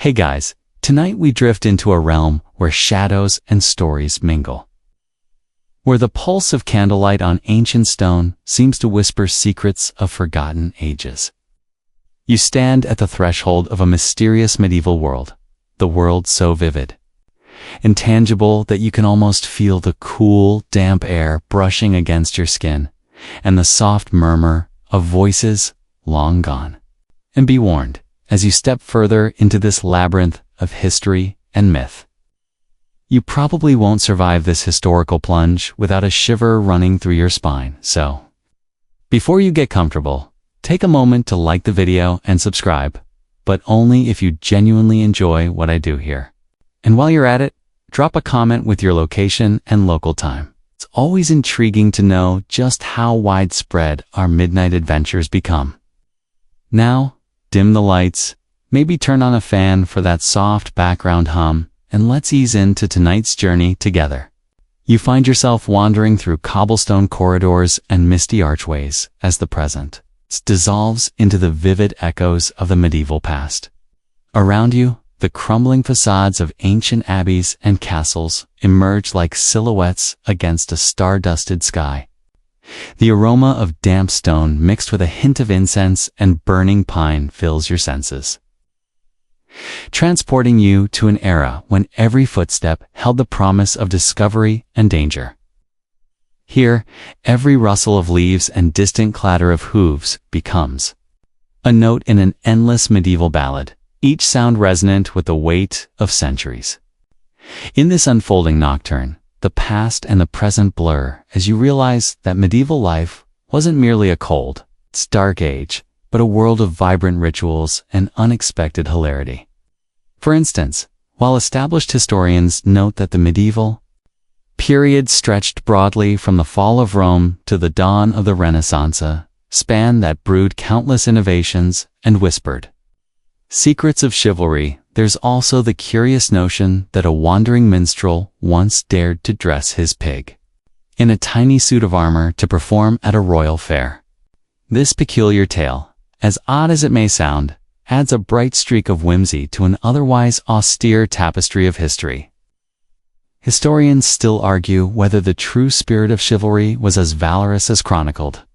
Hey guys, tonight we drift into a realm where shadows and stories mingle. Where the pulse of candlelight on ancient stone seems to whisper secrets of forgotten ages. You stand at the threshold of a mysterious medieval world, the world so vivid, intangible that you can almost feel the cool, damp air brushing against your skin, and the soft murmur of voices long gone. And be warned, as you step further into this labyrinth of history and myth, you probably won't survive this historical plunge without a shiver running through your spine. So, before you get comfortable, take a moment to like the video and subscribe, but only if you genuinely enjoy what I do here. And while you're at it, drop a comment with your location and local time. It's always intriguing to know just how widespread our midnight adventures become. Now, dim the lights, maybe turn on a fan for that soft background hum, and let's ease into tonight's journey together. You find yourself wandering through cobblestone corridors and misty archways as the present dissolves into the vivid echoes of the medieval past. Around you, the crumbling facades of ancient abbeys and castles emerge like silhouettes against a star-dusted sky. The aroma of damp stone mixed with a hint of incense and burning pine fills your senses, transporting you to an era when every footstep held the promise of discovery and danger. Here, every rustle of leaves and distant clatter of hooves becomes a note in an endless medieval ballad, each sound resonant with the weight of centuries. In this unfolding nocturne, the past and the present blur as you realize that medieval life wasn't merely a cold, stark age, but a world of vibrant rituals and unexpected hilarity. For instance, while established historians note that the medieval period stretched broadly from the fall of Rome to the dawn of the Renaissance, span that brewed countless innovations and whispered secrets of chivalry, there's also the curious notion that a wandering minstrel once dared to dress his pig in a tiny suit of armor to perform at a royal fair. This peculiar tale, as odd as it may sound, adds a bright streak of whimsy to an otherwise austere tapestry of history. Historians still argue whether the true spirit of chivalry was as valorous as chronicled,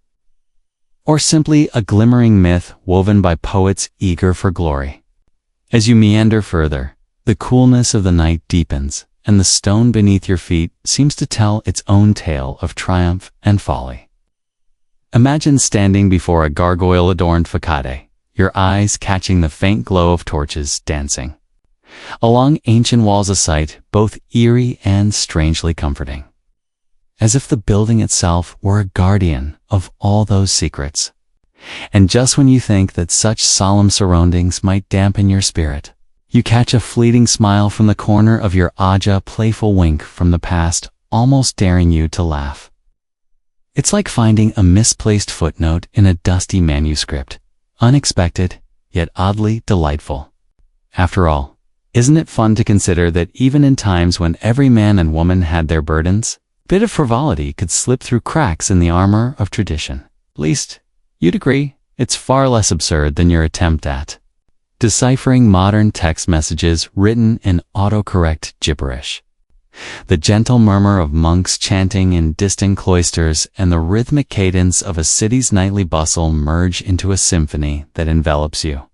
or simply a glimmering myth woven by poets eager for glory. As you meander further, the coolness of the night deepens, and the stone beneath your feet seems to tell its own tale of triumph and folly. Imagine standing before a gargoyle-adorned facade, your eyes catching the faint glow of torches dancing along ancient walls, a sight both eerie and strangely comforting, as if the building itself were a guardian of all those secrets. And just when you think that such solemn surroundings might dampen your spirit, you catch a fleeting smile from the corner of your eye, a playful wink from the past, almost daring you to laugh. It's like finding a misplaced footnote in a dusty manuscript, unexpected, yet oddly delightful. After all, isn't it fun to consider that even in times when every man and woman had their burdens, a bit of frivolity could slip through cracks in the armor of tradition? At least, you'd agree, it's far less absurd than your attempt at deciphering modern text messages written in autocorrect gibberish. The gentle murmur of monks chanting in distant cloisters and the rhythmic cadence of a city's nightly bustle merge into a symphony that envelops you.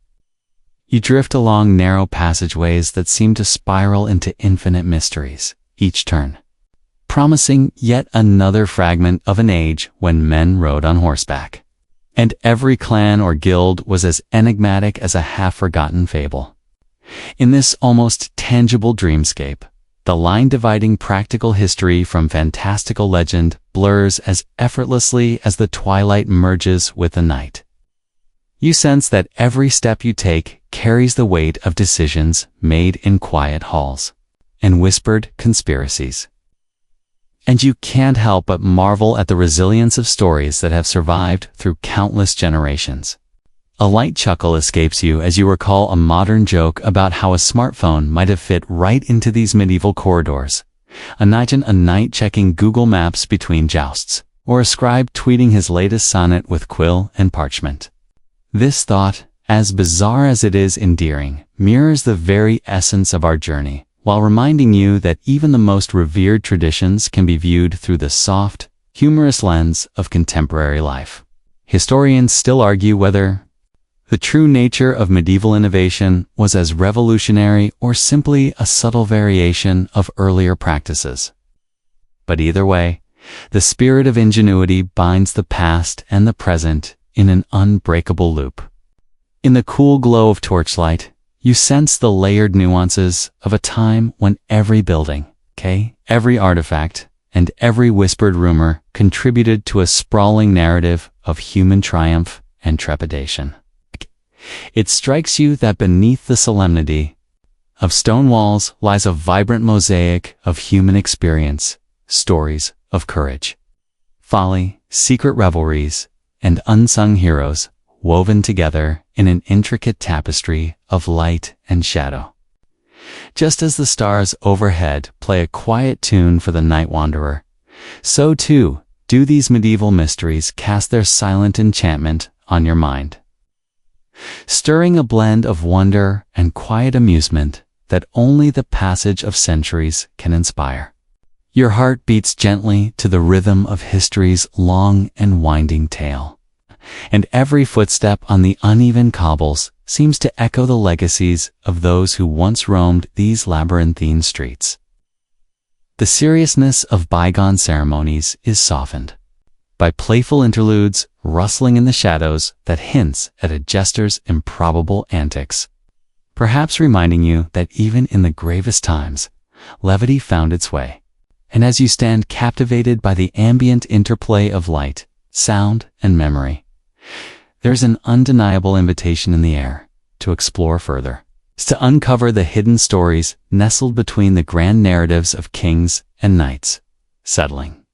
You drift along narrow passageways that seem to spiral into infinite mysteries, each turn promising yet another fragment of an age when men rode on horseback, and every clan or guild was as enigmatic as a half-forgotten fable. In this almost tangible dreamscape, the line dividing practical history from fantastical legend blurs as effortlessly as the twilight merges with the night. You sense that every step you take carries the weight of decisions made in quiet halls and whispered conspiracies. And you can't help but marvel at the resilience of stories that have survived through countless generations. A light chuckle escapes you as you recall a modern joke about how a smartphone might have fit right into these medieval corridors. Imagine a knight checking Google Maps between jousts, or a scribe tweeting his latest sonnet with quill and parchment. This thought, as bizarre as it is endearing, mirrors the very essence of our journey, while reminding you that even the most revered traditions can be viewed through the soft, humorous lens of contemporary life. Historians still argue whether the true nature of medieval innovation was as revolutionary or simply a subtle variation of earlier practices. But either way, the spirit of ingenuity binds the past and the present in an unbreakable loop. In the cool glow of torchlight, you sense the layered nuances of a time when every building, every artifact, and every whispered rumor contributed to a sprawling narrative of human triumph and trepidation. It strikes you that beneath the solemnity of stone walls lies a vibrant mosaic of human experience, stories of courage, folly, secret revelries, and unsung heroes woven together in an intricate tapestry of light and shadow. Just as the stars overhead play a quiet tune for the night wanderer, so too do these medieval mysteries cast their silent enchantment on your mind, stirring a blend of wonder and quiet amusement that only the passage of centuries can inspire. Your heart beats gently to the rhythm of history's long and winding tale, and every footstep on the uneven cobbles seems to echo the legacies of those who once roamed these labyrinthine streets. The seriousness of bygone ceremonies is softened by playful interludes rustling in the shadows that hints at a jester's improbable antics, perhaps reminding you that even in the gravest times, levity found its way. And as you stand captivated by the ambient interplay of light, sound, and memory, there's an undeniable invitation in the air to explore further, to uncover the hidden stories nestled between the grand narratives of kings and knights. Settling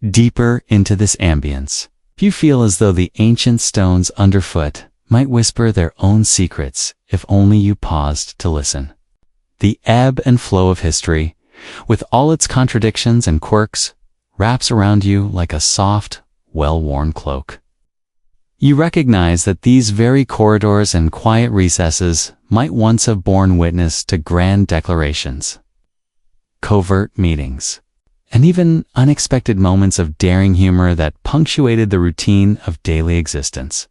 deeper into this ambience, you feel as though the ancient stones underfoot might whisper their own secrets if only you paused to listen. The ebb and flow of history, with all its contradictions and quirks, wraps around you like a soft, well-worn cloak. You recognize that these very corridors and quiet recesses might once have borne witness to grand declarations, covert meetings, and even unexpected moments of daring humor that punctuated the routine of daily existence.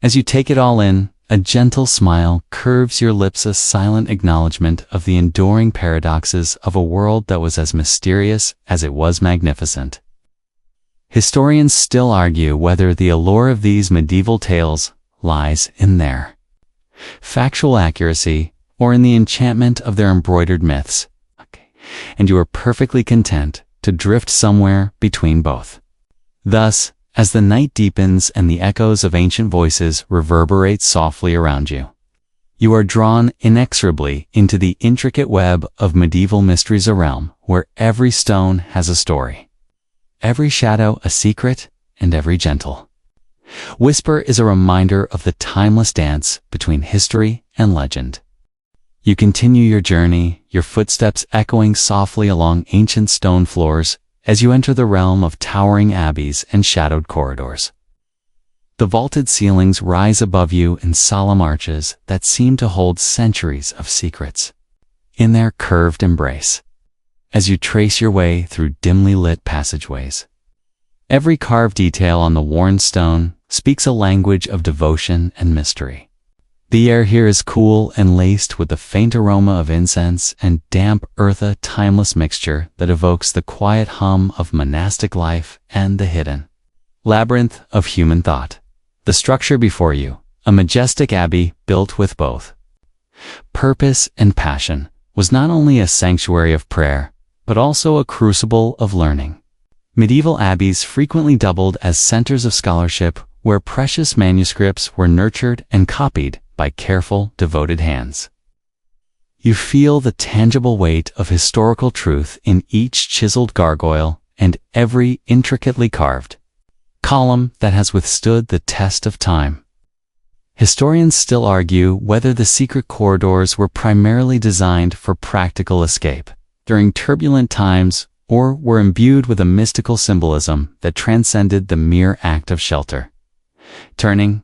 As you take it all in, a gentle smile curves your lips, a silent acknowledgement of the enduring paradoxes of a world that was as mysterious as it was magnificent. Historians still argue whether the allure of these medieval tales lies in their factual accuracy or in the enchantment of their embroidered myths, and you are perfectly content to drift somewhere between both. Thus, as the night deepens and the echoes of ancient voices reverberate softly around you, you are drawn inexorably into the intricate web of medieval mysteries, a realm where every stone has a story, every shadow a secret, and every gentle whisper is a reminder of the timeless dance between history and legend. You continue your journey, your footsteps echoing softly along ancient stone floors as you enter the realm of towering abbeys and shadowed corridors. The vaulted ceilings rise above you in solemn arches that seem to hold centuries of secrets in their curved embrace. As you trace your way through dimly lit passageways, every carved detail on the worn stone speaks a language of devotion and mystery. The air here is cool and laced with the faint aroma of incense and damp earth, a timeless mixture that evokes the quiet hum of monastic life and the hidden labyrinth of human thought. The structure before you, a majestic abbey built with both purpose and passion, was not only a sanctuary of prayer, but also a crucible of learning. Medieval abbeys frequently doubled as centers of scholarship where precious manuscripts were nurtured and copied by careful, devoted hands. You feel the tangible weight of historical truth in each chiseled gargoyle and every intricately carved column that has withstood the test of time. Historians still argue whether the secret corridors were primarily designed for practical escape during turbulent times or were imbued with a mystical symbolism that transcended the mere act of shelter. Turning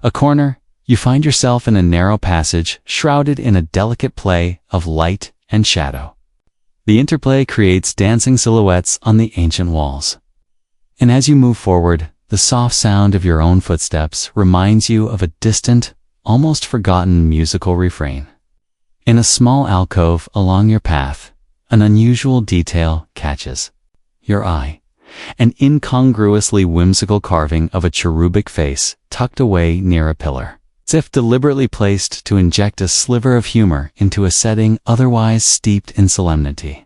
a corner, You find yourself in a narrow passage shrouded in a delicate play of light and shadow. The interplay creates dancing silhouettes on the ancient walls. And as you move forward, the soft sound of your own footsteps reminds you of a distant, almost forgotten musical refrain. In a small alcove along your path, an unusual detail catches your eye. An incongruously whimsical carving of a cherubic face tucked away near a pillar, as if deliberately placed to inject a sliver of humor into a setting otherwise steeped in solemnity.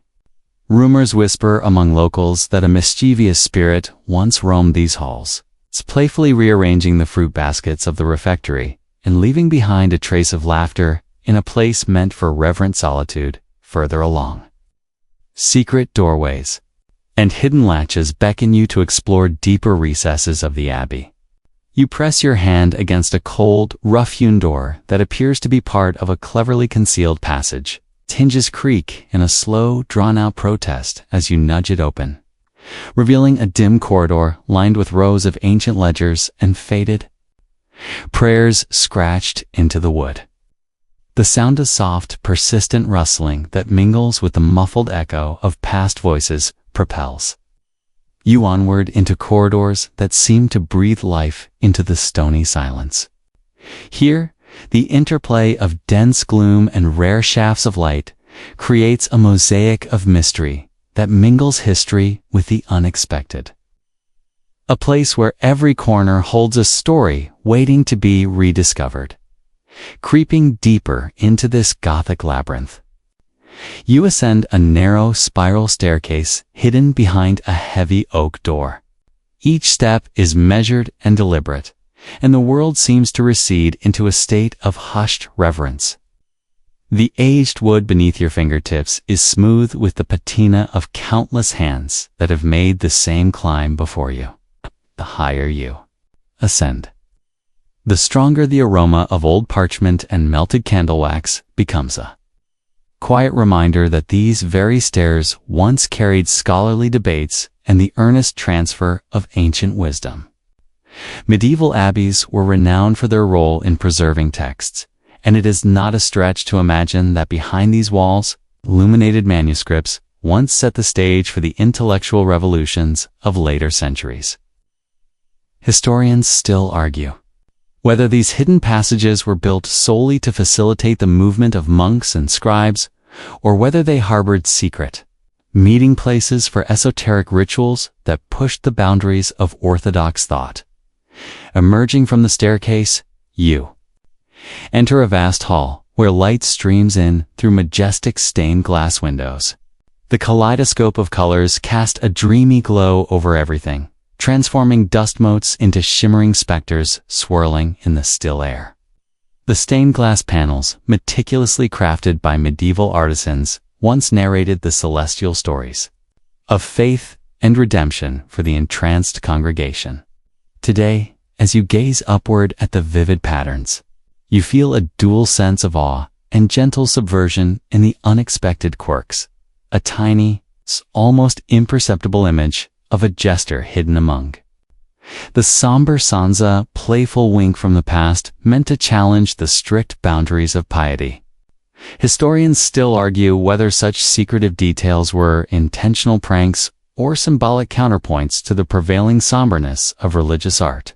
Rumors whisper among locals that a mischievous spirit once roamed these halls, playfully rearranging the fruit baskets of the refectory and leaving behind a trace of laughter in a place meant for reverent solitude further along. Secret doorways and hidden latches beckon you to explore deeper recesses of the abbey. You press your hand against a cold, rough-hewn door that appears to be part of a cleverly concealed passage. Hinges creak in a slow, drawn-out protest as you nudge it open, revealing a dim corridor lined with rows of ancient ledgers and faded prayers scratched into the wood. The sound of soft, persistent rustling that mingles with the muffled echo of past voices propels you onward into corridors that seem to breathe life into the stony silence. Here, the interplay of dense gloom and rare shafts of light creates a mosaic of mystery that mingles history with the unexpected. A place where every corner holds a story waiting to be rediscovered. Creeping deeper into this Gothic labyrinth, you ascend a narrow spiral staircase hidden behind a heavy oak door. Each step is measured and deliberate, and the world seems to recede into a state of hushed reverence. The aged wood beneath your fingertips is smooth with the patina of countless hands that have made the same climb before you. The higher you ascend, the stronger the aroma of old parchment and melted candle wax becomes, a quiet reminder that these very stairs once carried scholarly debates and the earnest transfer of ancient wisdom. Medieval abbeys were renowned for their role in preserving texts, and it is not a stretch to imagine that behind these walls, illuminated manuscripts once set the stage for the intellectual revolutions of later centuries. Historians still argue whether these hidden passages were built solely to facilitate the movement of monks and scribes, or whether they harbored secret meeting places for esoteric rituals that pushed the boundaries of orthodox thought. Emerging from the staircase, you enter a vast hall where light streams in through majestic stained glass windows. The kaleidoscope of colors cast a dreamy glow over everything, transforming dust motes into shimmering specters swirling in the still air. The stained glass panels, meticulously crafted by medieval artisans, once narrated the celestial stories of faith and redemption for the entranced congregation. Today, as you gaze upward at the vivid patterns, you feel a dual sense of awe and gentle subversion in the unexpected quirks, a tiny, almost imperceptible image of a jester hidden among the somber Sansa, playful wink from the past meant to challenge the strict boundaries of piety. Historians still argue whether such secretive details were intentional pranks or symbolic counterpoints to the prevailing somberness of religious art.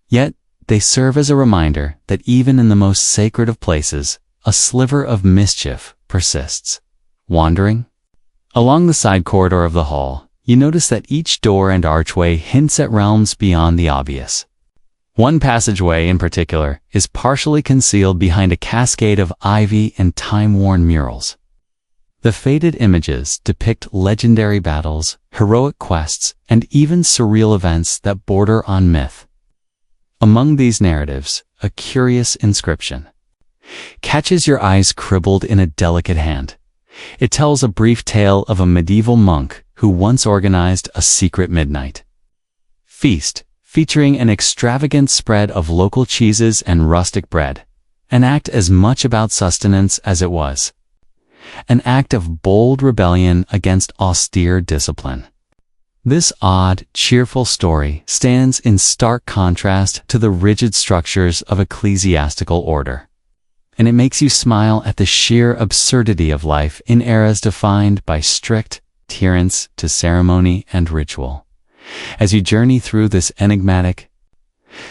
Yet, they serve as a reminder that even in the most sacred of places, a sliver of mischief persists. Wandering along the side corridor of the hall, you notice that each door and archway hints at realms beyond the obvious. One passageway in particular is partially concealed behind a cascade of ivy and time-worn murals. The faded images depict legendary battles, heroic quests, and even surreal events that border on myth. Among these narratives, a curious inscription catches your eyes scribbled in a delicate hand. It tells a brief tale of a medieval monk who once organized a secret midnight feast, featuring an extravagant spread of local cheeses and rustic bread, an act as much about sustenance as it was an act of bold rebellion against austere discipline. This odd, cheerful story stands in stark contrast to the rigid structures of ecclesiastical order. And it makes you smile at the sheer absurdity of life in eras defined by strict adherence to ceremony and ritual. As you journey through this enigmatic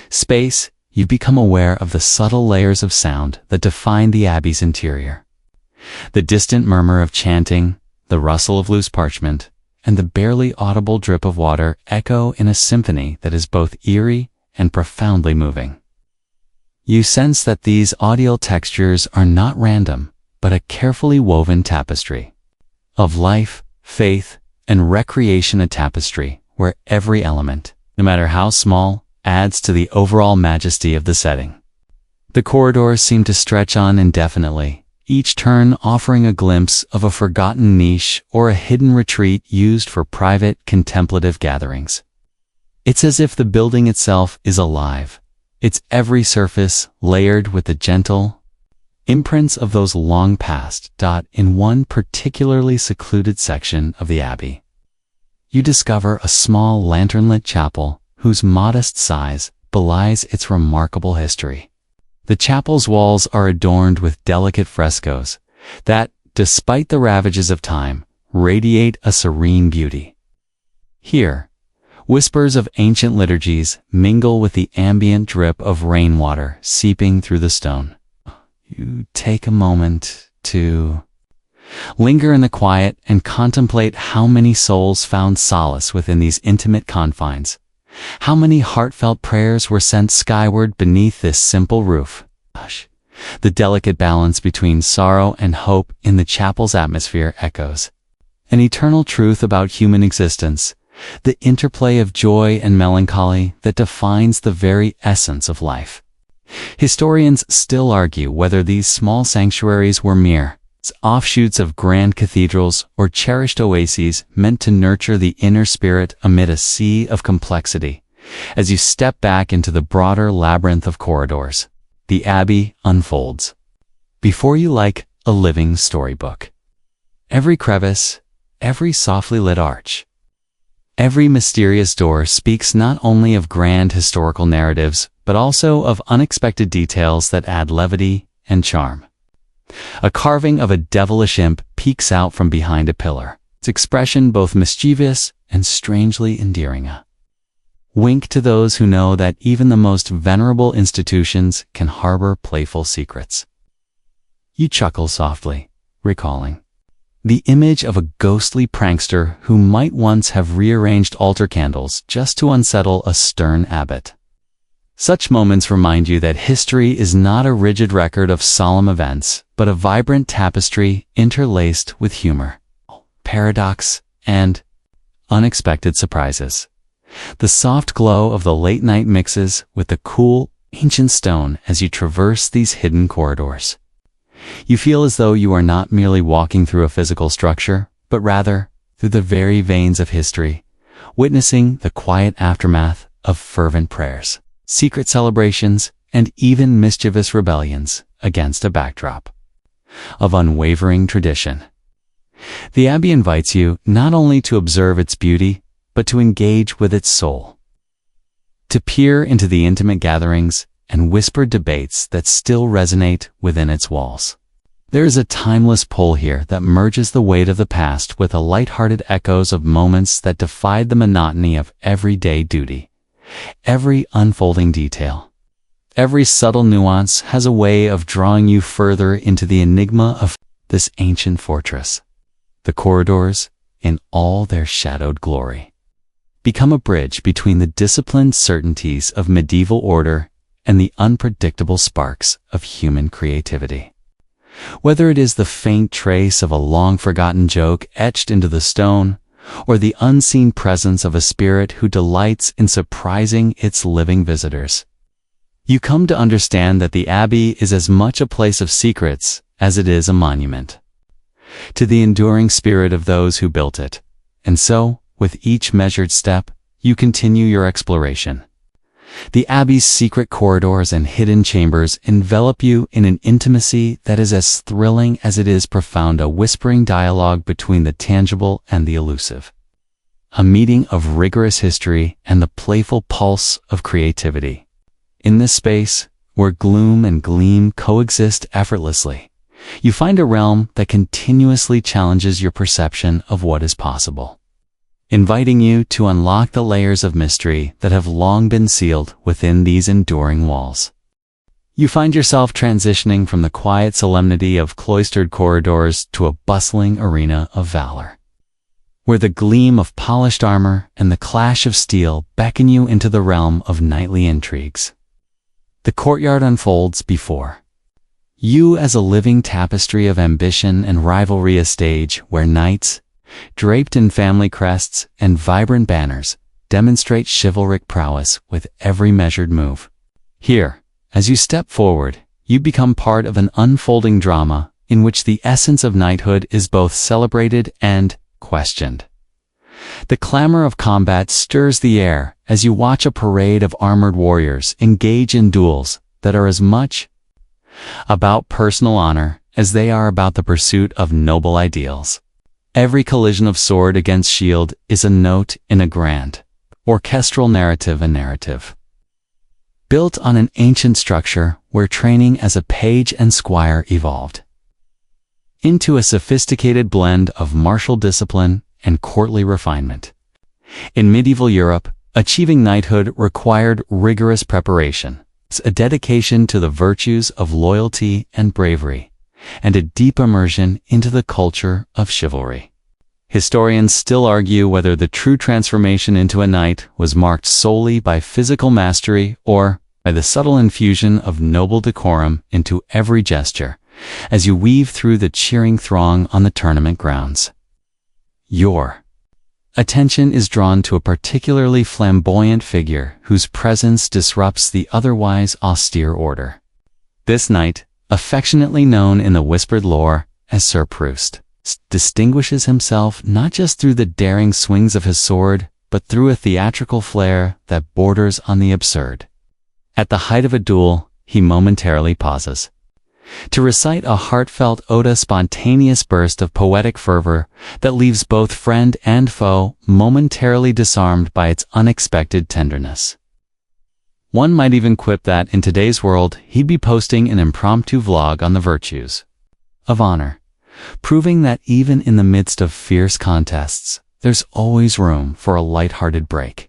space, you become aware of the subtle layers of sound that define the abbey's interior. The distant murmur of chanting, the rustle of loose parchment, and the barely audible drip of water echo in a symphony that is both eerie and profoundly moving. You sense that these audio textures are not random, but a carefully woven tapestry of life, faith, and recreation, a tapestry where every element, no matter how small, adds to the overall majesty of the setting. The corridors seem to stretch on indefinitely, each turn offering a glimpse of a forgotten niche or a hidden retreat used for private, contemplative gatherings. It's as if the building itself is alive, its every surface layered with the gentle imprints of those long past. In one particularly secluded section of the abbey, you discover a small lantern-lit chapel whose modest size belies its remarkable history. The chapel's walls are adorned with delicate frescoes that, despite the ravages of time, radiate a serene beauty. Here, whispers of ancient liturgies mingle with the ambient drip of rainwater seeping through the stone. You take a moment to linger in the quiet and contemplate how many souls found solace within these intimate confines. How many heartfelt prayers were sent skyward beneath this simple roof? The delicate balance between sorrow and hope in the chapel's atmosphere echoes an eternal truth about human existence, the interplay of joy and melancholy that defines the very essence of life. Historians still argue whether these small sanctuaries were mere offshoots of grand cathedrals or cherished oases meant to nurture the inner spirit amid a sea of complexity. As you step back into the broader labyrinth of corridors, the abbey unfolds before you like a living storybook. Every crevice, every softly lit arch, every mysterious door speaks not only of grand historical narratives, but also of unexpected details that add levity and charm. A carving of a devilish imp peeks out from behind a pillar, its expression both mischievous and strangely endearing. A wink to those who know that even the most venerable institutions can harbor playful secrets. You chuckle softly, recalling the image of a ghostly prankster who might once have rearranged altar candles just to unsettle a stern abbot. Such moments remind you that history is not a rigid record of solemn events, but a vibrant tapestry interlaced with humor, paradox, and unexpected surprises. The soft glow of the late night mixes with the cool, ancient stone as you traverse these hidden corridors. You feel as though you are not merely walking through a physical structure, but rather through the very veins of history, witnessing the quiet aftermath of fervent prayers, secret celebrations, and even mischievous rebellions against a backdrop of unwavering tradition. The abbey invites you not only to observe its beauty, but to engage with its soul, to peer into the intimate gatherings and whispered debates that still resonate within its walls. There is a timeless pull here that merges the weight of the past with the light-hearted echoes of moments that defied the monotony of everyday duty. Every unfolding detail, every subtle nuance has a way of drawing you further into the enigma of this ancient fortress. The corridors, in all their shadowed glory, become a bridge between the disciplined certainties of medieval order and the unpredictable sparks of human creativity. Whether it is the faint trace of a long-forgotten joke etched into the stone, or the unseen presence of a spirit who delights in surprising its living visitors, you come to understand that the abbey is as much a place of secrets as it is a monument to the enduring spirit of those who built it. And so, with each measured step, you continue your exploration. The abbey's secret corridors and hidden chambers envelop you in an intimacy that is as thrilling as it is profound, a whispering dialogue between the tangible and the elusive. a meeting of rigorous history and the playful pulse of creativity. In this space, where gloom and gleam coexist effortlessly, you find a realm that continuously challenges your perception of what is possible, inviting you to unlock the layers of mystery that have long been sealed within these enduring walls. You find yourself transitioning from the quiet solemnity of cloistered corridors to a bustling arena of valor, where the gleam of polished armor and the clash of steel beckon you into the realm of knightly intrigues. The courtyard unfolds before you as a living tapestry of ambition and rivalry, a stage where knights, draped in family crests and vibrant banners, demonstrate chivalric prowess with every measured move. Here, as you step forward, you become part of an unfolding drama in which the essence of knighthood is both celebrated and questioned. The clamor of combat stirs the air as you watch a parade of armored warriors engage in duels that are as much about personal honor as they are about the pursuit of noble ideals. Every collision of sword against shield is a note in a grand, orchestral narrative, a narrative built on an ancient structure where training as a page and squire evolved into a sophisticated blend of martial discipline and courtly refinement. In medieval Europe, achieving knighthood required rigorous preparation, a dedication to the virtues of loyalty and bravery, and a deep immersion into the culture of chivalry. Historians still argue whether the true transformation into a knight was marked solely by physical mastery or by the subtle infusion of noble decorum into every gesture as you weave through the cheering throng on the tournament grounds. Your attention is drawn to a particularly flamboyant figure whose presence disrupts the otherwise austere order. This knight, affectionately known in the whispered lore as Sir Proust, distinguishes himself not just through the daring swings of his sword, but through a theatrical flair that borders on the absurd. At the height of a duel, he momentarily pauses to recite a heartfelt ode, a spontaneous burst of poetic fervor that leaves both friend and foe momentarily disarmed by its unexpected tenderness. One might even quip that in today's world, he'd be posting an impromptu vlog on the virtues of honor, proving that even in the midst of fierce contests, there's always room for a light-hearted break.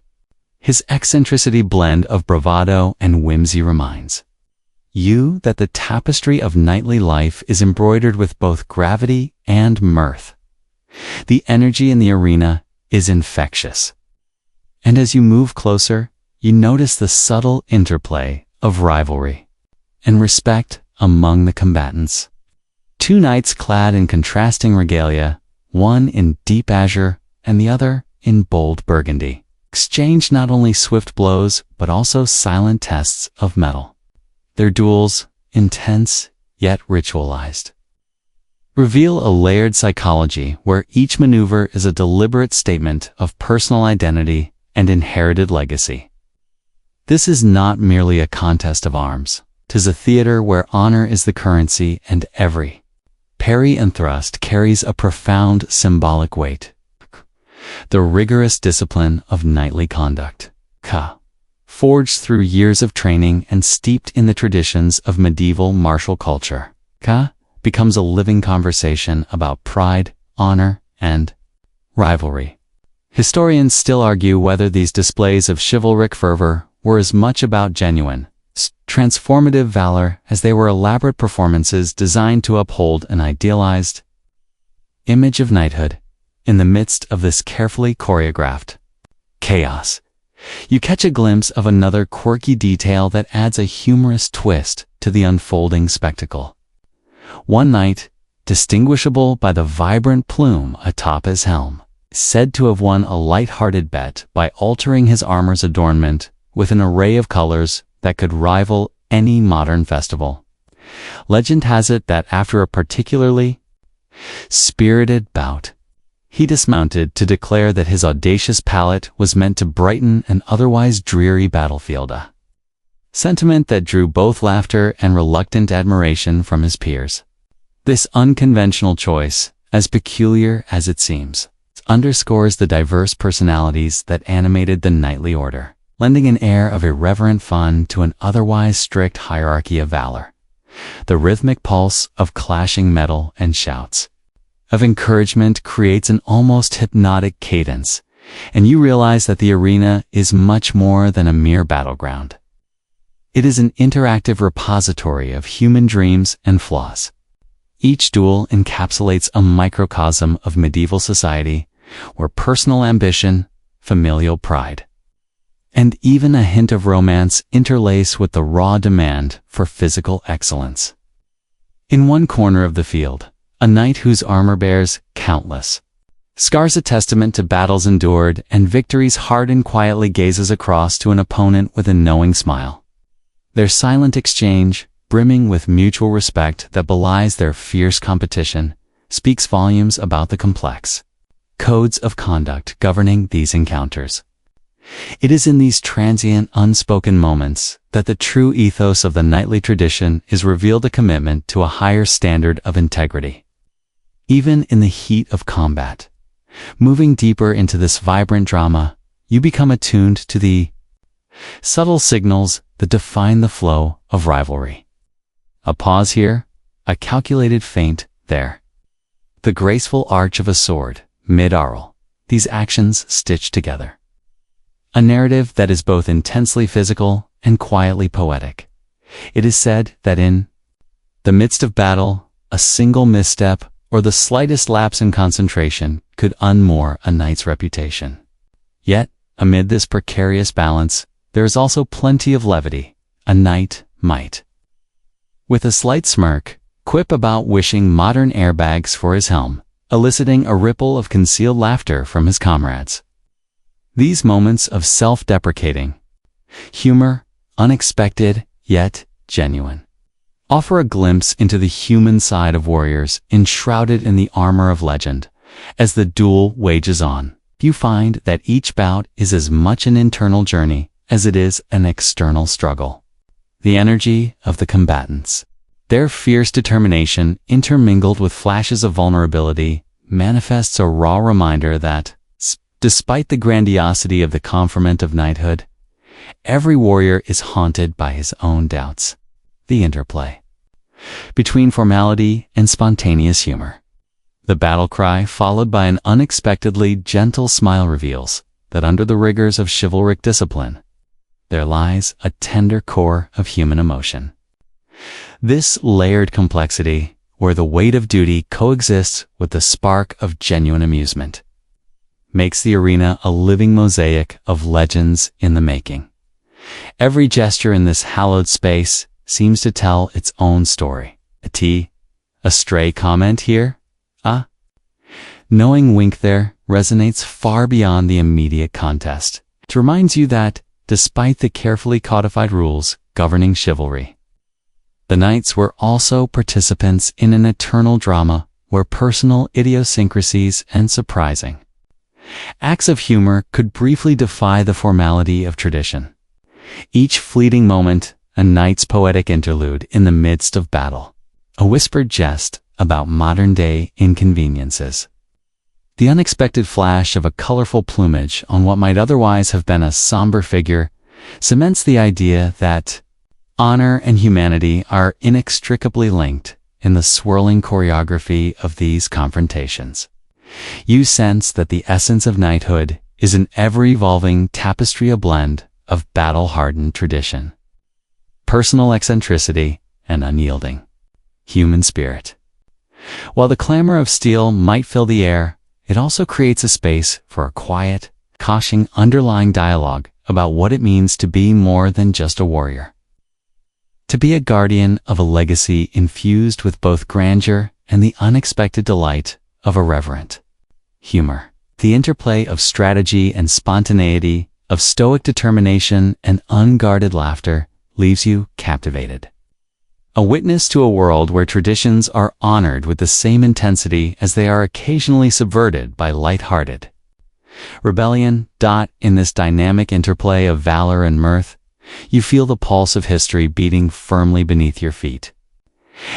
His eccentricity blend of bravado and whimsy reminds you that the tapestry of knightly life is embroidered with both gravity and mirth. The energy in the arena is infectious. And as you move closer, you notice the subtle interplay of rivalry and respect among the combatants. Two knights clad in contrasting regalia, one in deep azure and the other in bold burgundy, exchange not only swift blows but also silent tests of mettle. Their duels, intense yet ritualized, reveal a layered psychology where each maneuver is a deliberate statement of personal identity and inherited legacy. This is not merely a contest of arms. 'Tis a theater where honor is the currency and every parry and thrust carries a profound symbolic weight. The rigorous discipline of knightly conduct, forged through years of training and steeped in the traditions of medieval martial culture, becomes a living conversation about pride, honor, and rivalry. Historians still argue whether these displays of chivalric fervor were as much about genuine, transformative valor as they were elaborate performances designed to uphold an idealized image of knighthood. In the midst of this carefully choreographed chaos, you catch a glimpse of another quirky detail that adds a humorous twist to the unfolding spectacle. One knight, distinguishable by the vibrant plume atop his helm, is said to have won a light-hearted bet by altering his armor's adornment with an array of colors that could rival any modern festival. Legend has it that after a particularly spirited bout, he dismounted to declare that his audacious palette was meant to brighten an otherwise dreary battlefield, a sentiment that drew both laughter and reluctant admiration from his peers. This unconventional choice, as peculiar as it seems, underscores the diverse personalities that animated the knightly order, lending an air of irreverent fun to an otherwise strict hierarchy of valor. The rhythmic pulse of clashing metal and shouts of encouragement creates an almost hypnotic cadence, and you realize that the arena is much more than a mere battleground. It is an interactive repository of human dreams and flaws. Each duel encapsulates a microcosm of medieval society, where personal ambition, familial pride, and even a hint of romance interlace with the raw demand for physical excellence. In one corner of the field, a knight whose armor bears countless scars, a testament to battles endured and victories hardened, quietly gazes across to an opponent with a knowing smile. Their silent exchange, brimming with mutual respect that belies their fierce competition, speaks volumes about the complex codes of conduct governing these encounters. It is in these transient, unspoken moments that the true ethos of the knightly tradition is revealed, a commitment to a higher standard of integrity. Even in the heat of combat, moving deeper into this vibrant drama, you become attuned to the subtle signals that define the flow of rivalry. A pause here, a calculated feint there. The graceful arch of a sword, mid-arl, these actions stitched together. A narrative that is both intensely physical and quietly poetic. It is said that in the midst of battle, a single misstep or the slightest lapse in concentration could unmoor a knight's reputation. Yet, amid this precarious balance, there is also plenty of levity. A knight might, with a slight smirk, quip about wishing modern airbags for his helm, eliciting a ripple of concealed laughter from his comrades. These moments of self-deprecating humor, unexpected yet genuine, offer a glimpse into the human side of warriors enshrouded in the armor of legend. As the duel wages on, you find that each bout is as much an internal journey as it is an external struggle. The energy of the combatants, their fierce determination intermingled with flashes of vulnerability, manifests a raw reminder that, despite the grandiosity of the conferment of knighthood, every warrior is haunted by his own doubts. The interplay between formality and spontaneous humor. The battle cry, followed by an unexpectedly gentle smile, reveals that under the rigors of chivalric discipline, there lies a tender core of human emotion. This layered complexity, where the weight of duty coexists with the spark of genuine amusement, makes the arena a living mosaic of legends in the making. Every gesture in this hallowed space seems to tell its own story. A stray comment here? Knowing wink there resonates far beyond the immediate contest. It reminds you that, despite the carefully codified rules governing chivalry, the knights were also participants in an eternal drama where personal idiosyncrasies and surprising acts of humor could briefly defy the formality of tradition. Each fleeting moment, a knight's poetic interlude in the midst of battle, a whispered jest about modern-day inconveniences. The unexpected flash of a colorful plumage on what might otherwise have been a somber figure cements the idea that honor and humanity are inextricably linked in the swirling choreography of these confrontations. You sense that the essence of knighthood is an ever-evolving tapestry, a blend of battle-hardened tradition, personal eccentricity, and unyielding human spirit. While the clamor of steel might fill the air, it also creates a space for a quiet, caution underlying dialogue about what it means to be more than just a warrior. To be a guardian of a legacy infused with both grandeur and the unexpected delight of irreverent humor. The interplay of strategy and spontaneity, of stoic determination and unguarded laughter, leaves you captivated. A witness to a world where traditions are honored with the same intensity as they are occasionally subverted by light-hearted rebellion. In this dynamic interplay of valor and mirth, you feel the pulse of history beating firmly beneath your feet.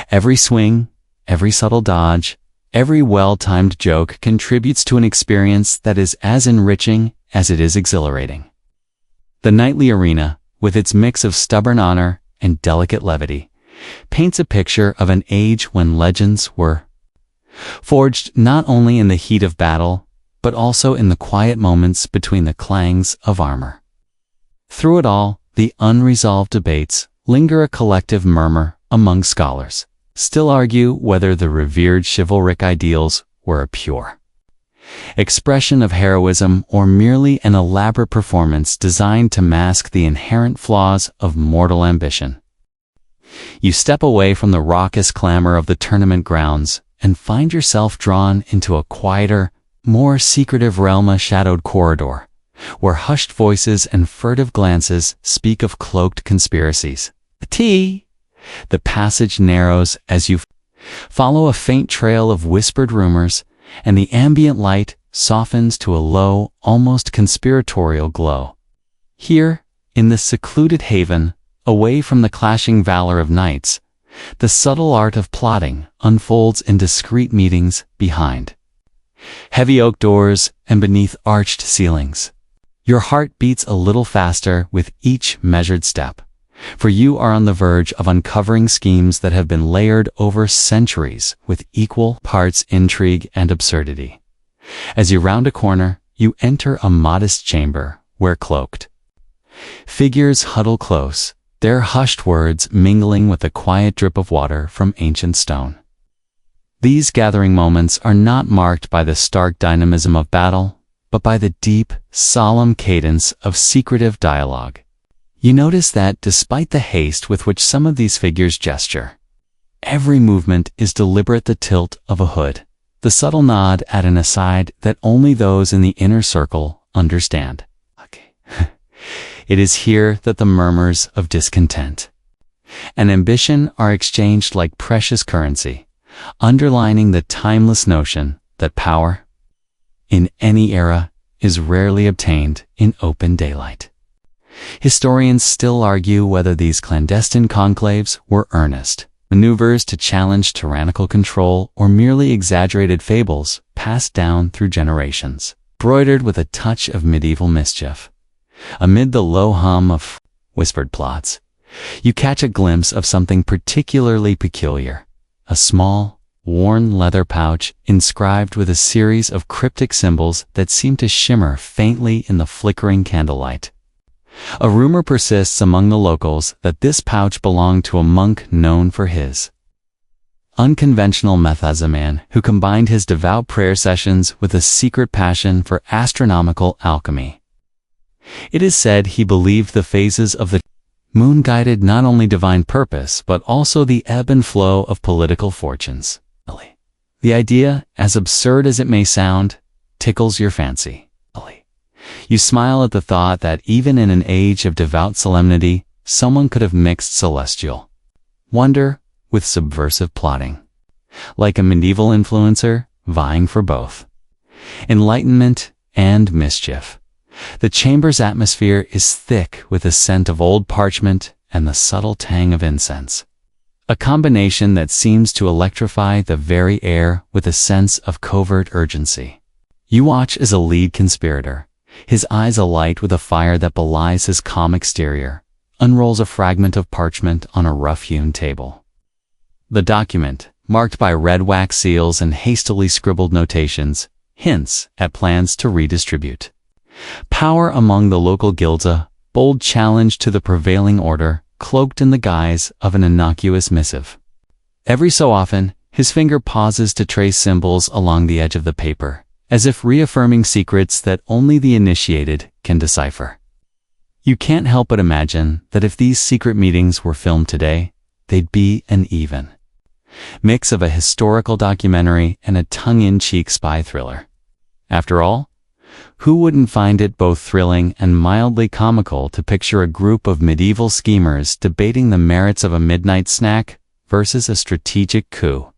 Every swing, every subtle dodge, Every well-timed joke contributes to an experience that is as enriching as it is exhilarating. The nightly arena, with its mix of stubborn honor and delicate levity, paints a picture of an age when legends were forged not only in the heat of battle, but also in the quiet moments between the clangs of armor. Through it all, the unresolved debates linger, a collective murmur among scholars still argue whether the revered chivalric ideals were a pure expression of heroism or merely an elaborate performance designed to mask the inherent flaws of mortal ambition. You step away from the raucous clamor of the tournament grounds and find yourself drawn into a quieter, more secretive realm, a shadowed corridor, where hushed voices and furtive glances speak of cloaked conspiracies. The passage narrows as you follow a faint trail of whispered rumors, and the ambient light softens to a low, almost conspiratorial glow. Here, in this secluded haven, away from the clashing valor of knights, the subtle art of plotting unfolds in discreet meetings behind heavy oak doors and beneath arched ceilings. Your heart beats a little faster with each measured step, for you are on the verge of uncovering schemes that have been layered over centuries with equal parts intrigue and absurdity. As you round a corner, you enter a modest chamber where cloaked figures huddle close, their hushed words mingling with the quiet drip of water from ancient stone. These gathering moments are not marked by the stark dynamism of battle, but by the deep, solemn cadence of secretive dialogue. You notice that despite the haste with which some of these figures gesture, every movement is deliberate, the tilt of a hood, the subtle nod at an aside that only those in the inner circle understand. It is here that the murmurs of discontent and ambition are exchanged like precious currency, underlining the timeless notion that power, in any era, is rarely obtained in open daylight. Historians still argue whether these clandestine conclaves were earnest maneuvers to challenge tyrannical control or merely exaggerated fables passed down through generations, broidered with a touch of medieval mischief. Amid the low hum of whispered plots, you catch a glimpse of something particularly peculiar, a small, worn leather pouch inscribed with a series of cryptic symbols that seem to shimmer faintly in the flickering candlelight. A rumor persists among the locals that this pouch belonged to a monk known for his unconventional methods, a man who combined his devout prayer sessions with a secret passion for astronomical alchemy. It is said he believed the phases of the moon guided not only divine purpose but also the ebb and flow of political fortunes. The idea, as absurd as it may sound, tickles your fancy. You smile at the thought that even in an age of devout solemnity, someone could have mixed celestial wonder with subversive plotting, like a medieval influencer vying for both enlightenment and mischief. The chamber's atmosphere is thick with the scent of old parchment and the subtle tang of incense, a combination that seems to electrify the very air with a sense of covert urgency. You watch as a lead conspirator, his eyes alight with a fire that belies his calm exterior, unrolls a fragment of parchment on a rough-hewn table. The document, marked by red wax seals and hastily scribbled notations, hints at plans to redistribute power among the local guilds, a bold challenge to the prevailing order, cloaked in the guise of an innocuous missive. Every so often, his finger pauses to trace symbols along the edge of the paper, as if reaffirming secrets that only the initiated can decipher. You can't help but imagine that if these secret meetings were filmed today, they'd be an even mix of a historical documentary and a tongue-in-cheek spy thriller. After all, who wouldn't find it both thrilling and mildly comical to picture a group of medieval schemers debating the merits of a midnight snack versus a strategic coup?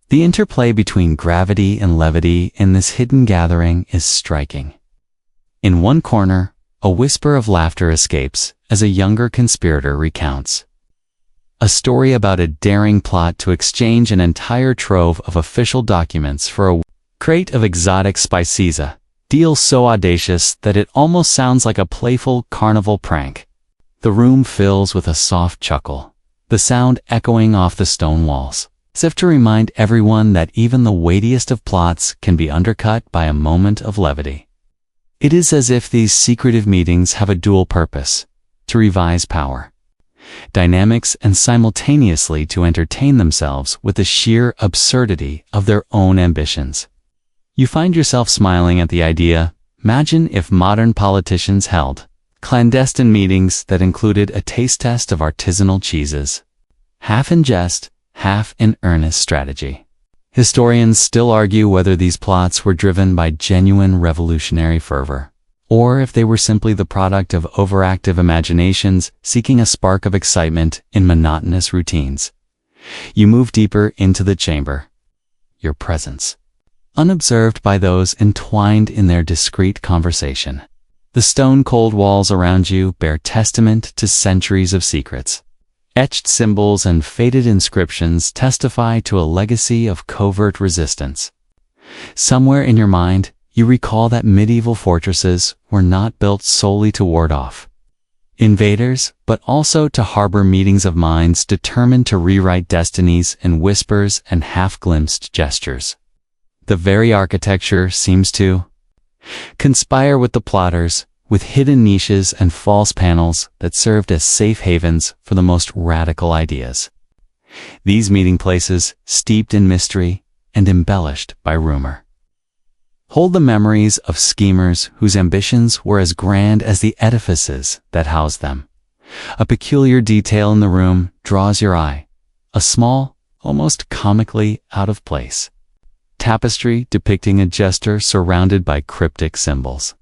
The interplay between gravity and levity in this hidden gathering is striking. In one corner, a whisper of laughter escapes as a younger conspirator recounts a story about a daring plot to exchange an entire trove of official documents for a crate of exotic spices, a deal so audacious that it almost sounds like a playful carnival prank. The room fills with a soft chuckle, the sound echoing off the stone walls, as if to remind everyone that even the weightiest of plots can be undercut by a moment of levity. It is as if these secretive meetings have a dual purpose: to revise power dynamics and simultaneously to entertain themselves with the sheer absurdity of their own ambitions. You find yourself smiling at the idea. Imagine if modern politicians held clandestine meetings that included a taste test of artisanal cheeses, half in jest, half in earnest strategy. Historians still argue whether these plots were driven by genuine revolutionary fervor, or if they were simply the product of overactive imaginations seeking a spark of excitement in monotonous routines. You move deeper into the chamber. Your presence, unobserved by those entwined in their discreet conversation. The stone-cold walls around you bear testament to centuries of secrets. Etched symbols and faded inscriptions testify to a legacy of covert resistance. Somewhere in your mind, you recall that medieval fortresses were not built solely to ward off invaders, but also to harbor meetings of minds determined to rewrite destinies in whispers and half-glimpsed gestures. The very architecture seems to conspire with the plotters, with hidden niches and false panels that served as safe havens for the most radical ideas. These meeting places, steeped in mystery and embellished by rumor, hold the memories of schemers whose ambitions were as grand as the edifices that housed them. A peculiar detail in the room draws your eye, a small, almost comically out of place tapestry depicting a jester surrounded by cryptic symbols.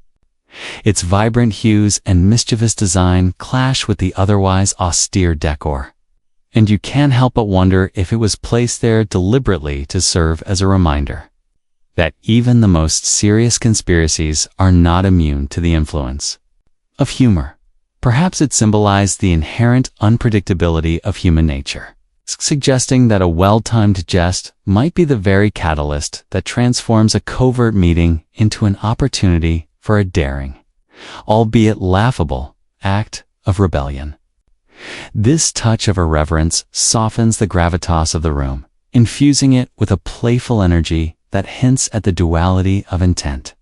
Its vibrant hues and mischievous design clash with the otherwise austere decor, and you can't help but wonder if it was placed there deliberately to serve as a reminder that even the most serious conspiracies are not immune to the influence of humor. Perhaps it symbolized the inherent unpredictability of human nature, suggesting that a well-timed jest might be the very catalyst that transforms a covert meeting into an opportunity for a daring, albeit laughable, act of rebellion. This touch of irreverence softens the gravitas of the room, infusing it with a playful energy that hints at the duality of intent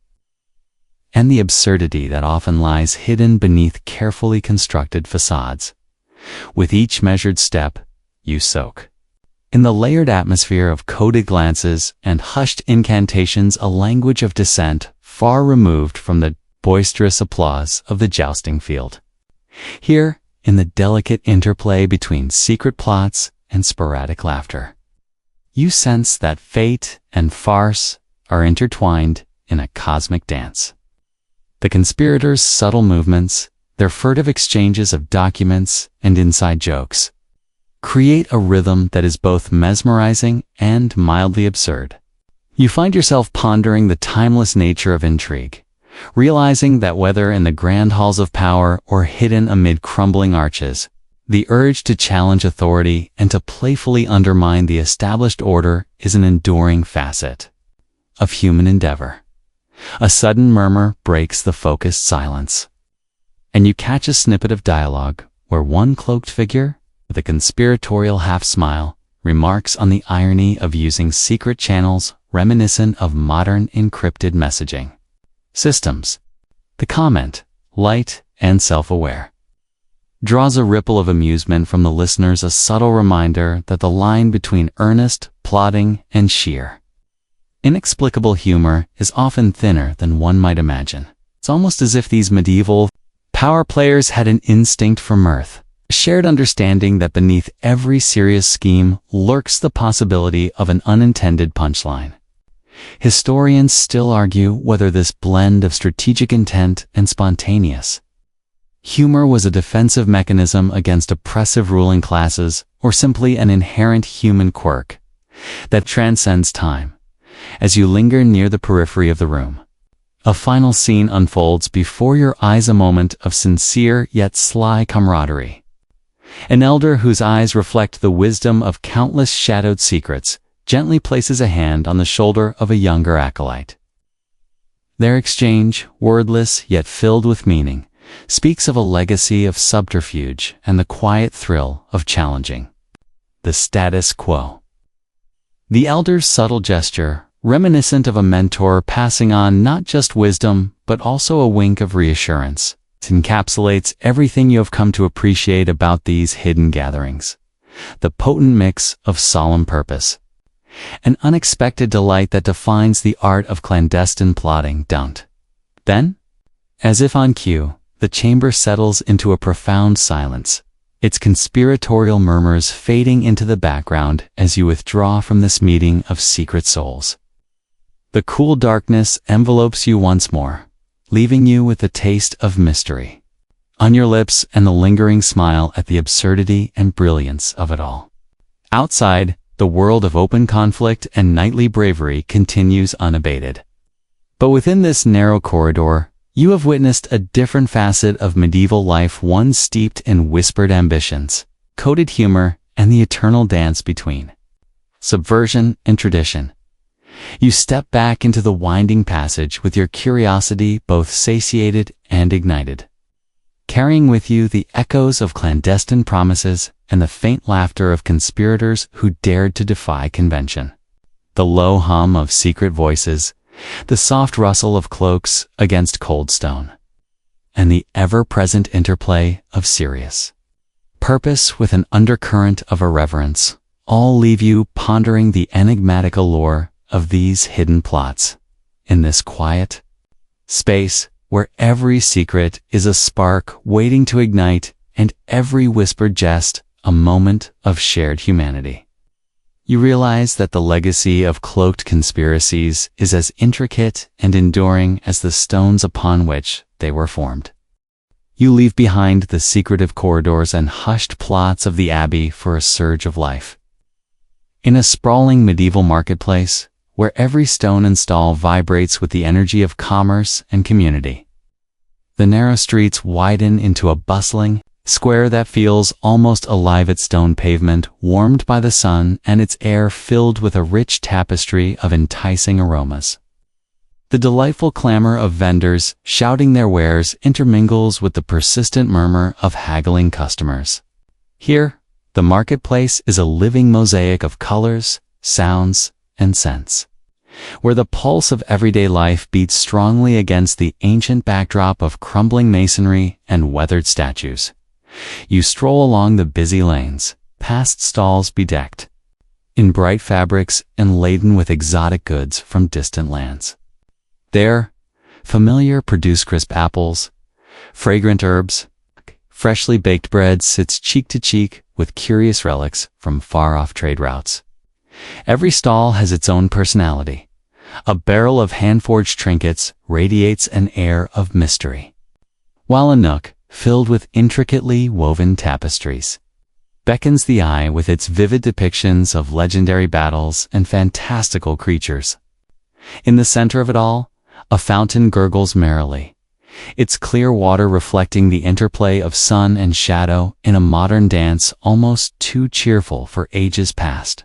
and the absurdity that often lies hidden beneath carefully constructed facades. With each measured step, you soak in the layered atmosphere of coded glances and hushed incantations, a language of dissent far removed from the boisterous applause of the jousting field. Here, in the delicate interplay between secret plots and sporadic laughter, you sense that fate and farce are intertwined in a cosmic dance. The conspirators' subtle movements, their furtive exchanges of documents and inside jokes, create a rhythm that is both mesmerizing and mildly absurd. You find yourself pondering the timeless nature of intrigue, realizing that whether in the grand halls of power or hidden amid crumbling arches, the urge to challenge authority and to playfully undermine the established order is an enduring facet of human endeavor. A sudden murmur breaks the focused silence, and you catch a snippet of dialogue where one cloaked figure, with a conspiratorial half-smile, remarks on the irony of using secret channels reminiscent of modern encrypted messaging systems. The comment, light and self-aware, draws a ripple of amusement from the listeners, a subtle reminder that the line between earnest, plotting, and sheer, inexplicable humor is often thinner than one might imagine. It's almost as if these medieval power players had an instinct for mirth, a shared understanding that beneath every serious scheme lurks the possibility of an unintended punchline. Historians still argue whether this blend of strategic intent and spontaneous humor was a defensive mechanism against oppressive ruling classes or simply an inherent human quirk that transcends time. As you linger near the periphery of the room, a final scene unfolds before your eyes, a moment of sincere yet sly camaraderie. An elder whose eyes reflect the wisdom of countless shadowed secrets gently places a hand on the shoulder of a younger acolyte. Their exchange, wordless yet filled with meaning, speaks of a legacy of subterfuge and the quiet thrill of challenging the status quo. The elder's subtle gesture, reminiscent of a mentor passing on not just wisdom but also a wink of reassurance, encapsulates everything you have come to appreciate about these hidden gatherings. The potent mix of solemn purpose, an unexpected delight that defines the art of clandestine plotting. Then, as if on cue, the chamber settles into a profound silence, its conspiratorial murmurs fading into the background as you withdraw from this meeting of secret souls. The cool darkness envelopes you once more, leaving you with the taste of mystery on your lips and the lingering smile at the absurdity and brilliance of it all. Outside, the world of open conflict and knightly bravery continues unabated. But within this narrow corridor, you have witnessed a different facet of medieval life, one steeped in whispered ambitions, coded humor, and the eternal dance between subversion and tradition. You step back into the winding passage with your curiosity both satiated and ignited, carrying with you the echoes of clandestine promises and the faint laughter of conspirators who dared to defy convention. The low hum of secret voices, the soft rustle of cloaks against cold stone, and the ever-present interplay of serious purpose with an undercurrent of irreverence, all leave you pondering the enigmatic allure of these hidden plots in this quiet space where every secret is a spark waiting to ignite and every whispered jest a moment of shared humanity. You realize that the legacy of cloaked conspiracies is as intricate and enduring as the stones upon which they were formed. You leave behind the secretive corridors and hushed plots of the abbey for a surge of life. In a sprawling medieval marketplace, where every stone and stall vibrates with the energy of commerce and community, the narrow streets widen into a bustling square that feels almost alive, its stone pavement warmed by the sun and its air filled with a rich tapestry of enticing aromas. The delightful clamor of vendors shouting their wares intermingles with the persistent murmur of haggling customers. Here, the marketplace is a living mosaic of colors, sounds, and scents, where the pulse of everyday life beats strongly against the ancient backdrop of crumbling masonry and weathered statues. You stroll along the busy lanes, past stalls bedecked in bright fabrics and laden with exotic goods from distant lands. There, familiar produce crisp apples, fragrant herbs, freshly baked bread sits cheek to cheek with curious relics from far-off trade routes. Every stall has its own personality. A barrel of hand-forged trinkets radiates an air of mystery, while a nook filled with intricately woven tapestries beckons the eye with its vivid depictions of legendary battles and fantastical creatures. In the center of it all, a fountain gurgles merrily, its clear water reflecting the interplay of sun and shadow in a modern dance almost too cheerful for ages past.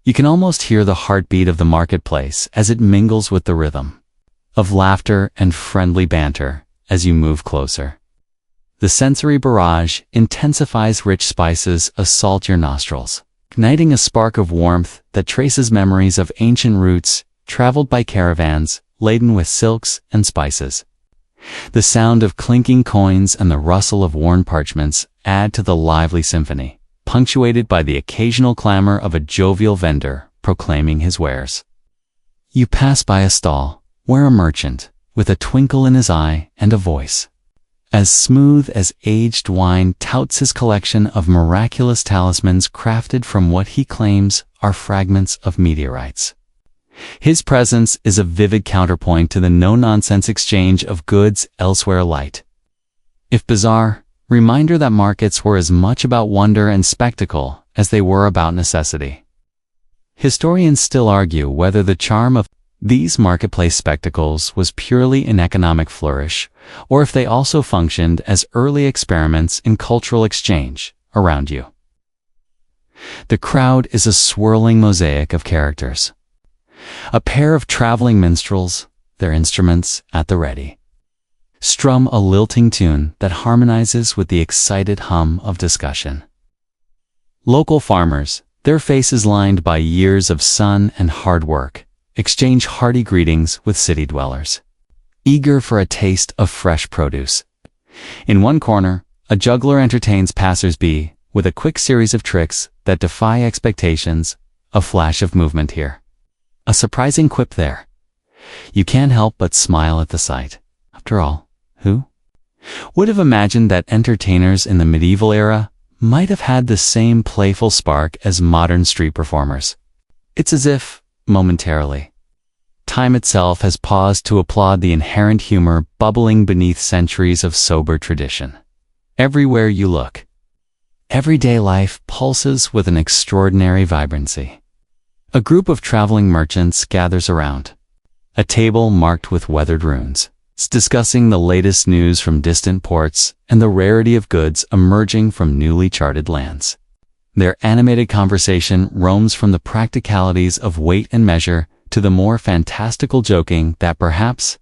You can almost hear the heartbeat of the marketplace as it mingles with the rhythm of laughter and friendly banter as you move closer. The sensory barrage intensifies, rich spices assault your nostrils, igniting a spark of warmth that traces memories of ancient routes traveled by caravans laden with silks and spices. The sound of clinking coins and the rustle of worn parchments add to the lively symphony, punctuated by the occasional clamor of a jovial vendor proclaiming his wares. You pass by a stall where a merchant, with a twinkle in his eye and a voice as smooth as aged wine, touts his collection of miraculous talismans crafted from what he claims are fragments of meteorites. His presence is a vivid counterpoint to the no-nonsense exchange of goods elsewhere light. If bizarre, reminder that markets were as much about wonder and spectacle as they were about necessity. Historians still argue whether the charm of these marketplace spectacles was purely an economic flourish, or if they also functioned as early experiments in cultural exchange, around you. The crowd is a swirling mosaic of characters. A pair of traveling minstrels, their instruments at the ready, strum a lilting tune that harmonizes with the excited hum of discussion. Local farmers, their faces lined by years of sun and hard work, exchange hearty greetings with city dwellers, eager for a taste of fresh produce. In one corner, a juggler entertains passers-by with a quick series of tricks that defy expectations, a flash of movement here, a surprising quip there. You can't help but smile at the sight. After all, who would have imagined that entertainers in the medieval era might have had the same playful spark as modern street performers? It's as if, momentarily, time itself has paused to applaud the inherent humor bubbling beneath centuries of sober tradition. Everywhere you look, everyday life pulses with an extraordinary vibrancy. A group of traveling merchants gathers around a table marked with weathered runes, discussing the latest news from distant ports and the rarity of goods emerging from newly charted lands. Their animated conversation roams from the practicalities of weight and measure to the more fantastical joking that perhaps,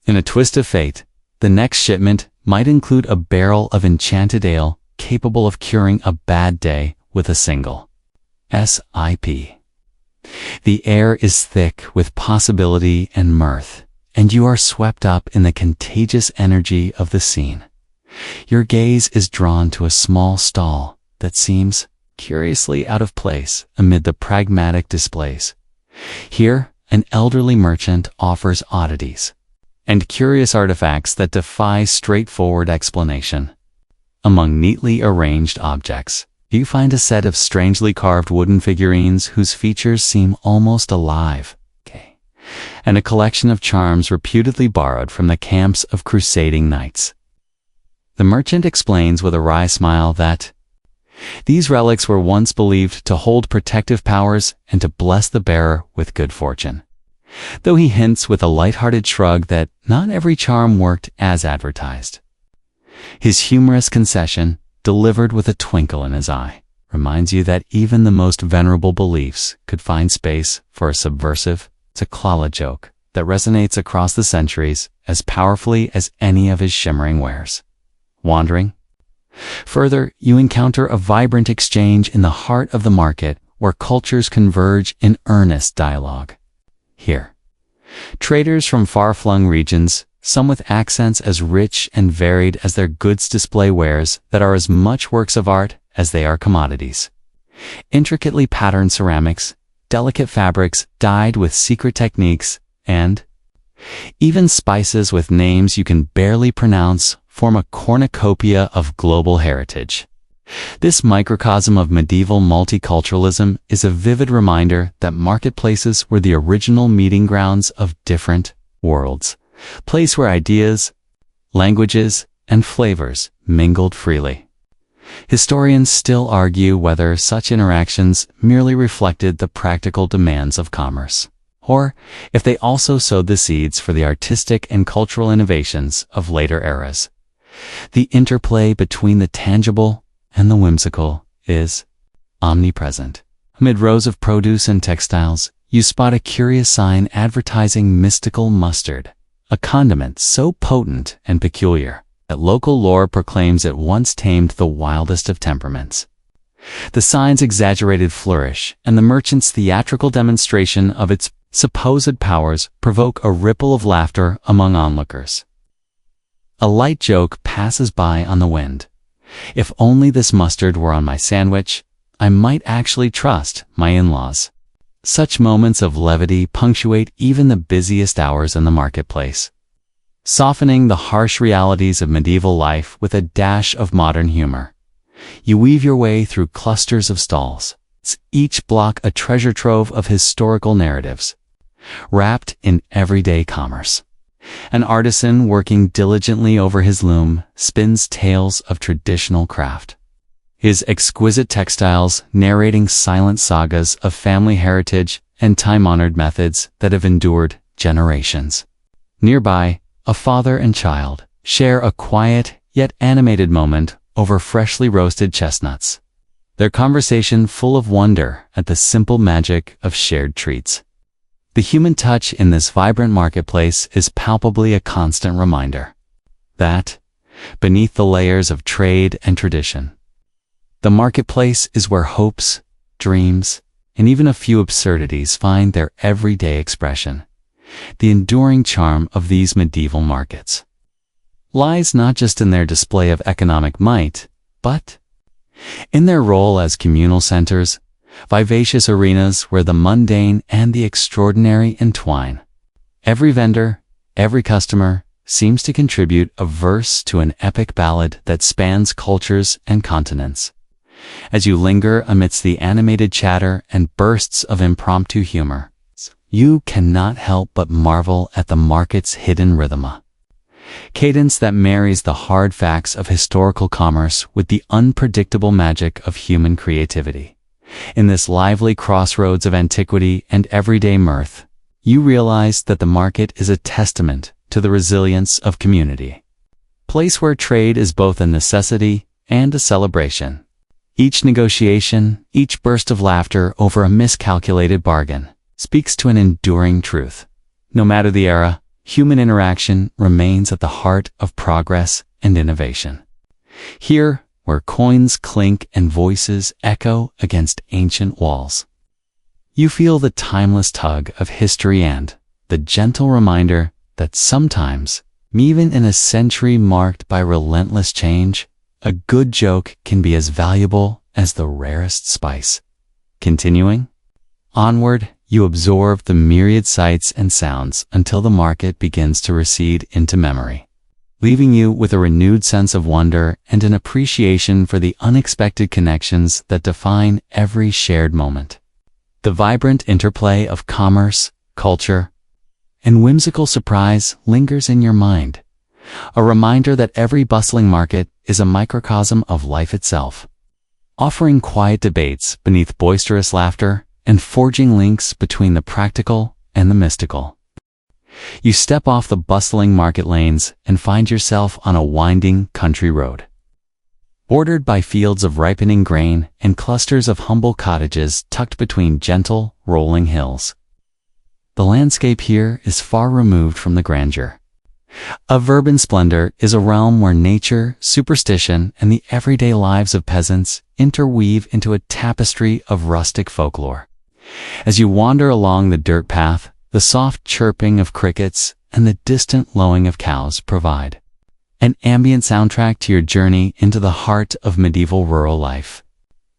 in a twist of fate, the next shipment might include a barrel of enchanted ale capable of curing a bad day with a single sip. The air is thick with possibility and mirth, and you are swept up in the contagious energy of the scene. Your gaze is drawn to a small stall that seems curiously out of place amid the pragmatic displays. Here, an elderly merchant offers oddities and curious artifacts that defy straightforward explanation. Among neatly arranged objects, you find a set of strangely carved wooden figurines whose features seem almost alive, and a collection of charms reputedly borrowed from the camps of crusading knights. The merchant explains with a wry smile that these relics were once believed to hold protective powers and to bless the bearer with good fortune, though he hints with a light-hearted shrug that not every charm worked as advertised. His humorous concession, delivered with a twinkle in his eye, reminds you that even the most venerable beliefs could find space for a subversive Taklala joke that resonates across the centuries as powerfully as any of his shimmering wares. Wandering further, you encounter a vibrant exchange in the heart of the market where cultures converge in earnest dialogue. Here, traders from far-flung regions, some with accents as rich and varied as their goods display wares that are as much works of art as they are commodities. Intricately patterned ceramics, delicate fabrics dyed with secret techniques, and even spices with names you can barely pronounce form a cornucopia of global heritage. This microcosm of medieval multiculturalism is a vivid reminder that marketplaces were the original meeting grounds of different worlds, place where ideas, languages, and flavors mingled freely. Historians still argue whether such interactions merely reflected the practical demands of commerce, or if they also sowed the seeds for the artistic and cultural innovations of later eras. The interplay between the tangible and the whimsical is omnipresent. Amid rows of produce and textiles, you spot a curious sign advertising mystical mustard, a condiment so potent and peculiar that local lore proclaims it once tamed the wildest of temperaments. The sign's exaggerated flourish and the merchant's theatrical demonstration of its supposed powers provoke a ripple of laughter among onlookers. A light joke passes by on the wind. If only this mustard were on my sandwich, I might actually trust my in-laws. Such moments of levity punctuate even the busiest hours in the marketplace, softening the harsh realities of medieval life with a dash of modern humor. You weave your way through clusters of stalls, each block a treasure trove of historical narratives, wrapped in everyday commerce. An artisan working diligently over his loom spins tales of traditional craft, his exquisite textiles narrating silent sagas of family heritage and time-honored methods that have endured generations. Nearby, a father and child share a quiet yet animated moment over freshly roasted chestnuts. Their conversation full of wonder at the simple magic of shared treats. The human touch in this vibrant marketplace is palpably a constant reminder that, beneath the layers of trade and tradition, the marketplace is where hopes, dreams, and even a few absurdities find their everyday expression. The enduring charm of these medieval markets lies not just in their display of economic might, but in their role as communal centers, vivacious arenas where the mundane and the extraordinary entwine. Every vendor, every customer, seems to contribute a verse to an epic ballad that spans cultures and continents. As you linger amidst the animated chatter and bursts of impromptu humor, you cannot help but marvel at the market's hidden rhythm. Cadence that marries the hard facts of historical commerce with the unpredictable magic of human creativity. In this lively crossroads of antiquity and everyday mirth, you realize that the market is a testament to the resilience of community. Place where trade is both a necessity and a celebration. Each negotiation, each burst of laughter over a miscalculated bargain, speaks to an enduring truth. No matter the era, human interaction remains at the heart of progress and innovation. Here, where coins clink and voices echo against ancient walls, you feel the timeless tug of history and the gentle reminder that sometimes, even in a century marked by relentless change, a good joke can be as valuable as the rarest spice. Continuing onward, you absorb the myriad sights and sounds until the market begins to recede into memory, leaving you with a renewed sense of wonder and an appreciation for the unexpected connections that define every shared moment. The vibrant interplay of commerce, culture, and whimsical surprise lingers in your mind, a reminder that every bustling market is a microcosm of life itself, offering quiet debates beneath boisterous laughter and forging links between the practical and the mystical. You step off the bustling market lanes and find yourself on a winding country road, bordered by fields of ripening grain and clusters of humble cottages tucked between gentle, rolling hills. The landscape here is far removed from the grandeur of urban splendor, is a realm where nature, superstition, and the everyday lives of peasants interweave into a tapestry of rustic folklore. As you wander along the dirt path, the soft chirping of crickets and the distant lowing of cows provide an ambient soundtrack to your journey into the heart of medieval rural life.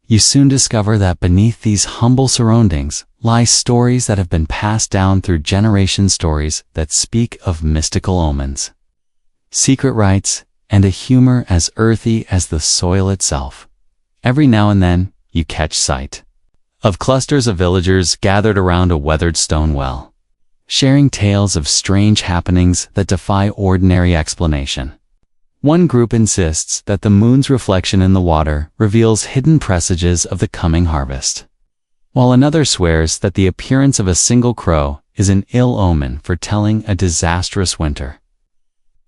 You soon discover that beneath these humble surroundings lie stories that have been passed down through generations, stories that speak of mystical omens, secret rites, and a humor as earthy as the soil itself. Every now and then, you catch sight of clusters of villagers gathered around a weathered stone well, sharing tales of strange happenings that defy ordinary explanation. One group insists that the moon's reflection in the water reveals hidden presages of the coming harvest, while another swears that the appearance of a single crow is an ill omen foretelling a disastrous winter.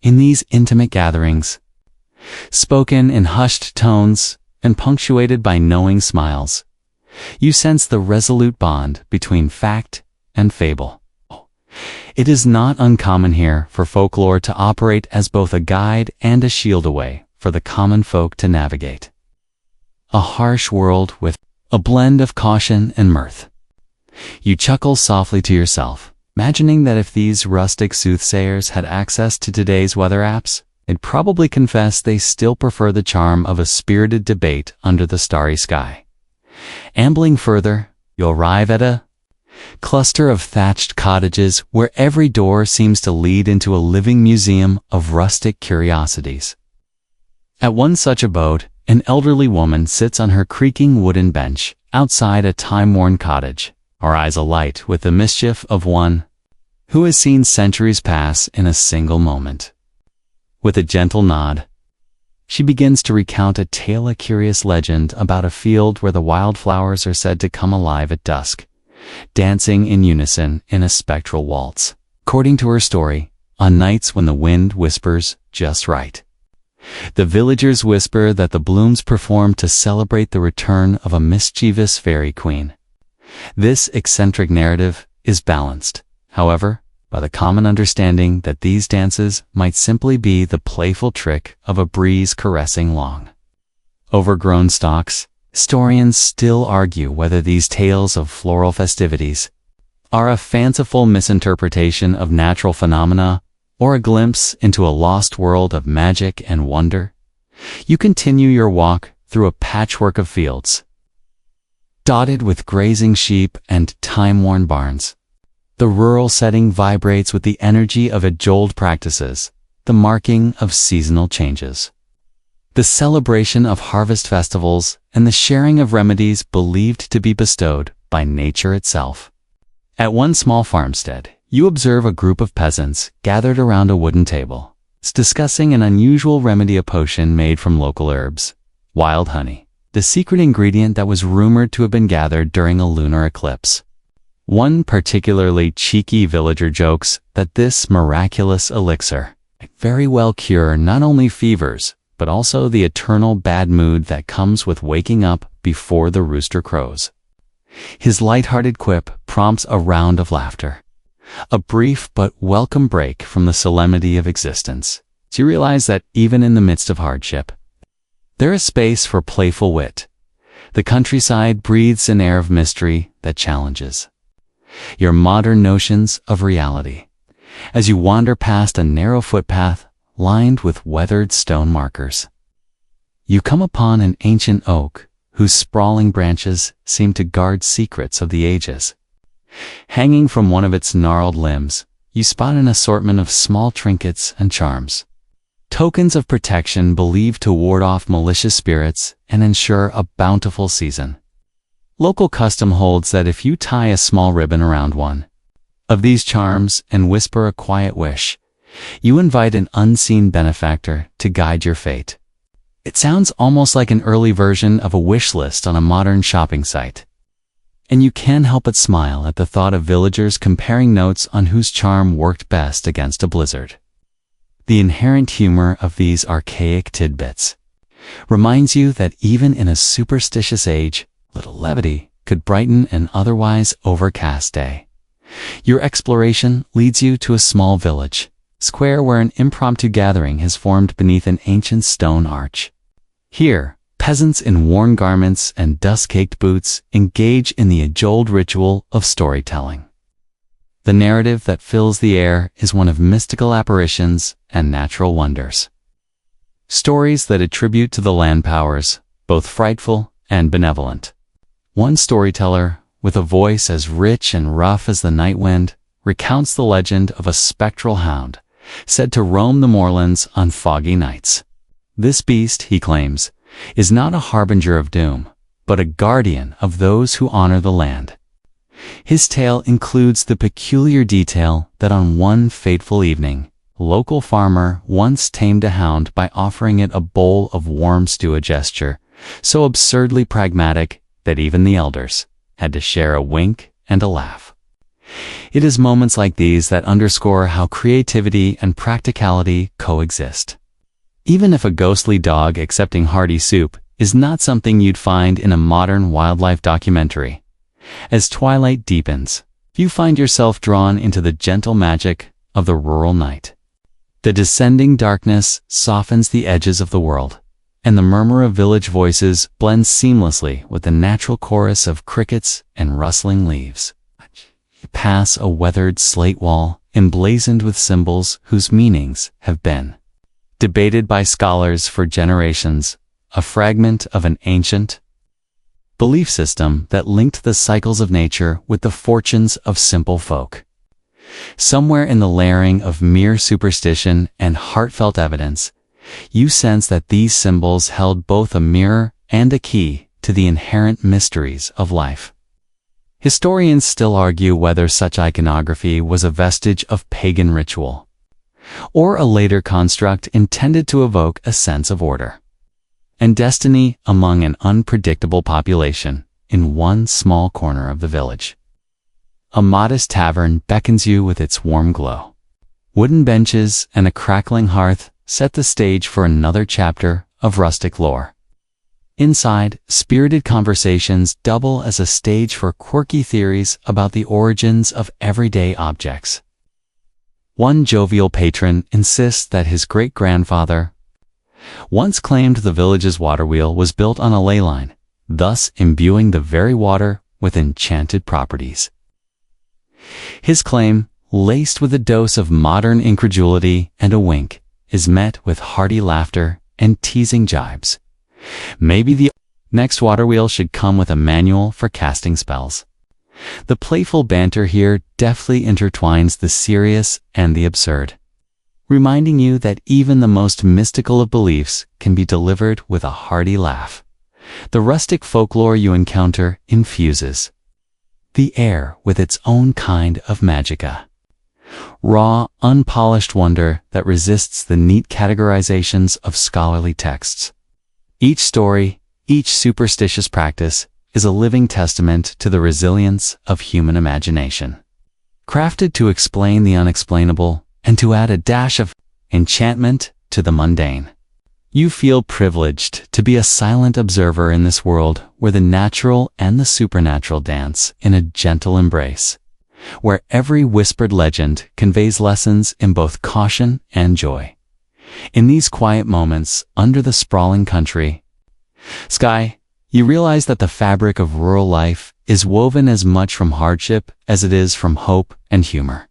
In these intimate gatherings, spoken in hushed tones and punctuated by knowing smiles, you sense the resolute bond between fact and fable. It is not uncommon here for folklore to operate as both a guide and a shield away for the common folk to navigate. A harsh world with a blend of caution and mirth. You chuckle softly to yourself, imagining that if these rustic soothsayers had access to today's weather apps, they'd probably confess they still prefer the charm of a spirited debate under the starry sky. Ambling further, you'll arrive at a cluster of thatched cottages where every door seems to lead into a living museum of rustic curiosities. At one such abode, an elderly woman sits on her creaking wooden bench outside a time-worn cottage, her eyes alight with the mischief of one who has seen centuries pass in a single moment. With a gentle nod, she begins to recount a curious legend about a field where the wildflowers are said to come alive at dusk, dancing in unison in a spectral waltz. According to her story, on nights when the wind whispers just right, The villagers whisper that the blooms perform to celebrate the return of a mischievous fairy queen. This eccentric narrative is balanced, however, by the common understanding that these dances might simply be the playful trick of a breeze caressing long overgrown stalks. Historians still argue whether these tales of floral festivities are a fanciful misinterpretation of natural phenomena or a glimpse into a lost world of magic and wonder. You continue your walk through a patchwork of fields, dotted with grazing sheep and time-worn barns. The rural setting vibrates with the energy of age-old practices, the marking of seasonal changes, the celebration of harvest festivals, and the sharing of remedies believed to be bestowed by nature itself. At one small farmstead, you observe a group of peasants gathered around a wooden table, discussing an unusual remedy, a potion made from local herbs, wild honey, the secret ingredient that was rumored to have been gathered during a lunar eclipse. One particularly cheeky villager jokes that this miraculous elixir might very well cure not only fevers, but also the eternal bad mood that comes with waking up before the rooster crows. His light-hearted quip prompts a round of laughter, a brief but welcome break from the solemnity of existence. You realize that even in the midst of hardship, there is space for playful wit. The countryside breathes an air of mystery that challenges your modern notions of reality. As you wander past a narrow footpath lined with weathered stone markers, you come upon an ancient oak whose sprawling branches seem to guard secrets of the ages. Hanging from one of its gnarled limbs, you spot an assortment of small trinkets and charms, tokens of protection believed to ward off malicious spirits and ensure a bountiful season. Local custom holds that if you tie a small ribbon around one of these charms and whisper a quiet wish, you invite an unseen benefactor to guide your fate. It sounds almost like an early version of a wish list on a modern shopping site, and you can't help but smile at the thought of villagers comparing notes on whose charm worked best against a blizzard. The inherent humor of these archaic tidbits reminds you that even in a superstitious age, little levity could brighten an otherwise overcast day. Your exploration leads you to a small village square where an impromptu gathering has formed beneath an ancient stone arch. Here, peasants in worn garments and dust-caked boots engage in the age-old ritual of storytelling. The narrative that fills the air is one of mystical apparitions and natural wonders. Stories that attribute to the land powers, both frightful and benevolent. One storyteller, with a voice as rich and rough as the night wind, recounts the legend of a spectral hound said to roam the moorlands on foggy nights. This beast, he claims, is not a harbinger of doom, but a guardian of those who honor the land. His tale includes the peculiar detail that on one fateful evening, a local farmer once tamed a hound by offering it a bowl of warm stew, a gesture so absurdly pragmatic that even the elders had to share a wink and a laugh. It is moments like these that underscore how creativity and practicality coexist. Even if a ghostly dog accepting hearty soup is not something you'd find in a modern wildlife documentary, as twilight deepens, you find yourself drawn into the gentle magic of the rural night. The descending darkness softens the edges of the world, and the murmur of village voices blends seamlessly with the natural chorus of crickets and rustling leaves. You pass a weathered slate wall emblazoned with symbols whose meanings have been debated by scholars for generations, a fragment of an ancient belief system that linked the cycles of nature with the fortunes of simple folk. Somewhere in the layering of mere superstition and heartfelt evidence, you sense that these symbols held both a mirror and a key to the inherent mysteries of life. Historians still argue whether such iconography was a vestige of pagan ritual, or a later construct intended to evoke a sense of order and destiny among an unpredictable population in one small corner of the village. A modest tavern beckons you with its warm glow. Wooden benches and a crackling hearth set the stage for another chapter of rustic lore. Inside, spirited conversations double as a stage for quirky theories about the origins of everyday objects. One jovial patron insists that his great-grandfather once claimed the village's water wheel was built on a ley line, thus imbuing the very water with enchanted properties. His claim, laced with a dose of modern incredulity and a wink, is met with hearty laughter and teasing jibes. Maybe the next water wheel should come with a manual for casting spells. The playful banter here deftly intertwines the serious and the absurd, reminding you that even the most mystical of beliefs can be delivered with a hearty laugh. The rustic folklore you encounter infuses the air with its own kind of magica. Raw, unpolished wonder that resists the neat categorizations of scholarly texts. Each story, each superstitious practice, is a living testament to the resilience of human imagination. Crafted to explain the unexplainable and to add a dash of enchantment to the mundane. You feel privileged to be a silent observer in this world where the natural and the supernatural dance in a gentle embrace, where every whispered legend conveys lessons in both caution and joy. In these quiet moments under the sprawling country sky, you realize that the fabric of rural life is woven as much from hardship as it is from hope and humor.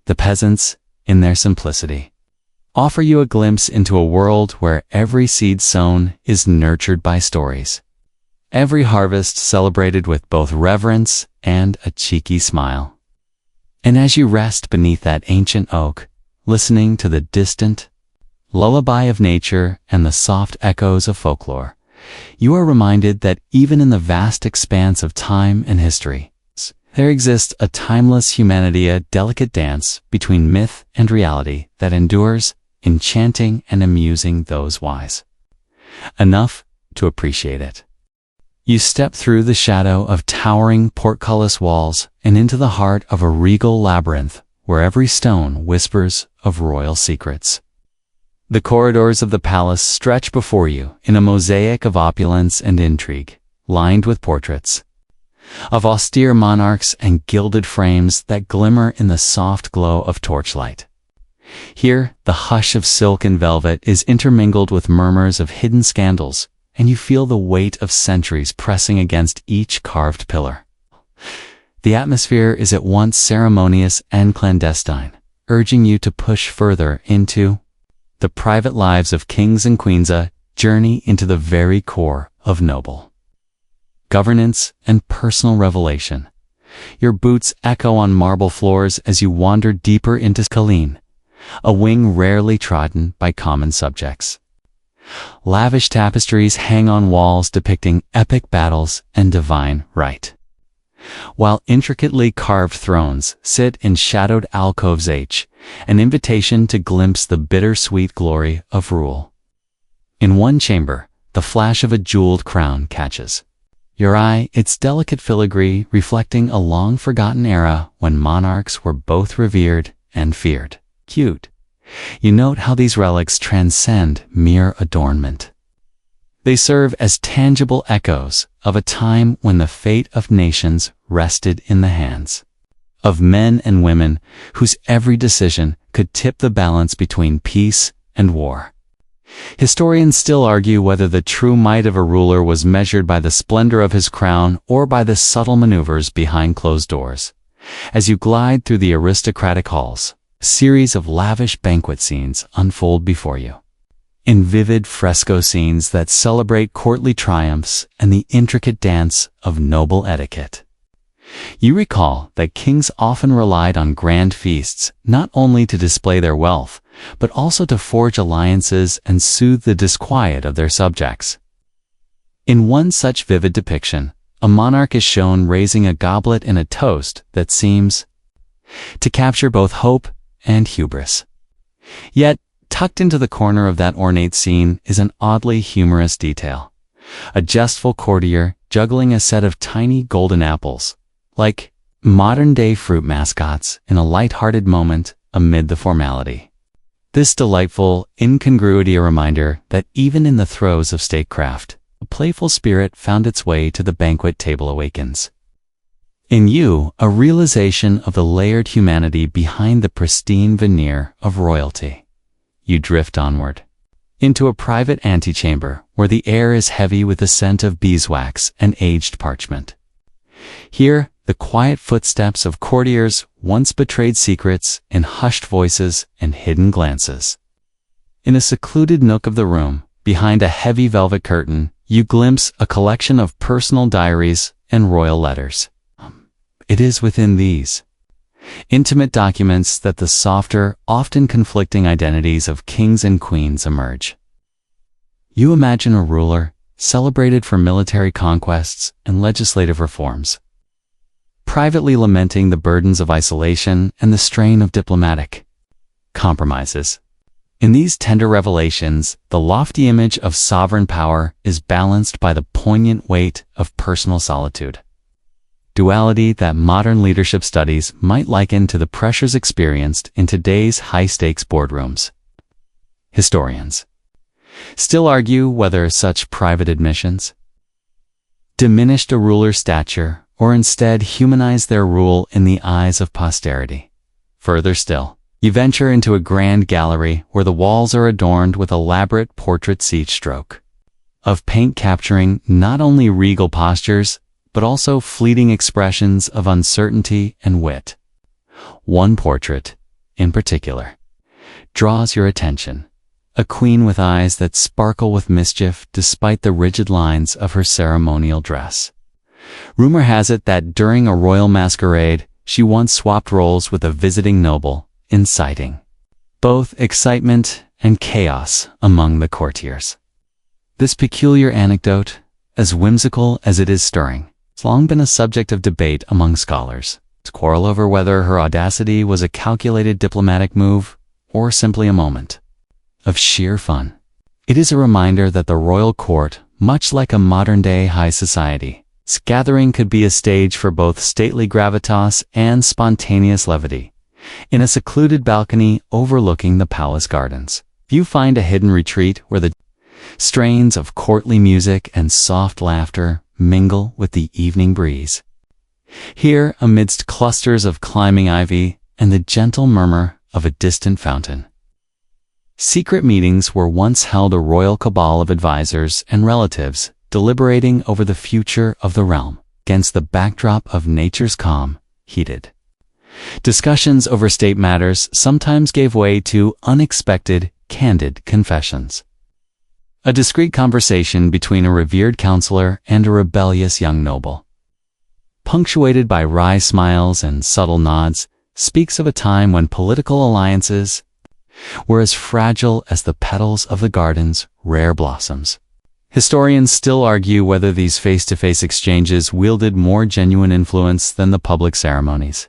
The peasants, in their simplicity, offer you a glimpse into a world where every seed sown is nurtured by stories. Every harvest celebrated with both reverence and a cheeky smile. And as you rest beneath that ancient oak, listening to the distant lullaby of nature and the soft echoes of folklore, you are reminded that even in the vast expanse of time and history, there exists a timeless humanity, a delicate dance between myth and reality that endures, enchanting and amusing those wise enough to appreciate it. You step through the shadow of towering portcullis walls and into the heart of a regal labyrinth where every stone whispers of royal secrets. The corridors of the palace stretch before you in a mosaic of opulence and intrigue, lined with portraits of austere monarchs and gilded frames that glimmer in the soft glow of torchlight. Here, the hush of silk and velvet is intermingled with murmurs of hidden scandals, and you feel the weight of centuries pressing against each carved pillar. The atmosphere is at once ceremonious and clandestine, urging you to push further into the private lives of kings and queens, a journey into the very core of noble governance and personal revelation. Your boots echo on marble floors as you wander deeper into Colleen, a wing rarely trodden by common subjects. Lavish tapestries hang on walls depicting epic battles and divine right, while intricately carved thrones sit in shadowed alcoves, an invitation to glimpse the bittersweet glory of rule. In one chamber, the flash of a jeweled crown catches your eye, its delicate filigree reflecting a long-forgotten era when monarchs were both revered and feared. Cute. You note how these relics transcend mere adornment. They serve as tangible echoes of a time when the fate of nations rested in the hands of men and women whose every decision could tip the balance between peace and war. Historians still argue whether the true might of a ruler was measured by the splendor of his crown or by the subtle maneuvers behind closed doors. As you glide through the aristocratic halls, a series of lavish banquet scenes unfold before you. In vivid fresco scenes that celebrate courtly triumphs and the intricate dance of noble etiquette. You recall that kings often relied on grand feasts not only to display their wealth, but also to forge alliances and soothe the disquiet of their subjects. In one such vivid depiction, a monarch is shown raising a goblet in a toast that seems to capture both hope and hubris. Yet, tucked into the corner of that ornate scene is an oddly humorous detail. A jestful courtier juggling a set of tiny golden apples, like modern-day fruit mascots in a light-hearted moment amid the formality. This delightful incongruity a reminder that even in the throes of statecraft, a playful spirit found its way to the banquet table awakens. In you, a realization of the layered humanity behind the pristine veneer of royalty. You drift onward into a private antechamber where the air is heavy with the scent of beeswax and aged parchment. Here, the quiet footsteps of courtiers once betrayed secrets in hushed voices and hidden glances. In a secluded nook of the room, behind a heavy velvet curtain, you glimpse a collection of personal diaries and royal letters. It is within these intimate documents that the softer, often conflicting identities of kings and queens emerge. You imagine a ruler celebrated for military conquests and legislative reforms, privately lamenting the burdens of isolation and the strain of diplomatic compromises. In these tender revelations, the lofty image of sovereign power is balanced by the poignant weight of personal solitude. Duality that modern leadership studies might liken to the pressures experienced in today's high-stakes boardrooms. Historians still argue whether such private admissions diminished a ruler's stature or instead humanized their rule in the eyes of posterity. Further still, you venture into a grand gallery where the walls are adorned with elaborate portrait stroke of paint capturing not only regal postures, but also fleeting expressions of uncertainty and wit. One portrait, in particular, draws your attention. A queen with eyes that sparkle with mischief despite the rigid lines of her ceremonial dress. Rumor has it that during a royal masquerade, she once swapped roles with a visiting noble, inciting both excitement and chaos among the courtiers. This peculiar anecdote, as whimsical as it is stirring, has long been a subject of debate among scholars, to quarrel over whether her audacity was a calculated diplomatic move or simply a moment of sheer fun. It is a reminder that the royal court, much like a modern-day high society, its gathering could be a stage for both stately gravitas and spontaneous levity. In a secluded balcony overlooking the palace gardens, you find a hidden retreat where the strains of courtly music and soft laughter mingle with the evening breeze. Here, amidst clusters of climbing ivy and the gentle murmur of a distant fountain, secret meetings were once held, a royal cabal of advisors and relatives deliberating over the future of the realm against the backdrop of nature's calm, heated discussions over state matters sometimes gave way to unexpected, candid confessions. A discreet conversation between a revered counselor and a rebellious young noble, punctuated by wry smiles and subtle nods, speaks of a time when political alliances were as fragile as the petals of the garden's rare blossoms. Historians still argue whether these face-to-face exchanges wielded more genuine influence than the public ceremonies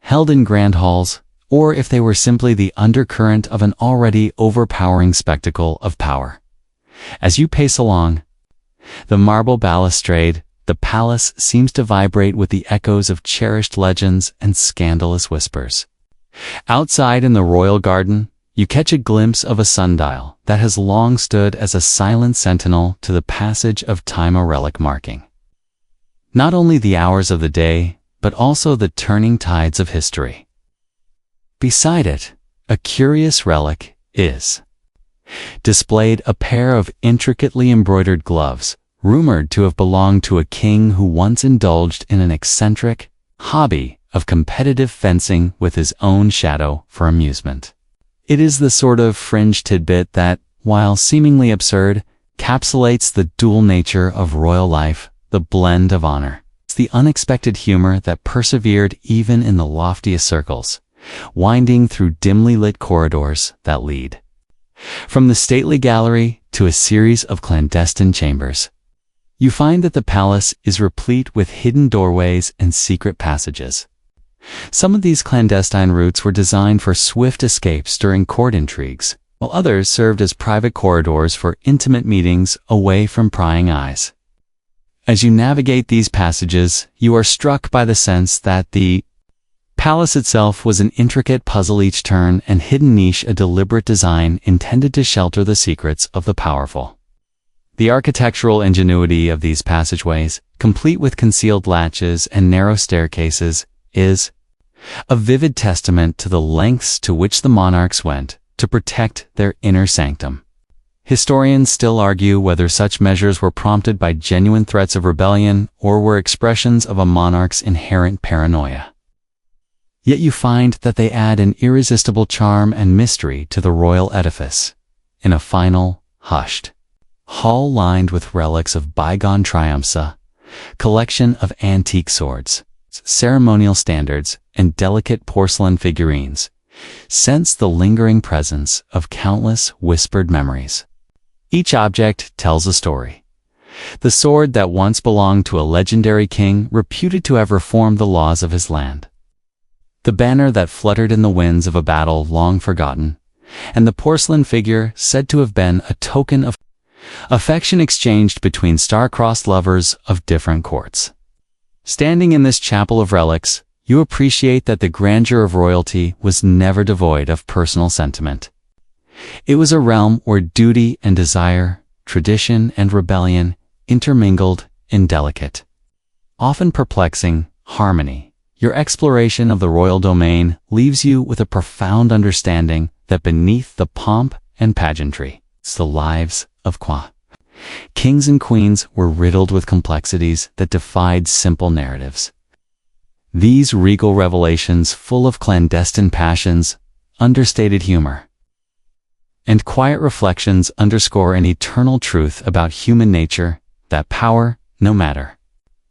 held in grand halls, or if they were simply the undercurrent of an already overpowering spectacle of power. As you pace along the marble balustrade, the palace seems to vibrate with the echoes of cherished legends and scandalous whispers. Outside in the royal garden, you catch a glimpse of a sundial that has long stood as a silent sentinel to the passage of time, a relic marking not only the hours of the day, but also the turning tides of history. Beside it, a curious relic is displayed, a pair of intricately embroidered gloves, rumored to have belonged to a king who once indulged in an eccentric hobby of competitive fencing with his own shadow for amusement. It is the sort of fringe tidbit that, while seemingly absurd, encapsulates the dual nature of royal life, the blend of honor. It's the unexpected humor that persevered even in the loftiest circles, winding through dimly lit corridors that lead from the stately gallery to a series of clandestine chambers. You find that the palace is replete with hidden doorways and secret passages. Some of these clandestine routes were designed for swift escapes during court intrigues, while others served as private corridors for intimate meetings away from prying eyes. As you navigate these passages, you are struck by the sense that the Palace itself was an intricate puzzle each turn, and hidden niche a deliberate design intended to shelter the secrets of the powerful. The architectural ingenuity of these passageways, complete with concealed latches and narrow staircases, is a vivid testament to the lengths to which the monarchs went to protect their inner sanctum. Historians still argue whether such measures were prompted by genuine threats of rebellion or were expressions of a monarch's inherent paranoia. Yet you find that they add an irresistible charm and mystery to the royal edifice, in a final, hushed hall lined with relics of bygone triumphs, a collection of antique swords, ceremonial standards, and delicate porcelain figurines. Sense the lingering presence of countless whispered memories. Each object tells a story. The sword that once belonged to a legendary king reputed to have reformed the laws of his land. The banner that fluttered in the winds of a battle long forgotten, and the porcelain figure said to have been a token of affection exchanged between star-crossed lovers of different courts. Standing in this chapel of relics, you appreciate that the grandeur of royalty was never devoid of personal sentiment. It was a realm where duty and desire, tradition and rebellion intermingled in delicate, often perplexing, harmony. Your exploration of the royal domain leaves you with a profound understanding that beneath the pomp and pageantry, the lives of kings and queens were riddled with complexities that defied simple narratives. These regal revelations, full of clandestine passions, understated humor, and quiet reflections, underscore an eternal truth about human nature, that power, no matter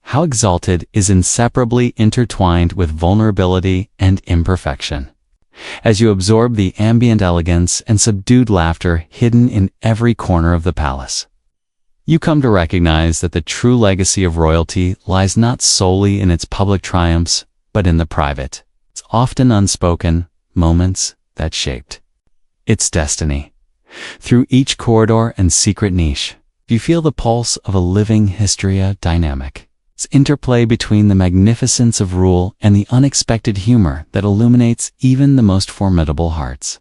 how exalted, is inseparably intertwined with vulnerability and imperfection. As you absorb the ambient elegance and subdued laughter hidden in every corner of the palace, you come to recognize that the true legacy of royalty lies not solely in its public triumphs, but in the private, its often unspoken moments that shaped its destiny. Through each corridor and secret niche, you feel the pulse of a living history, dynamic. Its interplay between the magnificence of rule and the unexpected humor that illuminates even the most formidable hearts.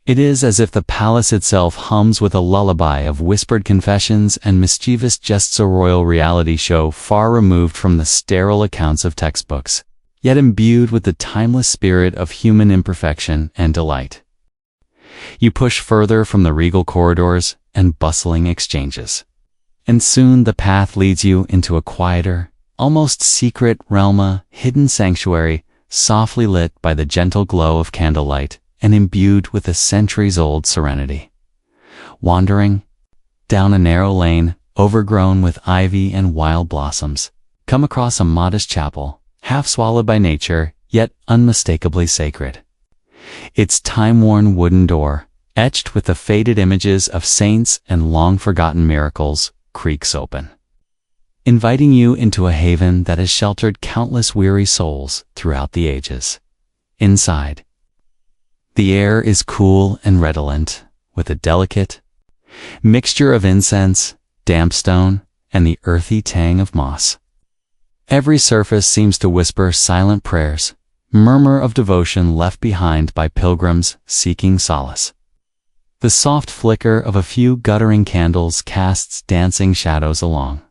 It is as if the palace itself hums with a lullaby of whispered confessions and mischievous jests, a royal reality show far removed from the sterile accounts of textbooks, yet imbued with the timeless spirit of human imperfection and delight. You push further from the regal corridors and bustling exchanges, and soon the path leads you into a quieter, almost secret realm, a hidden sanctuary, softly lit by the gentle glow of candlelight and imbued with a centuries-old serenity. Wandering down a narrow lane, overgrown with ivy and wild blossoms, come across a modest chapel, half swallowed by nature, yet unmistakably sacred. Its time-worn wooden door, etched with the faded images of saints and long-forgotten miracles, creaks open, inviting you into a haven that has sheltered countless weary souls throughout the ages. Inside, the air is cool and redolent, with a delicate mixture of incense, damp stone, and the earthy tang of moss. Every surface seems to whisper silent prayers, murmur of devotion left behind by pilgrims seeking solace. The soft flicker of a few guttering candles casts dancing shadows along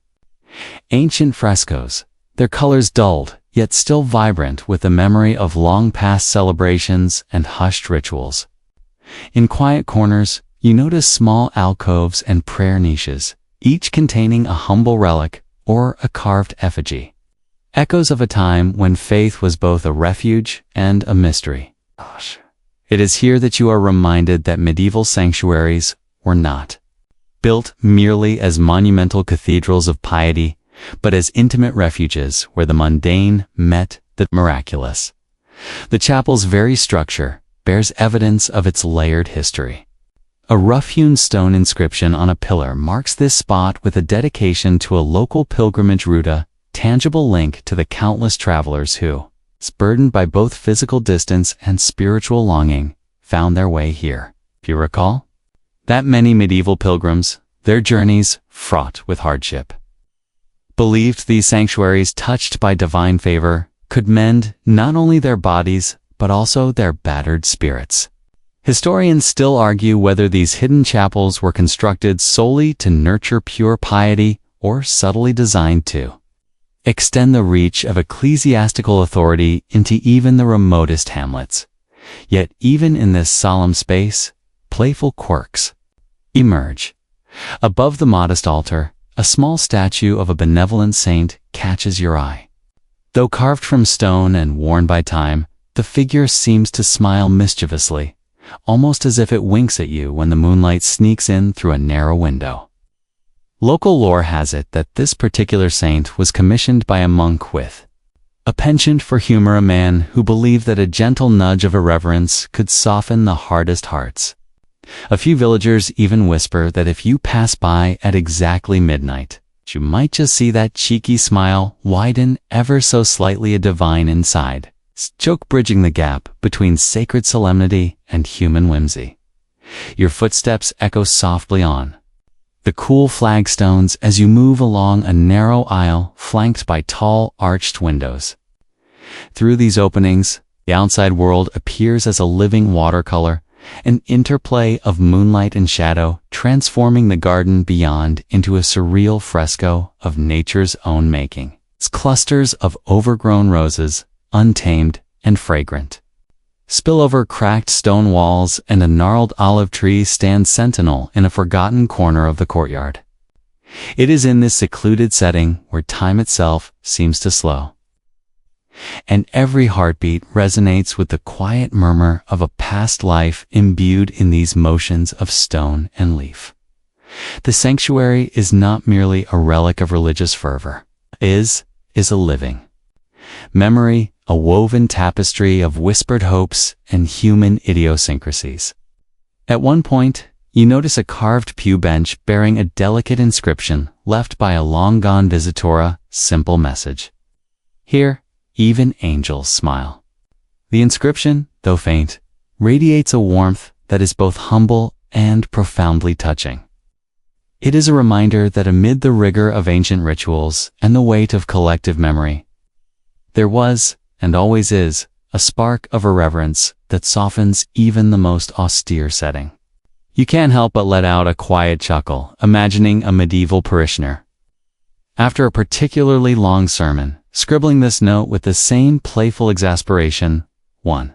ancient frescoes, their colors dulled, yet still vibrant with the memory of long-past celebrations and hushed rituals. In quiet corners, you notice small alcoves and prayer niches, each containing a humble relic or a carved effigy, echoes of a time when faith was both a refuge and a mystery. It is here that you are reminded that medieval sanctuaries were not built merely as monumental cathedrals of piety, but as intimate refuges where the mundane met the miraculous. The chapel's very structure bears evidence of its layered history. A rough-hewn stone inscription on a pillar marks this spot with a dedication to a local pilgrimage route, a tangible link to the countless travelers who, burdened by both physical distance and spiritual longing, found their way here. Do you recall that many medieval pilgrims, their journeys fraught with hardship, believed these sanctuaries touched by divine favor could mend not only their bodies, but also their battered spirits. Historians still argue whether these hidden chapels were constructed solely to nurture pure piety or subtly designed to extend the reach of ecclesiastical authority into even the remotest hamlets. Yet even in this solemn space, playful quirks emerge. Above the modest altar, a small statue of a benevolent saint catches your eye. Though carved from stone and worn by time, the figure seems to smile mischievously, almost as if it winks at you when the moonlight sneaks in through a narrow window. Local lore has it that this particular saint was commissioned by a monk with a penchant for humor, a man who believed that a gentle nudge of irreverence could soften the hardest hearts. A few villagers even whisper that if you pass by at exactly midnight, you might just see that cheeky smile widen ever so slightly, a divine inside joke bridging the gap between sacred solemnity and human whimsy. Your footsteps echo softly on the cool flagstones as you move along a narrow aisle flanked by tall, arched windows. Through these openings, the outside world appears as a living watercolor, an interplay of moonlight and shadow, transforming the garden beyond into a surreal fresco of nature's own making. Its clusters of overgrown roses, untamed and fragrant, spill over cracked stone walls, and a gnarled olive tree stands sentinel in a forgotten corner of the courtyard. It is in this secluded setting where time itself seems to slow, and every heartbeat resonates with the quiet murmur of a past life imbued in these motions of stone and leaf. The sanctuary is not merely a relic of religious fervor. It is a living memory, a woven tapestry of whispered hopes and human idiosyncrasies. At one point, you notice a carved pew bench bearing a delicate inscription left by a long-gone visitor, a simple message. Here, even angels smile. The inscription, though faint, radiates a warmth that is both humble and profoundly touching. It is a reminder that amid the rigor of ancient rituals and the weight of collective memory, there was, and always is, a spark of irreverence that softens even the most austere setting. You can't help but let out a quiet chuckle, imagining a medieval parishioner, after a particularly long sermon, scribbling this note with the same playful exasperation one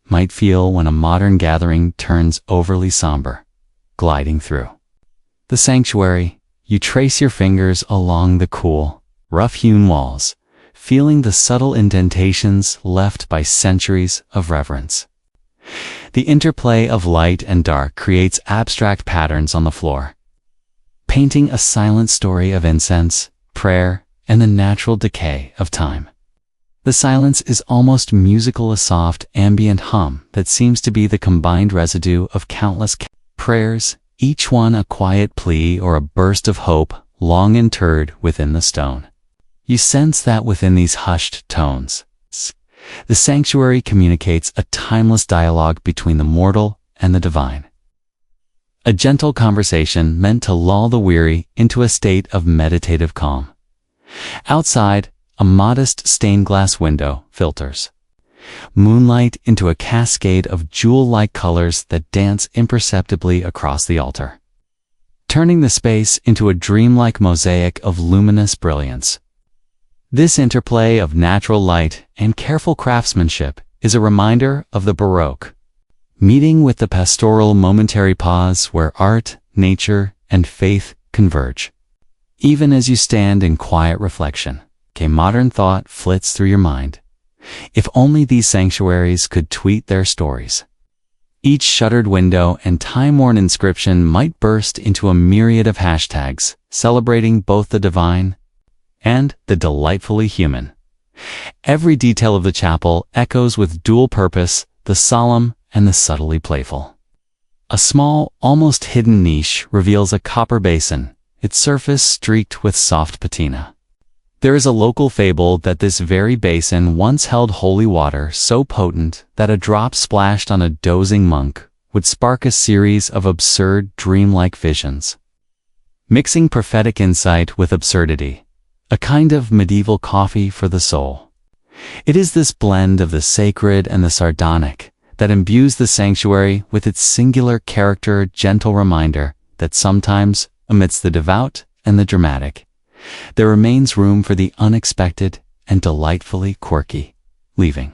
might feel when a modern gathering turns overly somber. Gliding through the sanctuary, you trace your fingers along the cool, rough-hewn walls, feeling the subtle indentations left by centuries of reverence. The interplay of light and dark creates abstract patterns on the floor, painting a silent story of incense, prayer, and the natural decay of time. The silence is almost musical, a soft, ambient hum that seems to be the combined residue of countless prayers, each one a quiet plea or a burst of hope long interred within the stone. You sense that within these hushed tones, the sanctuary communicates a timeless dialogue between the mortal and the divine. A gentle conversation meant to lull the weary into a state of meditative calm. Outside, a modest stained glass window filters moonlight into a cascade of jewel-like colors that dance imperceptibly across the altar, turning the space into a dreamlike mosaic of luminous brilliance. This interplay of natural light and careful craftsmanship is a reminder of the Baroque, meeting with the pastoral momentary pause where art, nature, and faith converge. Even as you stand in quiet reflection, a modern thought flits through your mind. If only these sanctuaries could tweet their stories. Each shuttered window and time-worn inscription might burst into a myriad of hashtags, celebrating both the divine and the delightfully human. Every detail of the chapel echoes with dual purpose, the solemn and the subtly playful. A small, almost hidden niche reveals a copper basin, its surface streaked with soft patina. There is a local fable that this very basin once held holy water so potent that a drop splashed on a dozing monk would spark a series of absurd, dreamlike visions. Mixing prophetic insight with absurdity, a kind of medieval coffee for the soul. It is this blend of the sacred and the sardonic that imbues the sanctuary with its singular character, gentle reminder that sometimes, amidst the devout and the dramatic, there remains room for the unexpected and delightfully quirky. Leaving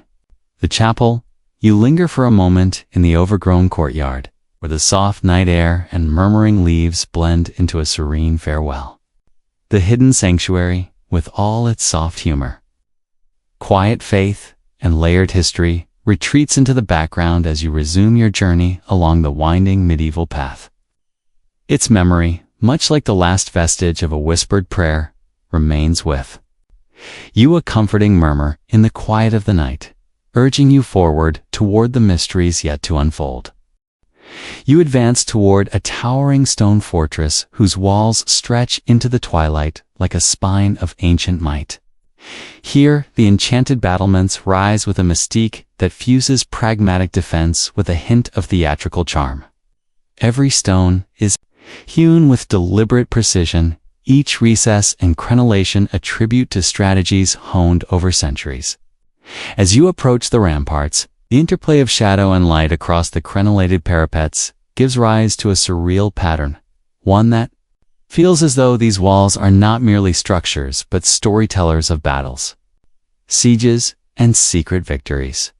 the chapel, you linger for a moment in the overgrown courtyard, where the soft night air and murmuring leaves blend into a serene farewell. The hidden sanctuary, with all its soft humor, quiet faith, and layered history, retreats into the background as you resume your journey along the winding medieval path. Its memory, much like the last vestige of a whispered prayer, remains with you, a comforting murmur in the quiet of the night, urging you forward toward the mysteries yet to unfold. You advance toward a towering stone fortress whose walls stretch into the twilight like a spine of ancient might. Here, the enchanted battlements rise with a mystique that fuses pragmatic defense with a hint of theatrical charm. Every stone is hewn with deliberate precision, each recess and crenellation a tribute to strategies honed over centuries. As you approach the ramparts, the interplay of shadow and light across the crenellated parapets gives rise to a surreal pattern, one that feels as though these walls are not merely structures but storytellers of battles, sieges, and secret victories.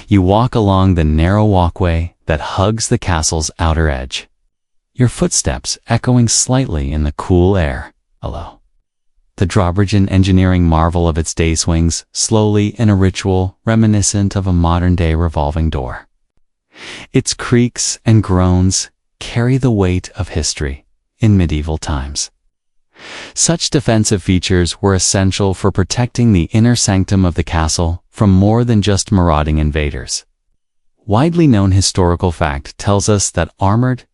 You walk along the narrow walkway that hugs the castle's outer edge, your footsteps echoing slightly in the cool air. Hello. The drawbridge, an engineering marvel of its day, swings slowly in a ritual reminiscent of a modern-day revolving door. Its creaks and groans carry the weight of history in medieval times. Such defensive features were essential for protecting the inner sanctum of the castle from more than just marauding invaders. Widely known historical fact tells us that armored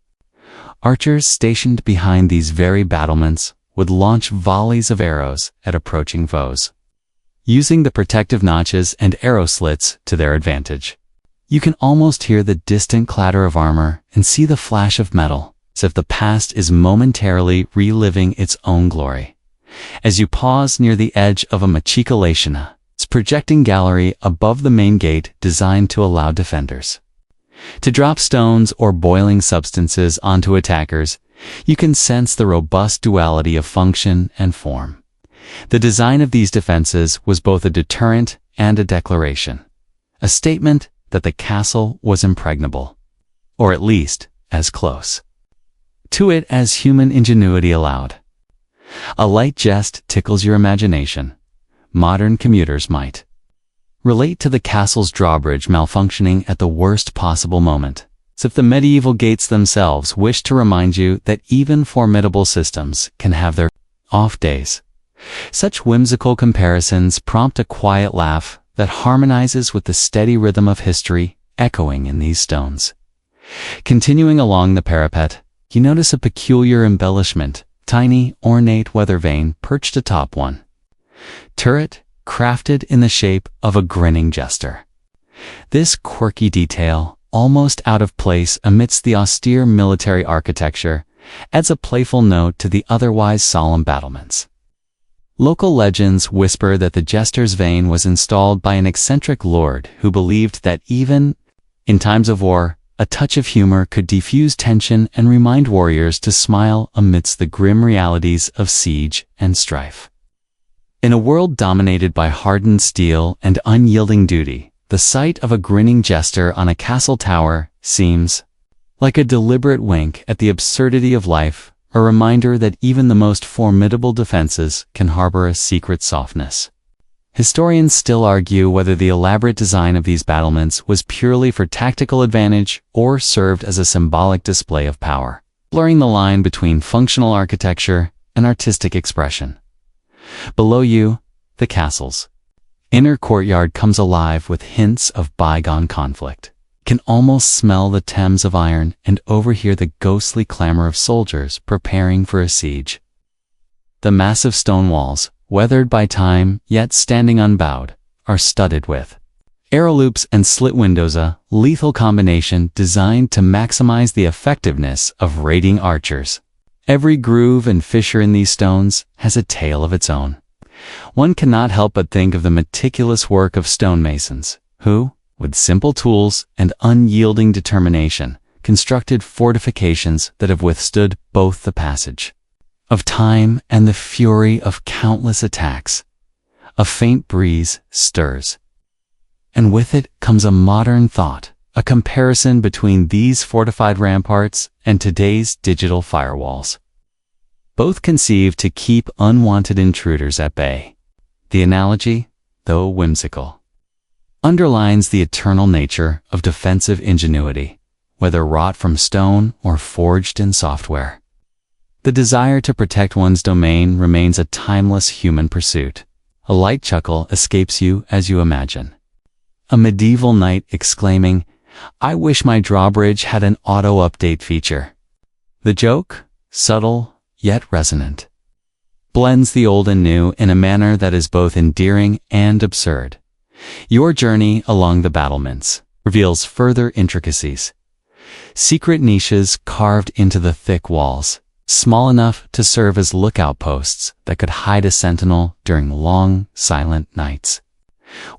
archers stationed behind these very battlements would launch volleys of arrows at approaching foes, using the protective notches and arrow slits to their advantage. You can almost hear the distant clatter of armor and see the flash of metal, as if the past is momentarily reliving its own glory. As you pause near the edge of a machicolatina, its projecting gallery above the main gate designed to allow defenders to drop stones or boiling substances onto attackers, you can sense the robust duality of function and form. The design of these defenses was both a deterrent and a declaration, a statement that the castle was impregnable, or at least as close to it as human ingenuity allowed. A light jest tickles your imagination. Modern commuters might relate to the castle's drawbridge malfunctioning at the worst possible moment, as if the medieval gates themselves wish to remind you that even formidable systems can have their off days. Such whimsical comparisons prompt a quiet laugh that harmonizes with the steady rhythm of history echoing in these stones. Continuing along the parapet, you notice a peculiar embellishment, tiny, ornate weather vane perched atop one turret, crafted in the shape of a grinning jester. This quirky detail, almost out of place amidst the austere military architecture, adds a playful note to the otherwise solemn battlements. Local legends whisper that the jester's vane was installed by an eccentric lord who believed that even in times of war, a touch of humor could defuse tension and remind warriors to smile amidst the grim realities of siege and strife. In a world dominated by hardened steel and unyielding duty, the sight of a grinning jester on a castle tower seems like a deliberate wink at the absurdity of life, a reminder that even the most formidable defenses can harbor a secret softness. Historians still argue whether the elaborate design of these battlements was purely for tactical advantage or served as a symbolic display of power, blurring the line between functional architecture and artistic expression. Below you, the castle's inner courtyard comes alive with hints of bygone conflict. You can almost smell the Thames of iron and overhear the ghostly clamor of soldiers preparing for a siege. The massive stone walls, weathered by time yet standing unbowed, are studded with arrow loops and slit windows, a lethal combination designed to maximize the effectiveness of raiding archers. Every groove and fissure in these stones has a tale of its own, One cannot help but think of the meticulous work of stonemasons, who, with simple tools and unyielding determination, constructed fortifications that have withstood both the passage of time and the fury of countless attacks. A faint breeze stirs, and with it comes a modern thought, a comparison between these fortified ramparts and today's digital firewalls. Both conceived to keep unwanted intruders at bay. The analogy, though whimsical, underlines the eternal nature of defensive ingenuity, whether wrought from stone or forged in software. The desire to protect one's domain remains a timeless human pursuit. A light chuckle escapes you as you imagine a medieval knight exclaiming, "I wish my drawbridge had an auto-update feature." The joke, subtle yet resonant, blends the old and new in a manner that is both endearing and absurd. Your journey along the battlements reveals further intricacies. Secret niches carved into the thick walls, small enough to serve as lookout posts that could hide a sentinel during long, silent nights.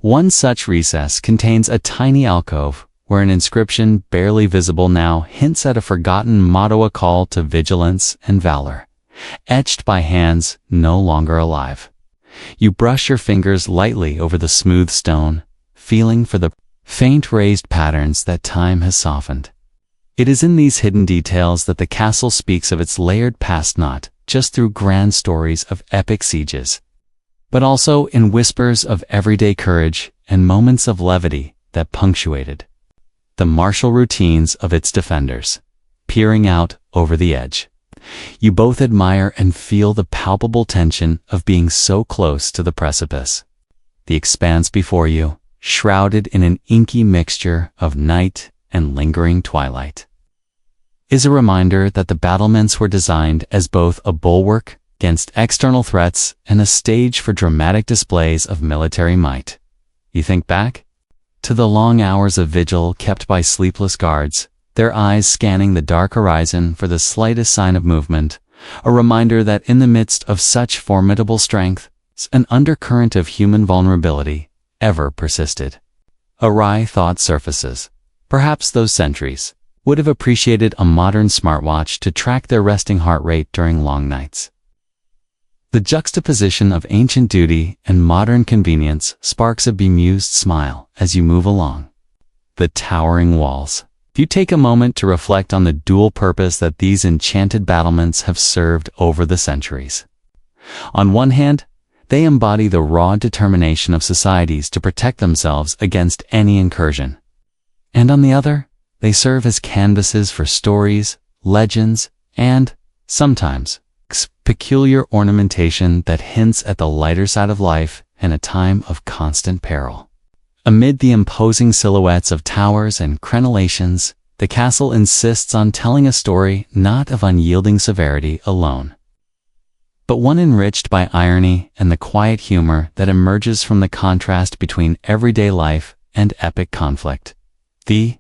One such recess contains a tiny alcove where an inscription barely visible now hints at a forgotten motto, a call to vigilance and valor, etched by hands no longer alive. You brush your fingers lightly over the smooth stone, feeling for the faint raised patterns that time has softened. It is in these hidden details that the castle speaks of its layered past, not just through grand stories of epic sieges, but also in whispers of everyday courage and moments of levity that punctuated the martial routines of its defenders. Peering out over the edge, you both admire and feel the palpable tension of being so close to the precipice. The expanse before you, shrouded in an inky mixture of night and lingering twilight, is a reminder that the battlements were designed as both a bulwark against external threats and a stage for dramatic displays of military might. You think back to the long hours of vigil kept by sleepless guards, their eyes scanning the dark horizon for the slightest sign of movement, a reminder that in the midst of such formidable strength, an undercurrent of human vulnerability ever persisted. A wry thought surfaces. Perhaps those sentries would have appreciated a modern smartwatch to track their resting heart rate during long nights. The juxtaposition of ancient duty and modern convenience sparks a bemused smile as you move along the towering walls. If you take a moment to reflect on the dual purpose that these enchanted battlements have served over the centuries. On one hand, they embody the raw determination of societies to protect themselves against any incursion. And on the other, they serve as canvases for stories, legends, and, sometimes, peculiar ornamentation that hints at the lighter side of life in a time of constant peril. Amid the imposing silhouettes of towers and crenellations, the castle insists on telling a story not of unyielding severity alone, but one enriched by irony and the quiet humor that emerges from the contrast between everyday life and epic conflict. The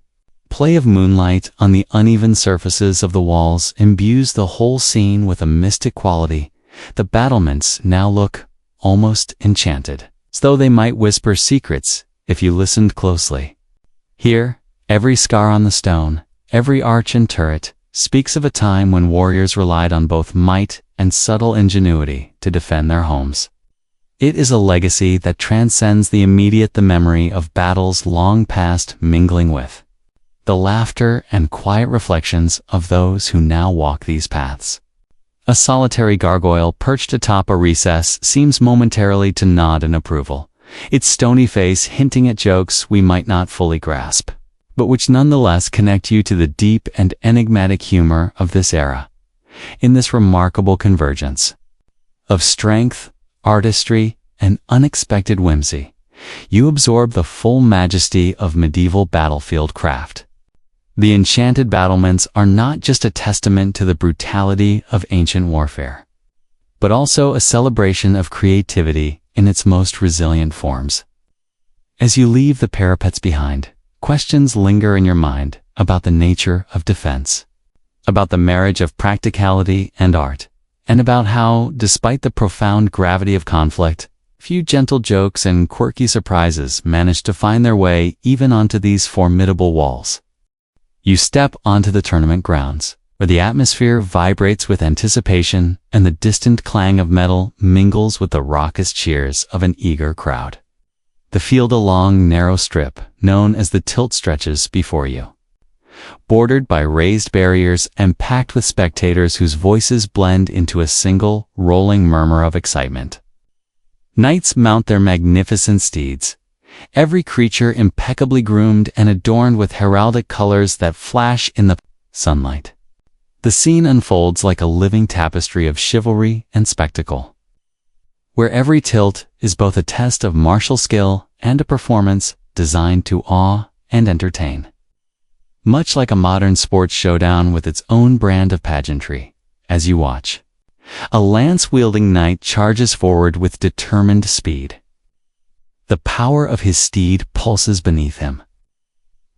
play of moonlight on the uneven surfaces of the walls imbues the whole scene with a mystic quality. The battlements now look almost enchanted, as though they might whisper secrets if you listened closely. Here, every scar on the stone, every arch and turret, speaks of a time when warriors relied on both might and subtle ingenuity to defend their homes. It is a legacy that transcends the immediate, the memory of battles long past, mingling with the laughter and quiet reflections of those who now walk these paths. A solitary gargoyle perched atop a recess seems momentarily to nod in approval, its stony face hinting at jokes we might not fully grasp, but which nonetheless connect you to the deep and enigmatic humor of this era. In this remarkable convergence of strength, artistry, and unexpected whimsy, you absorb the full majesty of medieval battlefield craft. The enchanted battlements are not just a testament to the brutality of ancient warfare, but also a celebration of creativity in its most resilient forms. As you leave the parapets behind, questions linger in your mind about the nature of defense, about the marriage of practicality and art, and about how, despite the profound gravity of conflict, Few gentle jokes and quirky surprises manage to find their way even onto these formidable walls. You step onto the tournament grounds, where the atmosphere vibrates with anticipation and the distant clang of metal mingles with the raucous cheers of an eager crowd. The field, a long, narrow strip known as the tilt, stretches before you, bordered by raised barriers and packed with spectators whose voices blend into a single, rolling murmur of excitement. Knights mount their magnificent steeds, every creature impeccably groomed and adorned with heraldic colors that flash in the sunlight. The scene unfolds like a living tapestry of chivalry and spectacle, where every tilt is both a test of martial skill and a performance designed to awe and entertain. Much like a modern sports showdown with its own brand of pageantry, as you watch, a lance-wielding knight charges forward with determined speed. The power of his steed pulses beneath him.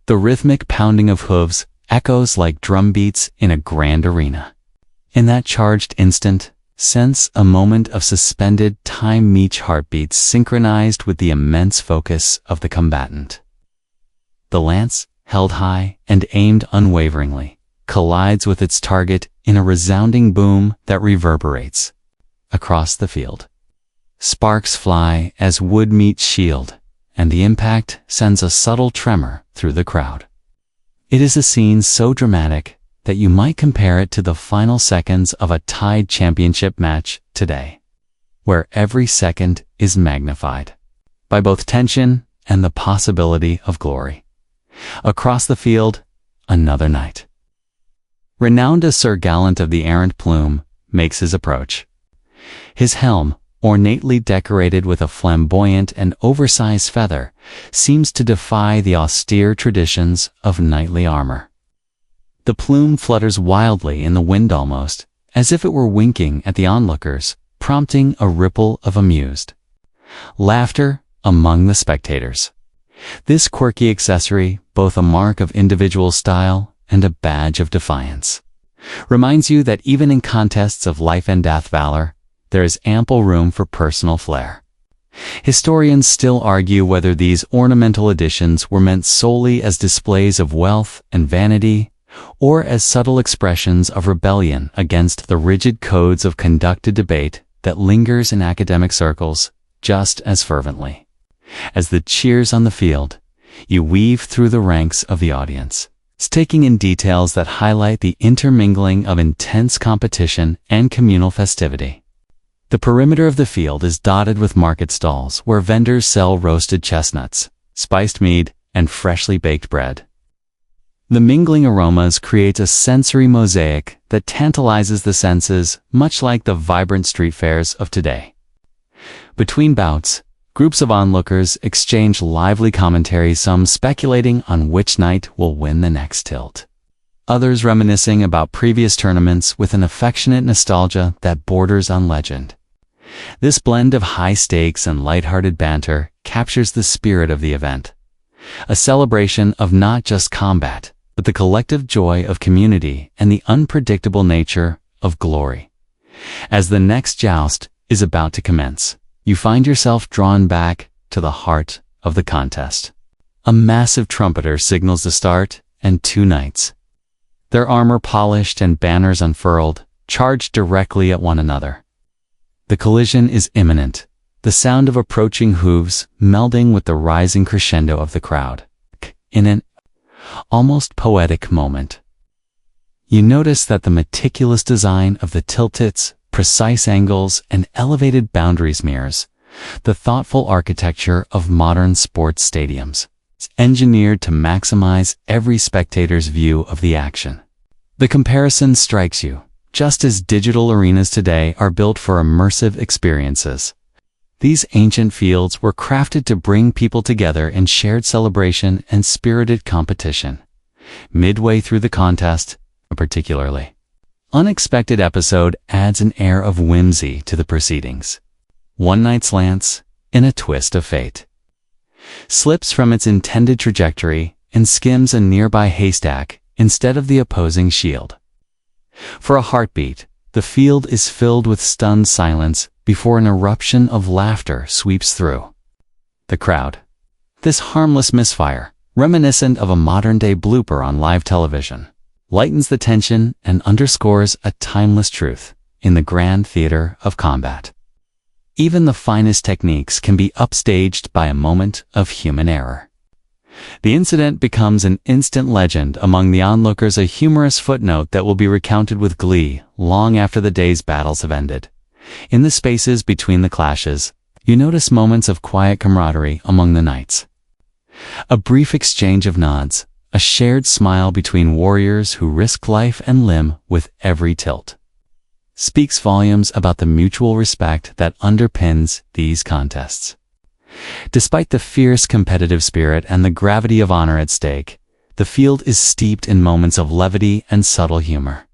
The rhythmic pounding of hooves echoes like drum beats in a grand arena. In that charged instant, sense a moment of suspended time, each heartbeats synchronized with the immense focus of the combatant. The lance, held high and aimed unwaveringly, collides with its target in a resounding boom that reverberates across the field. Sparks fly as wood meets shield, and the impact sends a subtle tremor through the crowd. It is a scene so dramatic that you might compare it to the final seconds of a tied championship match today, where every second is magnified by both tension and the possibility of glory. Across the field, another knight, renowned as Sir Gallant of the Errant Plume, makes his approach. His helm, ornately decorated with a flamboyant and oversized feather, seems to defy the austere traditions of knightly armor. The plume flutters wildly in the wind, almost as if it were winking at the onlookers, prompting a ripple of amused laughter among the spectators. This quirky accessory, both a mark of individual style and a badge of defiance, reminds you that even in contests of life and death valor, there is ample room for personal flair. Historians still argue whether these ornamental additions were meant solely as displays of wealth and vanity, or as subtle expressions of rebellion against the rigid codes of conducted debate that lingers in academic circles just as fervently. As the cheers on the field, you weave through the ranks of the audience, taking in details that highlight the intermingling of intense competition and communal festivity. The perimeter of the field is dotted with market stalls where vendors sell roasted chestnuts, spiced mead, and freshly baked bread. The mingling aromas create a sensory mosaic that tantalizes the senses, much like the vibrant street fairs of today. Between bouts, groups of onlookers exchange lively commentary, some speculating on which knight will win the next tilt, others reminiscing about previous tournaments with an affectionate nostalgia that borders on legend. This blend of high stakes and lighthearted banter captures the spirit of the event, a celebration of not just combat, but the collective joy of community and the unpredictable nature of glory. As the next joust is about to commence, you find yourself drawn back to the heart of the contest. A massive trumpeter signals the start, and two knights, their armor polished and banners unfurled, charge directly at one another. The collision is imminent, the sound of approaching hooves melding with the rising crescendo of the crowd. In an almost poetic moment, you notice that the meticulous design of the tiltits, precise angles, and elevated boundaries mirrors the thoughtful architecture of modern sports stadiums. It's engineered to maximize every spectator's view of the action. The comparison strikes you, just as digital arenas today are built for immersive experiences. These ancient fields were crafted to bring people together in shared celebration and spirited competition. Midway through the contest, a particularly unexpected episode adds an air of whimsy to the proceedings. One knight's lance, in a twist of fate, slips from its intended trajectory and skims a nearby haystack instead of the opposing shield. For a heartbeat, The field is filled with stunned silence before an eruption of laughter sweeps through. The crowd. This harmless misfire, reminiscent of a modern-day blooper on live television, lightens the tension and underscores a timeless truth in the grand theater of combat. Even the finest techniques can be upstaged by a moment of human error. The incident becomes an instant legend among the onlookers, a humorous footnote that will be recounted with glee long after the day's battles have ended. In the spaces between the clashes, you notice moments of quiet camaraderie among the knights. A brief exchange of nods, a shared smile between warriors who risk life and limb with every tilt, speaks volumes about the mutual respect that underpins these contests. Despite the fierce competitive spirit and the gravity of honor at stake, the field is steeped in moments of levity and subtle humor.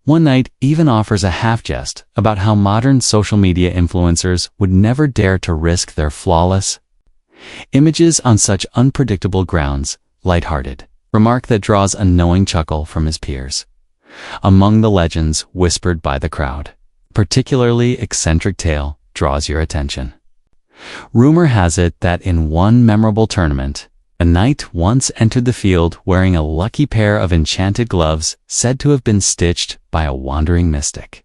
One knight even offers a half-jest about how modern social media influencers would never dare to risk their flawless images on such unpredictable grounds, lighthearted remark that draws a knowing chuckle from his peers. Among the legends whispered by the crowd, a particularly eccentric tale draws your attention. Rumor has it that in one memorable tournament, a knight once entered the field wearing a lucky pair of enchanted gloves said to have been stitched by a wandering mystic.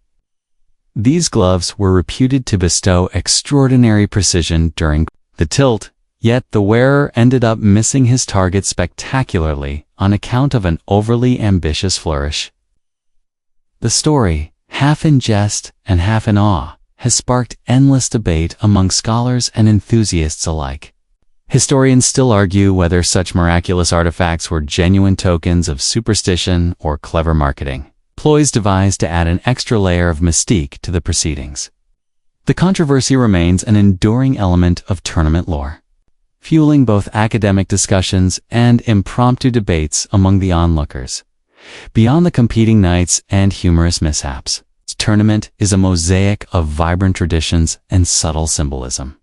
These gloves were reputed to bestow extraordinary precision during the tilt, yet the wearer ended up missing his target spectacularly on account of an overly ambitious flourish. The story, half in jest and half in awe, has sparked endless debate among scholars and enthusiasts alike. Historians still argue whether such miraculous artifacts were genuine tokens of superstition or clever marketing, ploys devised to add an extra layer of mystique to the proceedings. The controversy remains an enduring element of tournament lore, fueling both academic discussions and impromptu debates among the onlookers. Beyond the competing knights and humorous mishaps, this tournament is a mosaic of vibrant traditions and subtle symbolism.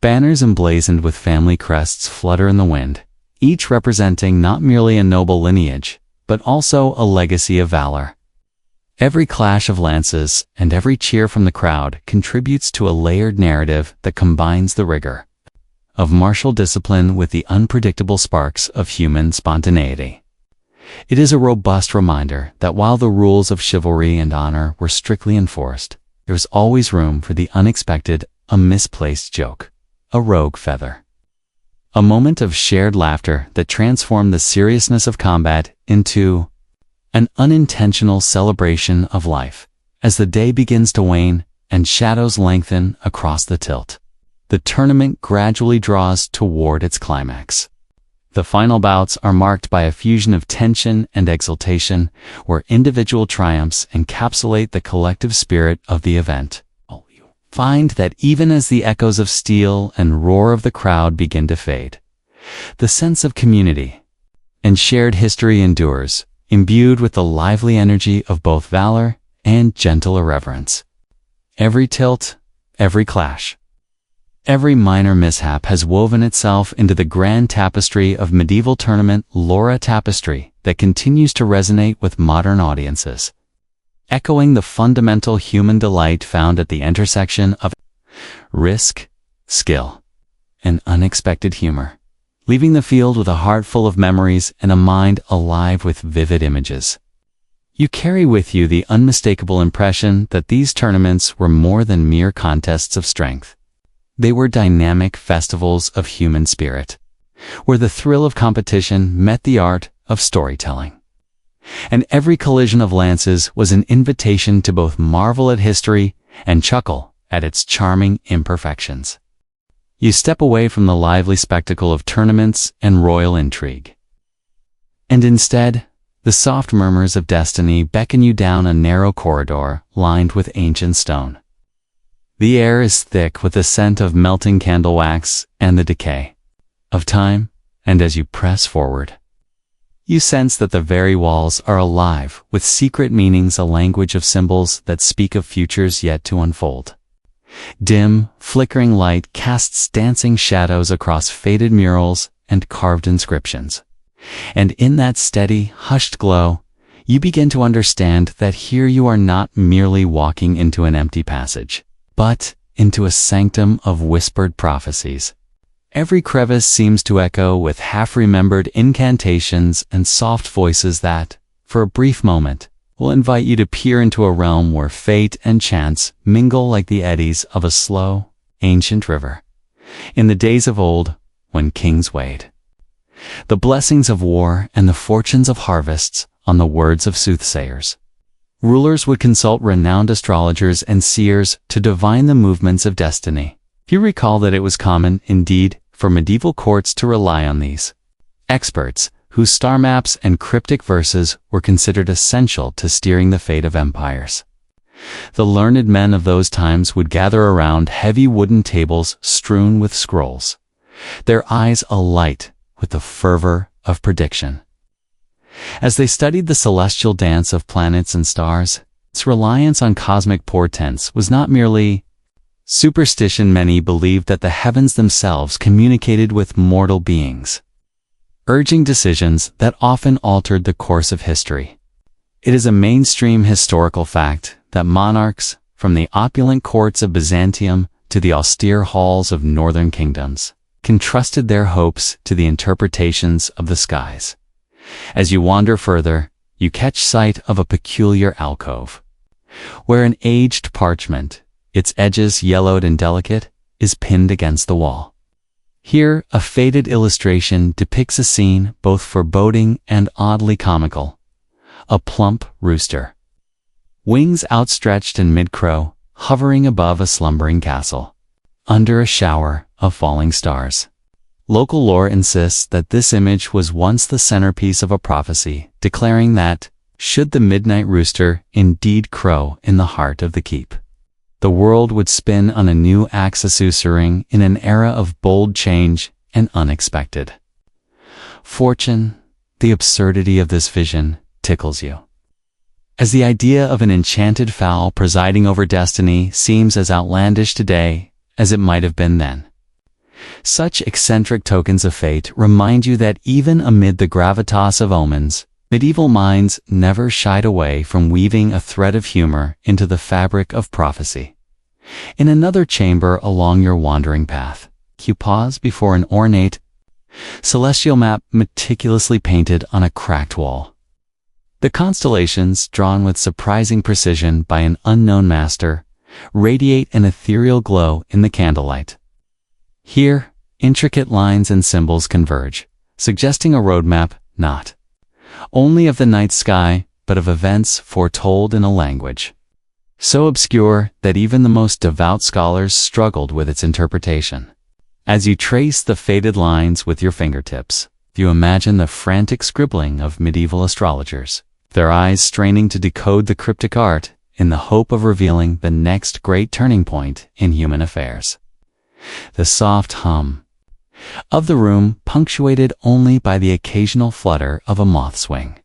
Banners emblazoned with family crests flutter in the wind, each representing not merely a noble lineage, but also a legacy of valor. Every clash of lances and every cheer from the crowd contributes to a layered narrative that combines the rigor of martial discipline with the unpredictable sparks of human spontaneity. It is a robust reminder that while the rules of chivalry and honor were strictly enforced, there was always room for the unexpected, a misplaced joke, a rogue feather. A moment of shared laughter that transformed the seriousness of combat into an unintentional celebration of life. As the day begins to wane and shadows lengthen across the tilt, the tournament gradually draws toward its climax. The final bouts are marked by a fusion of tension and exultation, where individual triumphs encapsulate the collective spirit of the event. Find that even as the echoes of steel and roar of the crowd begin to fade, the sense of community and shared history endures, imbued with the lively energy of both valor and gentle irreverence. Every tilt, every clash, every minor mishap has woven itself into the grand tapestry of medieval tournament lore, a tapestry that continues to resonate with modern audiences, echoing the fundamental human delight found at the intersection of risk, skill, and unexpected humor, leaving the field with a heart full of memories and a mind alive with vivid images. You carry with you the unmistakable impression that these tournaments were more than mere contests of strength. They were dynamic festivals of human spirit, where the thrill of competition met the art of storytelling. And every collision of lances was an invitation to both marvel at history and chuckle at its charming imperfections. You step away from the lively spectacle of tournaments and royal intrigue, and instead, the soft murmurs of destiny beckon you down a narrow corridor lined with ancient stone. The air is thick with the scent of melting candle wax and the decay of time, and as you press forward, you sense that the very walls are alive with secret meanings, a language of symbols that speak of futures yet to unfold. Dim, flickering light casts dancing shadows across faded murals and carved inscriptions. And in that steady, hushed glow, you begin to understand that here you are not merely walking into an empty passage, but into a sanctum of whispered prophecies. Every crevice seems to echo with half-remembered incantations and soft voices that, for a brief moment, will invite you to peer into a realm where fate and chance mingle like the eddies of a slow, ancient river. In the days of old, when kings weighed the blessings of war and the fortunes of harvests on the words of soothsayers, rulers would consult renowned astrologers and seers to divine the movements of destiny. You recall that it was common, indeed, for medieval courts to rely on these experts, whose star maps and cryptic verses were considered essential to steering the fate of empires. The learned men of those times would gather around heavy wooden tables strewn with scrolls, their eyes alight with the fervor of prediction. As they studied the celestial dance of planets and stars, its reliance on cosmic portents was not merely superstition. Many believed that the heavens themselves communicated with mortal beings, urging decisions that often altered the course of history. It is a mainstream historical fact that monarchs, from the opulent courts of Byzantium to the austere halls of northern kingdoms, entrusted their hopes to the interpretations of the skies. As you wander further, you catch sight of a peculiar alcove, where an aged parchment, its edges yellowed and delicate, is pinned against the wall. Here, a faded illustration depicts a scene both foreboding and oddly comical. A plump rooster, wings outstretched in mid-crow, hovering above a slumbering castle, under a shower of falling stars. Local lore insists that this image was once the centerpiece of a prophecy, declaring that, should the midnight rooster indeed crow in the heart of the keep, the world would spin on a new axis, ushering in an era of bold change and unexpected fortune. The absurdity of this vision tickles you, as the idea of an enchanted fowl presiding over destiny seems as outlandish today as it might have been then. Such eccentric tokens of fate remind you that even amid the gravitas of omens, medieval minds never shied away from weaving a thread of humor into the fabric of prophecy. In another chamber along your wandering path, you pause before an ornate, celestial map meticulously painted on a cracked wall. The constellations, drawn with surprising precision by an unknown master, radiate an ethereal glow in the candlelight. Here, intricate lines and symbols converge, suggesting a roadmap not only of the night sky, but of events foretold in a language so obscure that even the most devout scholars struggled with its interpretation. As you trace the faded lines with your fingertips, you imagine the frantic scribbling of medieval astrologers, their eyes straining to decode the cryptic art in the hope of revealing the next great turning point in human affairs. The soft hum of the room, punctuated only by the occasional flutter of a moth's wing,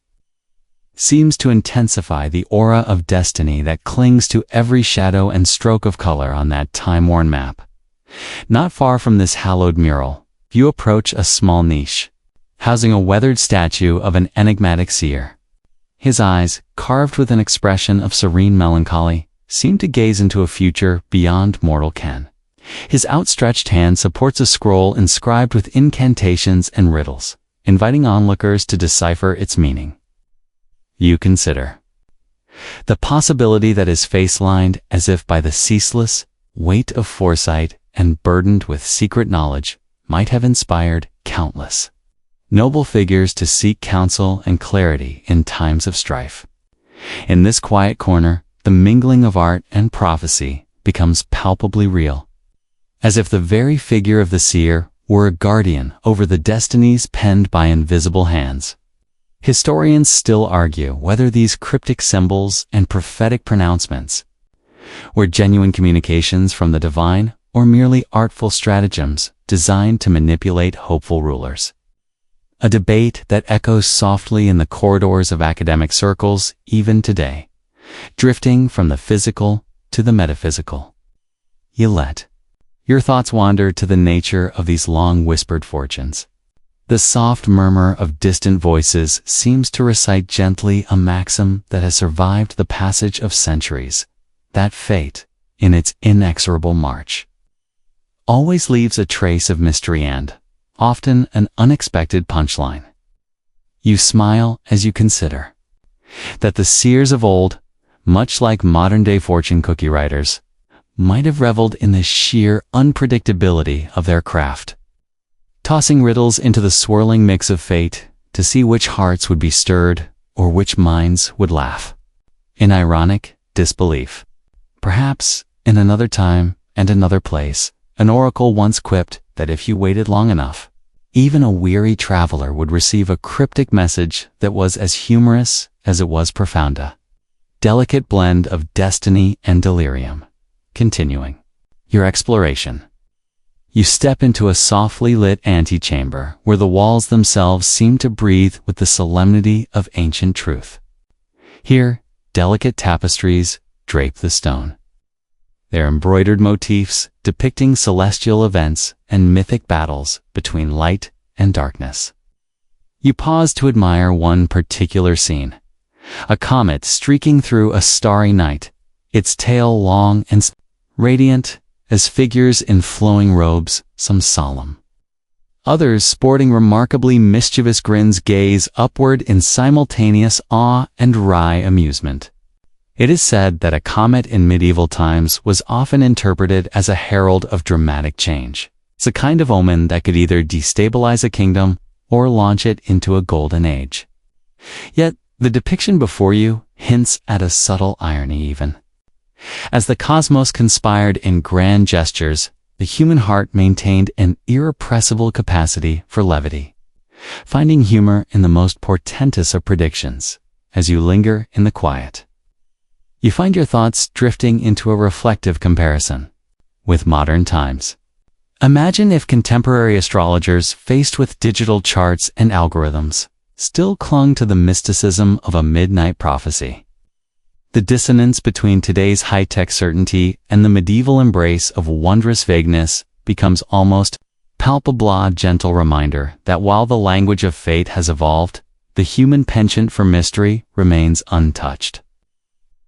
seems to intensify the aura of destiny that clings to every shadow and stroke of color on that time-worn map. Not far from this hallowed mural, you approach a small niche, housing a weathered statue of an enigmatic seer. His eyes, carved with an expression of serene melancholy, seem to gaze into a future beyond mortal ken. His outstretched hand supports a scroll inscribed with incantations and riddles, inviting onlookers to decipher its meaning. You consider the possibility that his face, lined as if by the ceaseless weight of foresight and burdened with secret knowledge, might have inspired countless noble figures to seek counsel and clarity in times of strife. In this quiet corner, the mingling of art and prophecy becomes palpably real, as if the very figure of the seer were a guardian over the destinies penned by invisible hands. Historians still argue whether these cryptic symbols and prophetic pronouncements were genuine communications from the divine or merely artful stratagems designed to manipulate hopeful rulers. A debate that echoes softly in the corridors of academic circles even today, drifting from the physical to the metaphysical. You let your thoughts wander to the nature of these long whispered fortunes, The soft murmur of distant voices seems to recite gently a maxim that has survived the passage of centuries, that fate, in its inexorable march, always leaves a trace of mystery and, often, an unexpected punchline. You smile as you consider that the seers of old, much like modern-day fortune cookie writers, might have reveled in the sheer unpredictability of their craft, tossing riddles into the swirling mix of fate to see which hearts would be stirred or which minds would laugh in ironic disbelief. Perhaps, in another time and another place, an oracle once quipped that if you waited long enough, even a weary traveler would receive a cryptic message that was as humorous as it was profound, a delicate blend of destiny and delirium. Continuing your exploration, you step into a softly lit antechamber where the walls themselves seem to breathe with the solemnity of ancient truth. Here, delicate tapestries drape the stone, their embroidered motifs depicting celestial events and mythic battles between light and darkness. You pause to admire one particular scene, a comet streaking through a starry night, its tail long and radiant as figures in flowing robes, some solemn. Others, sporting remarkably mischievous grins, gaze upward in simultaneous awe and wry amusement. It is said that a comet in medieval times was often interpreted as a herald of dramatic change. It's a kind of omen that could either destabilize a kingdom or launch it into a golden age. Yet, the depiction before you hints at a subtle irony even. As the cosmos conspired in grand gestures, the human heart maintained an irrepressible capacity for levity, finding humor in the most portentous of predictions. As you linger in the quiet, you find your thoughts drifting into a reflective comparison with modern times. Imagine if contemporary astrologers, faced with digital charts and algorithms, still clung to the mysticism of a midnight prophecy. The dissonance between today's high-tech certainty and the medieval embrace of wondrous vagueness becomes almost palpable, a gentle reminder that while the language of fate has evolved, the human penchant for mystery remains untouched.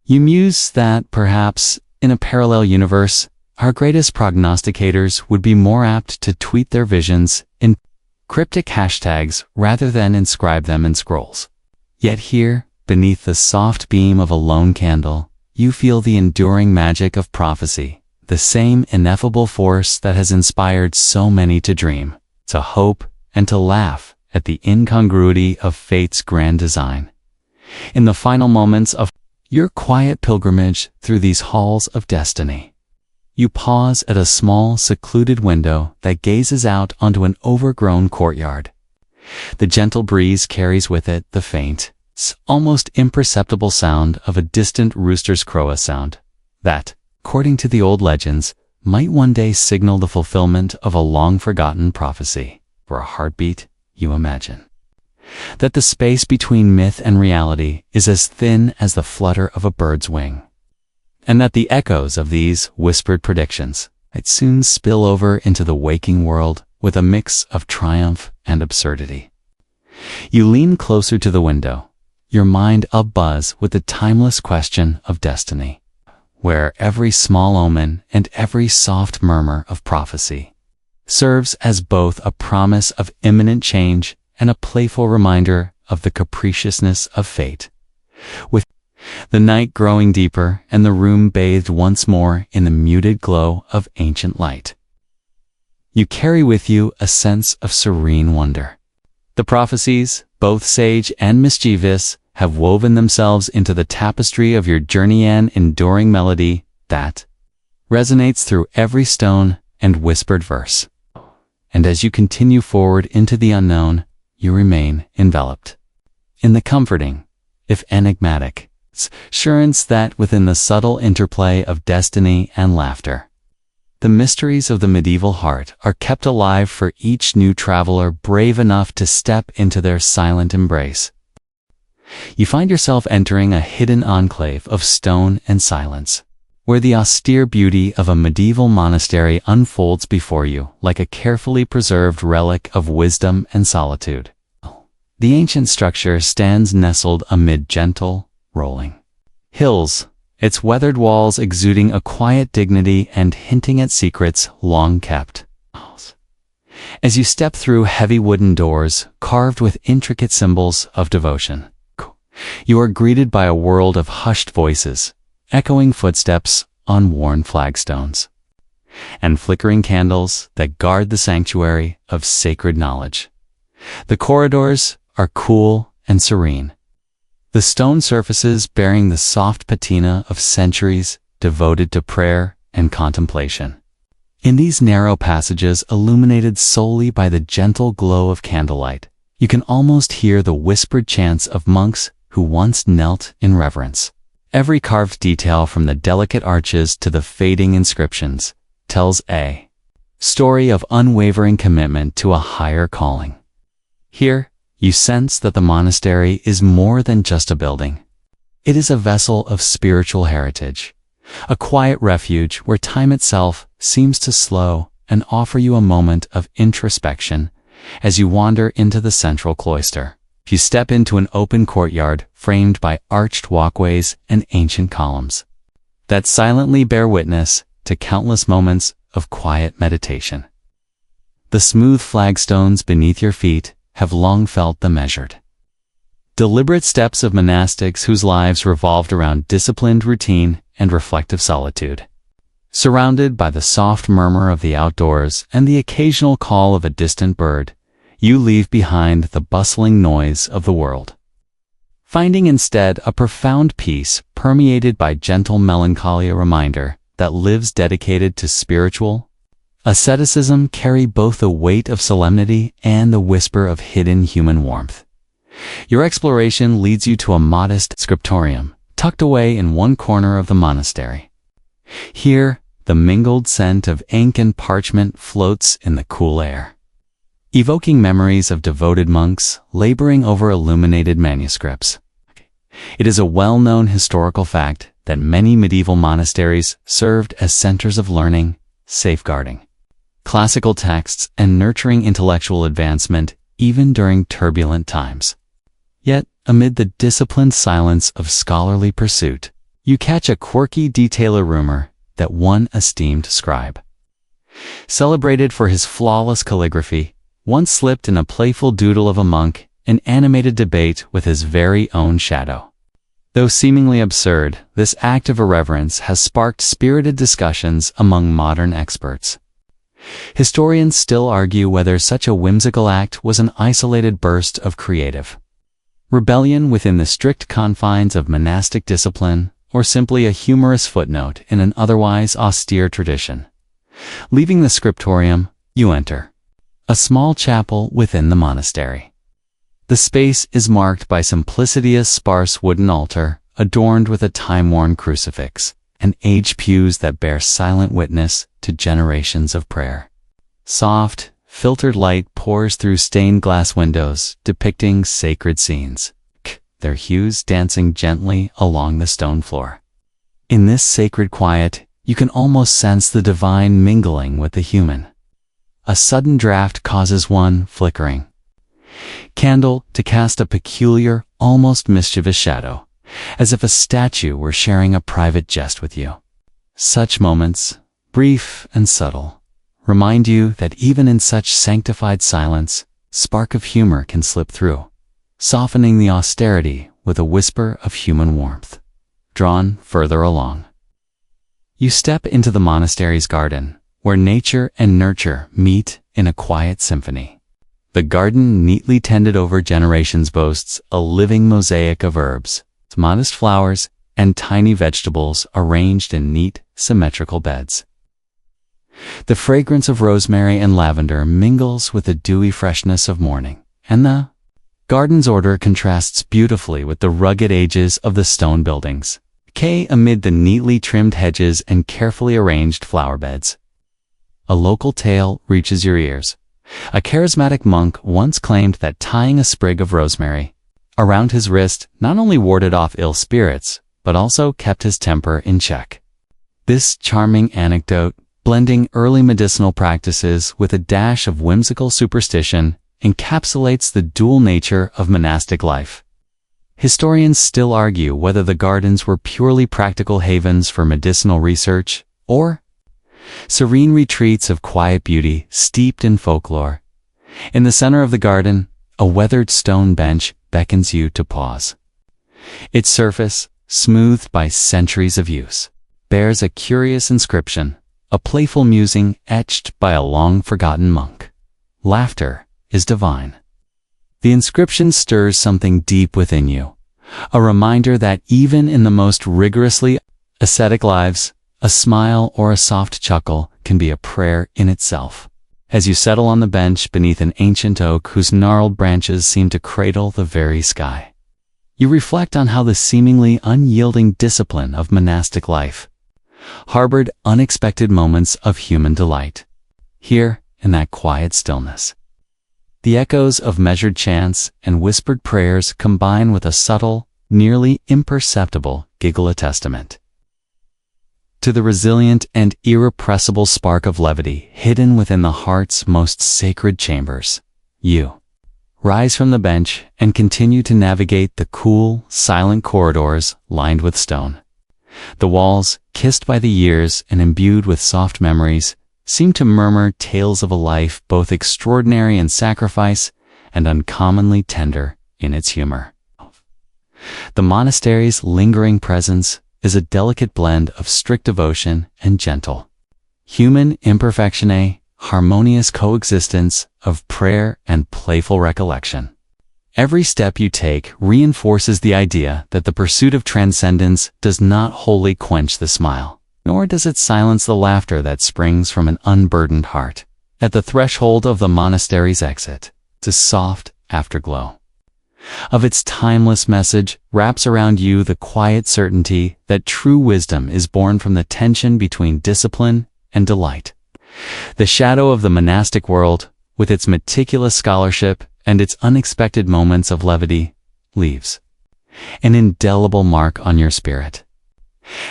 You muse that, perhaps, in a parallel universe, our greatest prognosticators would be more apt to tweet their visions in cryptic hashtags rather than inscribe them in scrolls. Yet here, beneath the soft beam of a lone candle, you feel the enduring magic of prophecy, the same ineffable force that has inspired so many to dream, to hope, and to laugh at the incongruity of fate's grand design. In the final moments of your quiet pilgrimage through these halls of destiny, you pause at a small, secluded window that gazes out onto an overgrown courtyard. The gentle breeze carries with it the faint, almost imperceptible sound of a distant rooster's crow, a sound that, according to the old legends, might one day signal the fulfillment of a long-forgotten prophecy. For a heartbeat, you imagine that the space between myth and reality is as thin as the flutter of a bird's wing, and that the echoes of these whispered predictions might soon spill over into the waking world with a mix of triumph and absurdity. You lean closer to the window, your mind abuzz with the timeless question of destiny, where every small omen and every soft murmur of prophecy serves as both a promise of imminent change and a playful reminder of the capriciousness of fate. With the night growing deeper and the room bathed once more in the muted glow of ancient light, you carry with you a sense of serene wonder. The prophecies, both sage and mischievous, have woven themselves into the tapestry of your journey, an enduring melody that resonates through every stone and whispered verse. And as you continue forward into the unknown, you remain enveloped in the comforting, if enigmatic, assurance that within the subtle interplay of destiny and laughter, the mysteries of the medieval heart are kept alive for each new traveler brave enough to step into their silent embrace. You find yourself entering a hidden enclave of stone and silence, where the austere beauty of a medieval monastery unfolds before you like a carefully preserved relic of wisdom and solitude. The ancient structure stands nestled amid gentle, rolling hills, its weathered walls exuding a quiet dignity and hinting at secrets long kept. As you step through heavy wooden doors carved with intricate symbols of devotion, you are greeted by a world of hushed voices, echoing footsteps on worn flagstones, and flickering candles that guard the sanctuary of sacred knowledge. The corridors are cool and serene, the stone surfaces bearing the soft patina of centuries devoted to prayer and contemplation. In these narrow passages illuminated solely by the gentle glow of candlelight, you can almost hear the whispered chants of monks who once knelt in reverence. Every carved detail from the delicate arches to the fading inscriptions tells a story of unwavering commitment to a higher calling. Here, you sense that the monastery is more than just a building. It is a vessel of spiritual heritage, a quiet refuge where time itself seems to slow and offer you a moment of introspection as you wander into the central cloister. You step into an open courtyard framed by arched walkways and ancient columns that silently bear witness to countless moments of quiet meditation. The smooth flagstones beneath your feet have long felt the measured, deliberate steps of monastics whose lives revolved around disciplined routine and reflective solitude. Surrounded by the soft murmur of the outdoors and the occasional call of a distant bird, you leave behind the bustling noise of the world, finding instead a profound peace permeated by gentle melancholy, a reminder that lives dedicated to spiritual asceticism carry both the weight of solemnity and the whisper of hidden human warmth. Your exploration leads you to a modest scriptorium tucked away in one corner of the monastery. Here, the mingled scent of ink and parchment floats in the cool air, evoking memories of devoted monks laboring over illuminated manuscripts. It is a well-known historical fact that many medieval monasteries served as centers of learning, safeguarding classical texts, and nurturing intellectual advancement even during turbulent times. Yet, amid the disciplined silence of scholarly pursuit, you catch a quirky detailer rumor that one esteemed scribe, celebrated for his flawless calligraphy, once slipped in a playful doodle of a monk in animated debate with his very own shadow. Though seemingly absurd, this act of irreverence has sparked spirited discussions among modern experts. Historians still argue whether such a whimsical act was an isolated burst of creative rebellion within the strict confines of monastic discipline, or simply a humorous footnote in an otherwise austere tradition. Leaving the scriptorium, you enter a small chapel within the monastery. The space is marked by simplicity's sparse wooden altar, adorned with a time-worn crucifix, and aged pews that bear silent witness to generations of prayer. Soft, filtered light pours through stained glass windows, depicting sacred scenes, their hues dancing gently along the stone floor. In this sacred quiet, you can almost sense the divine mingling with the human. A sudden draft causes one flickering candle to cast a peculiar, almost mischievous shadow, as if a statue were sharing a private jest with you. Such moments, brief and subtle, remind you that even in such sanctified silence, spark of humor can slip through, softening the austerity with a whisper of human warmth. Drawn further along, you step into the monastery's garden, where nature and nurture meet in a quiet symphony. The garden, neatly tended over generations, boasts a living mosaic of herbs, modest flowers, and tiny vegetables arranged in neat, symmetrical beds. The fragrance of rosemary and lavender mingles with the dewy freshness of morning, and the garden's order contrasts beautifully with the rugged ages of the stone buildings, amid the neatly trimmed hedges and carefully arranged flower beds. A local tale reaches your ears. A charismatic monk once claimed that tying a sprig of rosemary around his wrist not only warded off ill spirits, but also kept his temper in check. This charming anecdote, blending early medicinal practices with a dash of whimsical superstition, encapsulates the dual nature of monastic life. Historians still argue whether the gardens were purely practical havens for medicinal research, or serene retreats of quiet beauty steeped in folklore. In the center of the garden, a weathered stone bench beckons you to pause. Its surface, smoothed by centuries of use, bears a curious inscription, a playful musing etched by a long-forgotten monk. Laughter is divine. The inscription stirs something deep within you, a reminder that even in the most rigorously ascetic lives, a smile or a soft chuckle can be a prayer in itself. As you settle on the bench beneath an ancient oak whose gnarled branches seem to cradle the very sky, you reflect on how the seemingly unyielding discipline of monastic life harbored unexpected moments of human delight. Here, in that quiet stillness, the echoes of measured chants and whispered prayers combine with a subtle, nearly imperceptible giggle, a testament to the resilient and irrepressible spark of levity hidden within the heart's most sacred chambers. You rise from the bench and continue to navigate the cool, silent corridors lined with stone. The walls, kissed by the years and imbued with soft memories, seem to murmur tales of a life both extraordinary in sacrifice and uncommonly tender in its humor. The monastery's lingering presence is a delicate blend of strict devotion and gentle, human imperfection, a harmonious coexistence of prayer and playful recollection. Every step you take reinforces the idea that the pursuit of transcendence does not wholly quench the smile, nor does it silence the laughter that springs from an unburdened heart. At the threshold of the monastery's exit, the soft afterglow of its timeless message wraps around you the quiet certainty that true wisdom is born from the tension between discipline and delight. The shadow of the monastic world, with its meticulous scholarship and its unexpected moments of levity, leaves an indelible mark on your spirit.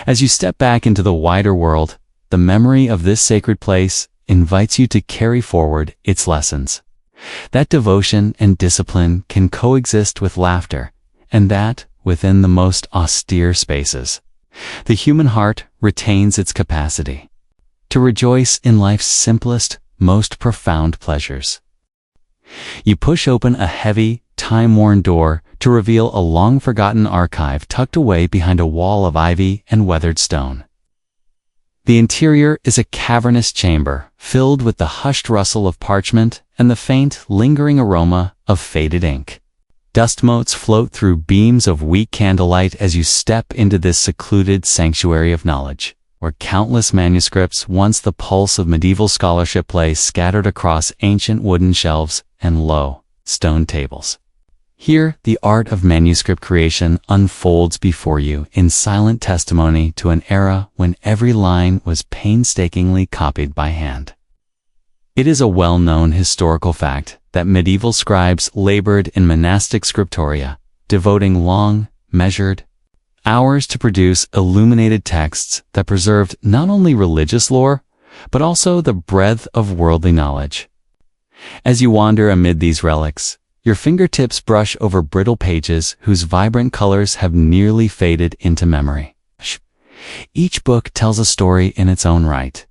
As you step back into the wider world, the memory of this sacred place invites you to carry forward its lessons. That devotion and discipline can coexist with laughter, and that, within the most austere spaces, the human heart retains its capacity to rejoice in life's simplest, most profound pleasures. You push open a heavy, time-worn door to reveal a long-forgotten archive tucked away behind a wall of ivy and weathered stone. The interior is a cavernous chamber filled with the hushed rustle of parchment and the faint, lingering aroma of faded ink. Dust motes float through beams of weak candlelight as you step into this secluded sanctuary of knowledge, where countless manuscripts, once the pulse of medieval scholarship, lay scattered across ancient wooden shelves and low, stone tables. Here, the art of manuscript creation unfolds before you in silent testimony to an era when every line was painstakingly copied by hand. It is a well-known historical fact that medieval scribes labored in monastic scriptoria, devoting long, measured hours to produce illuminated texts that preserved not only religious lore, but also the breadth of worldly knowledge. As you wander amid these relics, your fingertips brush over brittle pages whose vibrant colors have nearly faded into memory. Each book tells a story in its own right.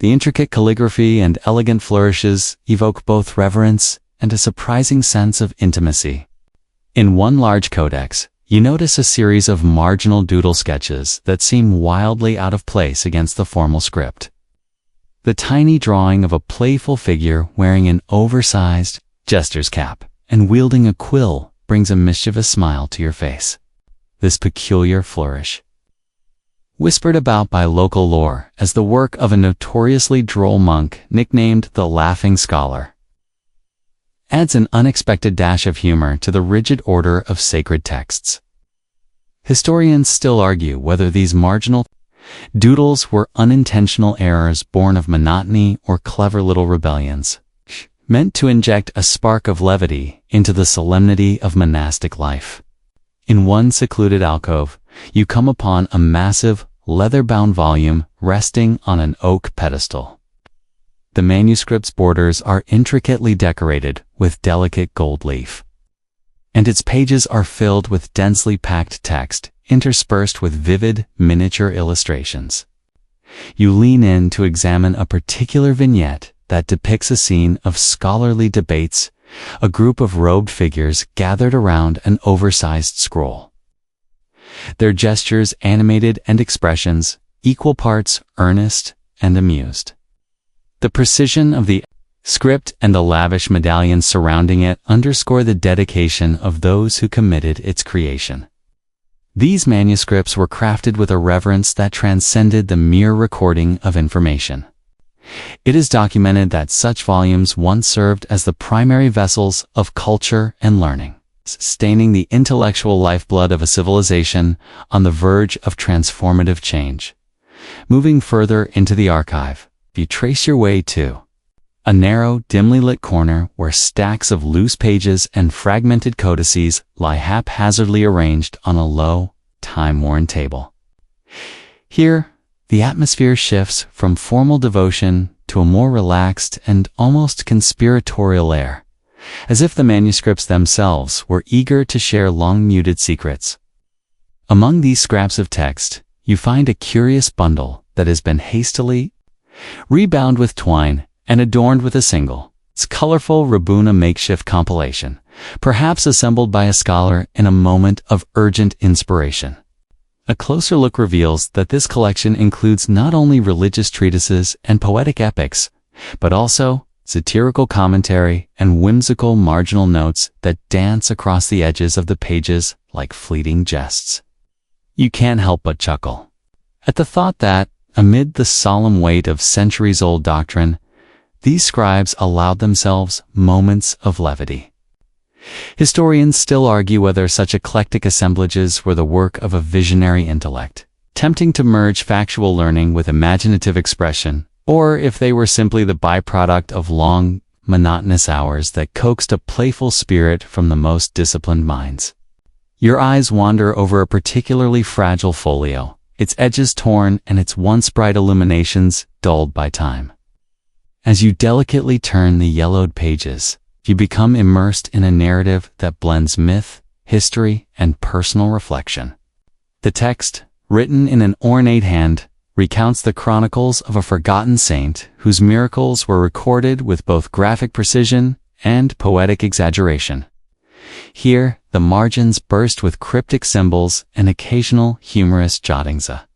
The intricate calligraphy and elegant flourishes evoke both reverence and a surprising sense of intimacy. In one large codex, you notice a series of marginal doodle sketches that seem wildly out of place against the formal script. The tiny drawing of a playful figure wearing an oversized jester's cap and wielding a quill brings a mischievous smile to your face. This peculiar flourish, whispered about by local lore as the work of a notoriously droll monk nicknamed the Laughing Scholar, adds an unexpected dash of humor to the rigid order of sacred texts. Historians still argue whether these marginal doodles were unintentional errors born of monotony or clever little rebellions, meant to inject a spark of levity into the solemnity of monastic life. In one secluded alcove, you come upon a massive, leather-bound volume resting on an oak pedestal. The manuscript's borders are intricately decorated with delicate gold leaf, and its pages are filled with densely packed text interspersed with vivid miniature illustrations. You lean in to examine a particular vignette that depicts a scene of scholarly debates, a group of robed figures gathered around an oversized scroll. Their gestures animated and expressions equal parts earnest and amused. The precision of the script and the lavish medallions surrounding it underscore the dedication of those who committed its creation. These manuscripts were crafted with a reverence that transcended the mere recording of information. It is documented that such volumes once served as the primary vessels of culture and learning, sustaining the intellectual lifeblood of a civilization on the verge of transformative change. Moving further into the archive, you trace your way to a narrow, dimly lit corner where stacks of loose pages and fragmented codices lie haphazardly arranged on a low, time-worn table. Here, the atmosphere shifts from formal devotion to a more relaxed and almost conspiratorial air, as if the manuscripts themselves were eager to share long-muted secrets. Among these scraps of text, you find a curious bundle that has been hastily rebound with twine and adorned with a single, its colorful Rabuna makeshift compilation, perhaps assembled by a scholar in a moment of urgent inspiration. A closer look reveals that this collection includes not only religious treatises and poetic epics, but also satirical commentary and whimsical marginal notes that dance across the edges of the pages like fleeting jests. You can't help but chuckle at the thought that, amid the solemn weight of centuries-old doctrine, these scribes allowed themselves moments of levity. Historians still argue whether such eclectic assemblages were the work of a visionary intellect, tempting to merge factual learning with imaginative expression, or if they were simply the byproduct of long, monotonous hours that coaxed a playful spirit from the most disciplined minds. Your eyes wander over a particularly fragile folio, its edges torn and its once bright illuminations dulled by time. As you delicately turn the yellowed pages, you become immersed in a narrative that blends myth, history, and personal reflection. The text, written in an ornate hand, recounts the chronicles of a forgotten saint whose miracles were recorded with both graphic precision and poetic exaggeration. Here, the margins burst with cryptic symbols and occasional humorous jottings. A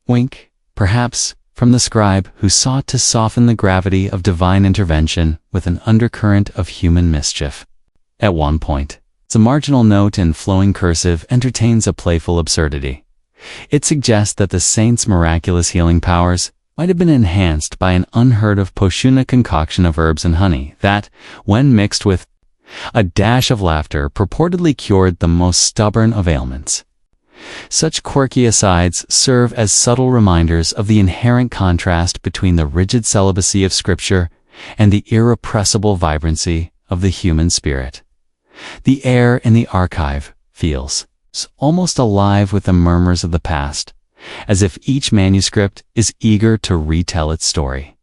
wink, perhaps, from the scribe who sought to soften the gravity of divine intervention with an undercurrent of human mischief. At one point, a marginal note in flowing cursive entertains a playful absurdity. It suggests that the saint's miraculous healing powers might have been enhanced by an unheard-of poshuna concoction of herbs and honey that, when mixed with a dash of laughter, purportedly cured the most stubborn of ailments. Such quirky asides serve as subtle reminders of the inherent contrast between the rigid celibacy of Scripture and the irrepressible vibrancy of the human spirit. The air in the archive feels almost alive with the murmurs of the past, as if each manuscript is eager to retell its story.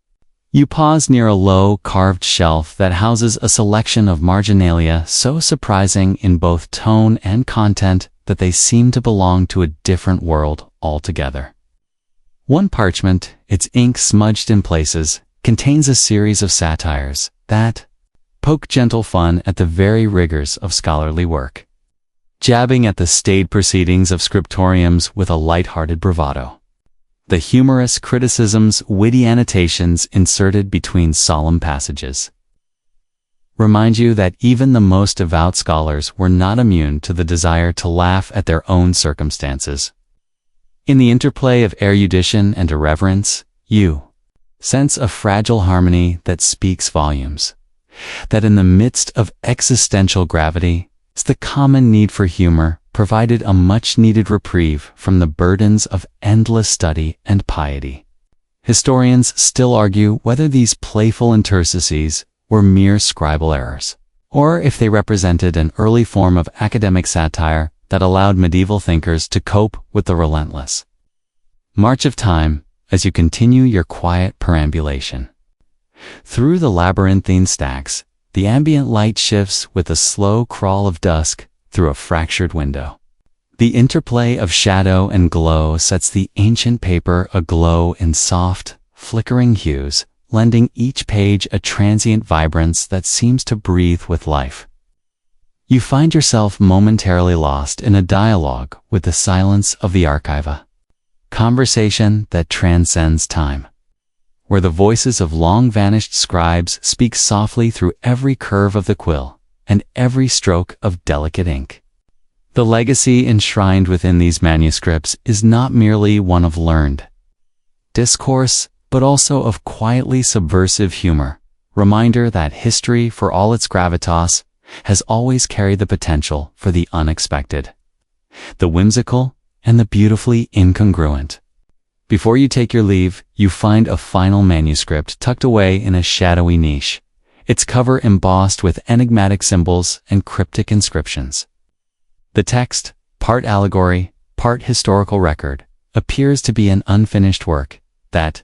You pause near a low, carved shelf that houses a selection of marginalia so surprising in both tone and content that they seem to belong to a different world altogether. One parchment, its ink smudged in places, contains a series of satires that poke gentle fun at the very rigors of scholarly work, jabbing at the staid proceedings of scriptoriums with a light-hearted bravado. The humorous criticisms, witty annotations inserted between solemn passages remind you that even the most devout scholars were not immune to the desire to laugh at their own circumstances. In the interplay of erudition and irreverence, you sense a fragile harmony that speaks volumes. That in the midst of existential gravity, the common need for humor provided a much-needed reprieve from the burdens of endless study and piety. Historians still argue whether these playful interstices were mere scribal errors, or if they represented an early form of academic satire that allowed medieval thinkers to cope with the relentless march of time as you continue your quiet perambulation. Through the labyrinthine stacks, the ambient light shifts with a slow crawl of dusk through a fractured window. The interplay of shadow and glow sets the ancient paper aglow in soft, flickering hues, lending each page a transient vibrance that seems to breathe with life. You find yourself momentarily lost in a dialogue with the silence of the archiva, conversation that transcends time, where the voices of long-vanished scribes speak softly through every curve of the quill and every stroke of delicate ink. The legacy enshrined within these manuscripts is not merely one of learned discourse, but also of quietly subversive humor, reminder that history, for all its gravitas, has always carried the potential for the unexpected, the whimsical, and the beautifully incongruent. Before you take your leave, you find a final manuscript tucked away in a shadowy niche, its cover embossed with enigmatic symbols and cryptic inscriptions. The text, part allegory, part historical record, appears to be an unfinished work that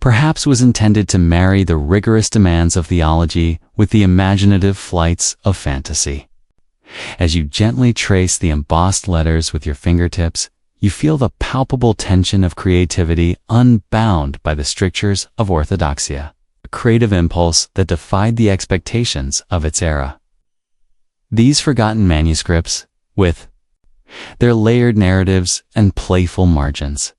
perhaps was intended to marry the rigorous demands of theology with the imaginative flights of fantasy. As you gently trace the embossed letters with your fingertips, you feel the palpable tension of creativity unbound by the strictures of orthodoxia, a creative impulse that defied the expectations of its era. These forgotten manuscripts, with their layered narratives and playful margins,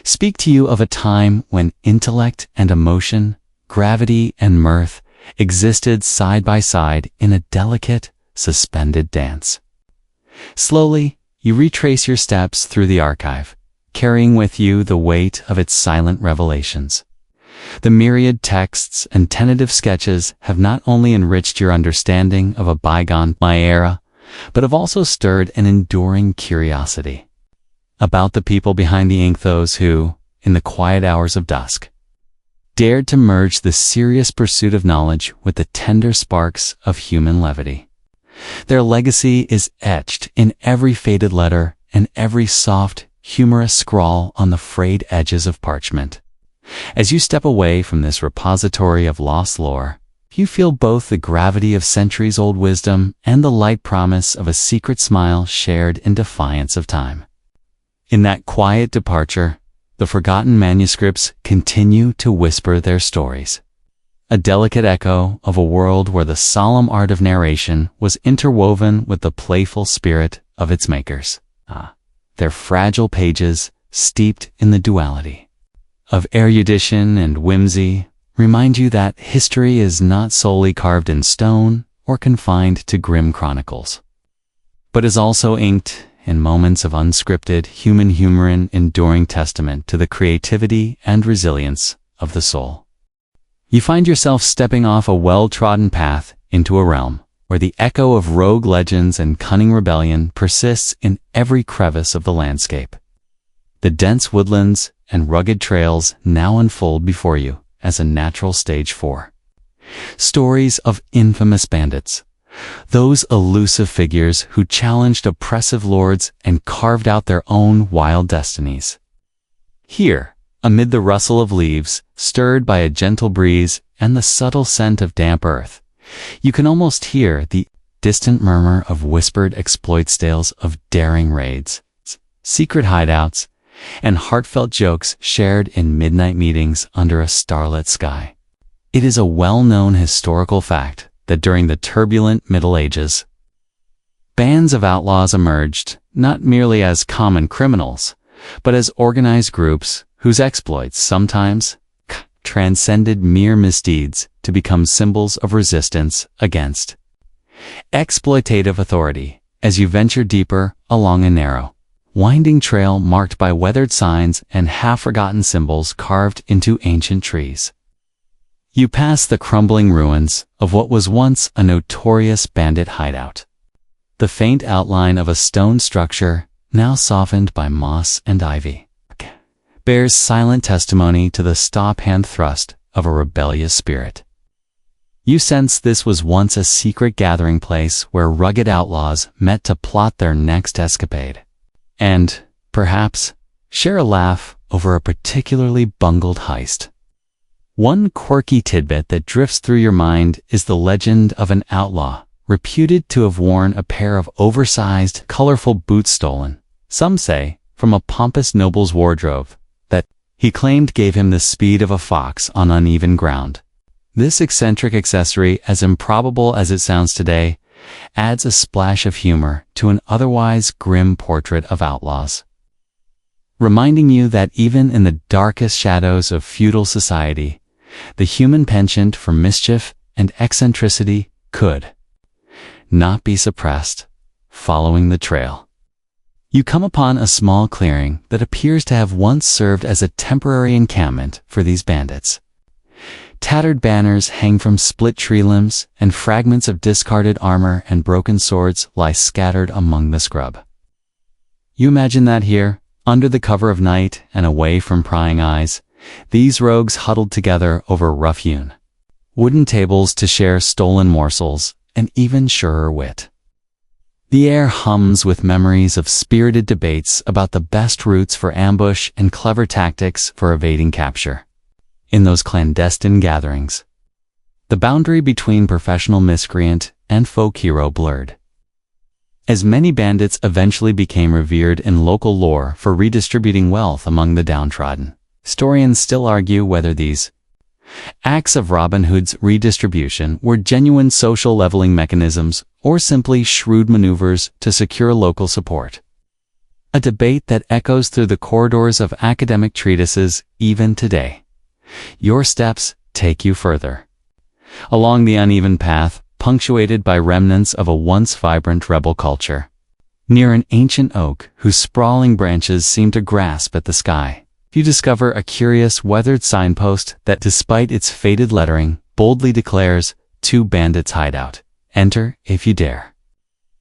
speak to you of a time when intellect and emotion, gravity and mirth existed side by side in a delicate, suspended dance. Slowly, you retrace your steps through the archive, carrying with you the weight of its silent revelations. The myriad texts and tentative sketches have not only enriched your understanding of a bygone era, but have also stirred an enduring curiosity about the people behind the ink, those who, in the quiet hours of dusk, dared to merge the serious pursuit of knowledge with the tender sparks of human levity. Their legacy is etched in every faded letter and every soft, humorous scrawl on the frayed edges of parchment. As you step away from this repository of lost lore, you feel both the gravity of centuries-old wisdom and the light promise of a secret smile shared in defiance of time. In that quiet departure, the forgotten manuscripts continue to whisper their stories, a delicate echo of a world where the solemn art of narration was interwoven with the playful spirit of its makers. Their fragile pages, steeped in the duality of erudition and whimsy, remind you that history is not solely carved in stone or confined to grim chronicles, but is also inked in moments of unscripted human humor, and enduring testament to the creativity and resilience of the soul. You find yourself stepping off a well-trodden path into a realm where the echo of rogue legends and cunning rebellion persists in every crevice of the landscape. The dense woodlands and rugged trails now unfold before you as a natural stage for stories of infamous bandits, those elusive figures who challenged oppressive lords and carved out their own wild destinies. Here, amid the rustle of leaves, stirred by a gentle breeze and the subtle scent of damp earth, you can almost hear the distant murmur of whispered exploits, tales of daring raids, secret hideouts, and heartfelt jokes shared in midnight meetings under a starlit sky. It is a well-known historical fact that during the turbulent Middle Ages, bands of outlaws emerged not merely as common criminals, but as organized groups whose exploits sometimes transcended mere misdeeds to become symbols of resistance against exploitative authority. As you venture deeper along a narrow, winding trail marked by weathered signs and half-forgotten symbols carved into ancient trees, you pass the crumbling ruins of what was once a notorious bandit hideout. The faint outline of a stone structure, now softened by moss and ivy, bears silent testimony to the stop-hand thrust of a rebellious spirit. You sense this was once a secret gathering place where rugged outlaws met to plot their next escapade. And, perhaps, Share a laugh over a particularly bungled heist. One quirky tidbit that drifts through your mind is the legend of an outlaw, reputed to have worn a pair of oversized, colorful boots stolen, some say, from a pompous noble's wardrobe, that he claimed gave him the speed of a fox on uneven ground. This eccentric accessory, as improbable as it sounds today, adds a splash of humor to an otherwise grim portrait of outlaws, reminding you that even in the darkest shadows of feudal society, the human penchant for mischief and eccentricity could not be suppressed. Following the trail, you come upon a small clearing that appears to have once served as a temporary encampment for these bandits. Tattered banners hang from split tree limbs, and fragments of discarded armor and broken swords lie scattered among the scrub. You imagine that here, under the cover of night and away from prying eyes, these rogues huddled together over rough-hewn wooden tables to share stolen morsels and even surer wit. The air hums with memories of spirited debates about the best routes for ambush and clever tactics for evading capture. In those clandestine gatherings, the boundary between professional miscreant and folk hero blurred, as many bandits eventually became revered in local lore for redistributing wealth among the downtrodden. Historians still argue whether these acts of Robin Hood's redistribution were genuine social leveling mechanisms or simply shrewd maneuvers to secure local support. A debate that echoes through the corridors of academic treatises even today. Your steps take you further along the uneven path, punctuated by remnants of a once vibrant rebel culture. Near an ancient oak whose sprawling branches seem to grasp at the sky, you discover a curious weathered signpost that, despite its faded lettering, boldly declares, "To Bandits' Hideout. Enter if you dare."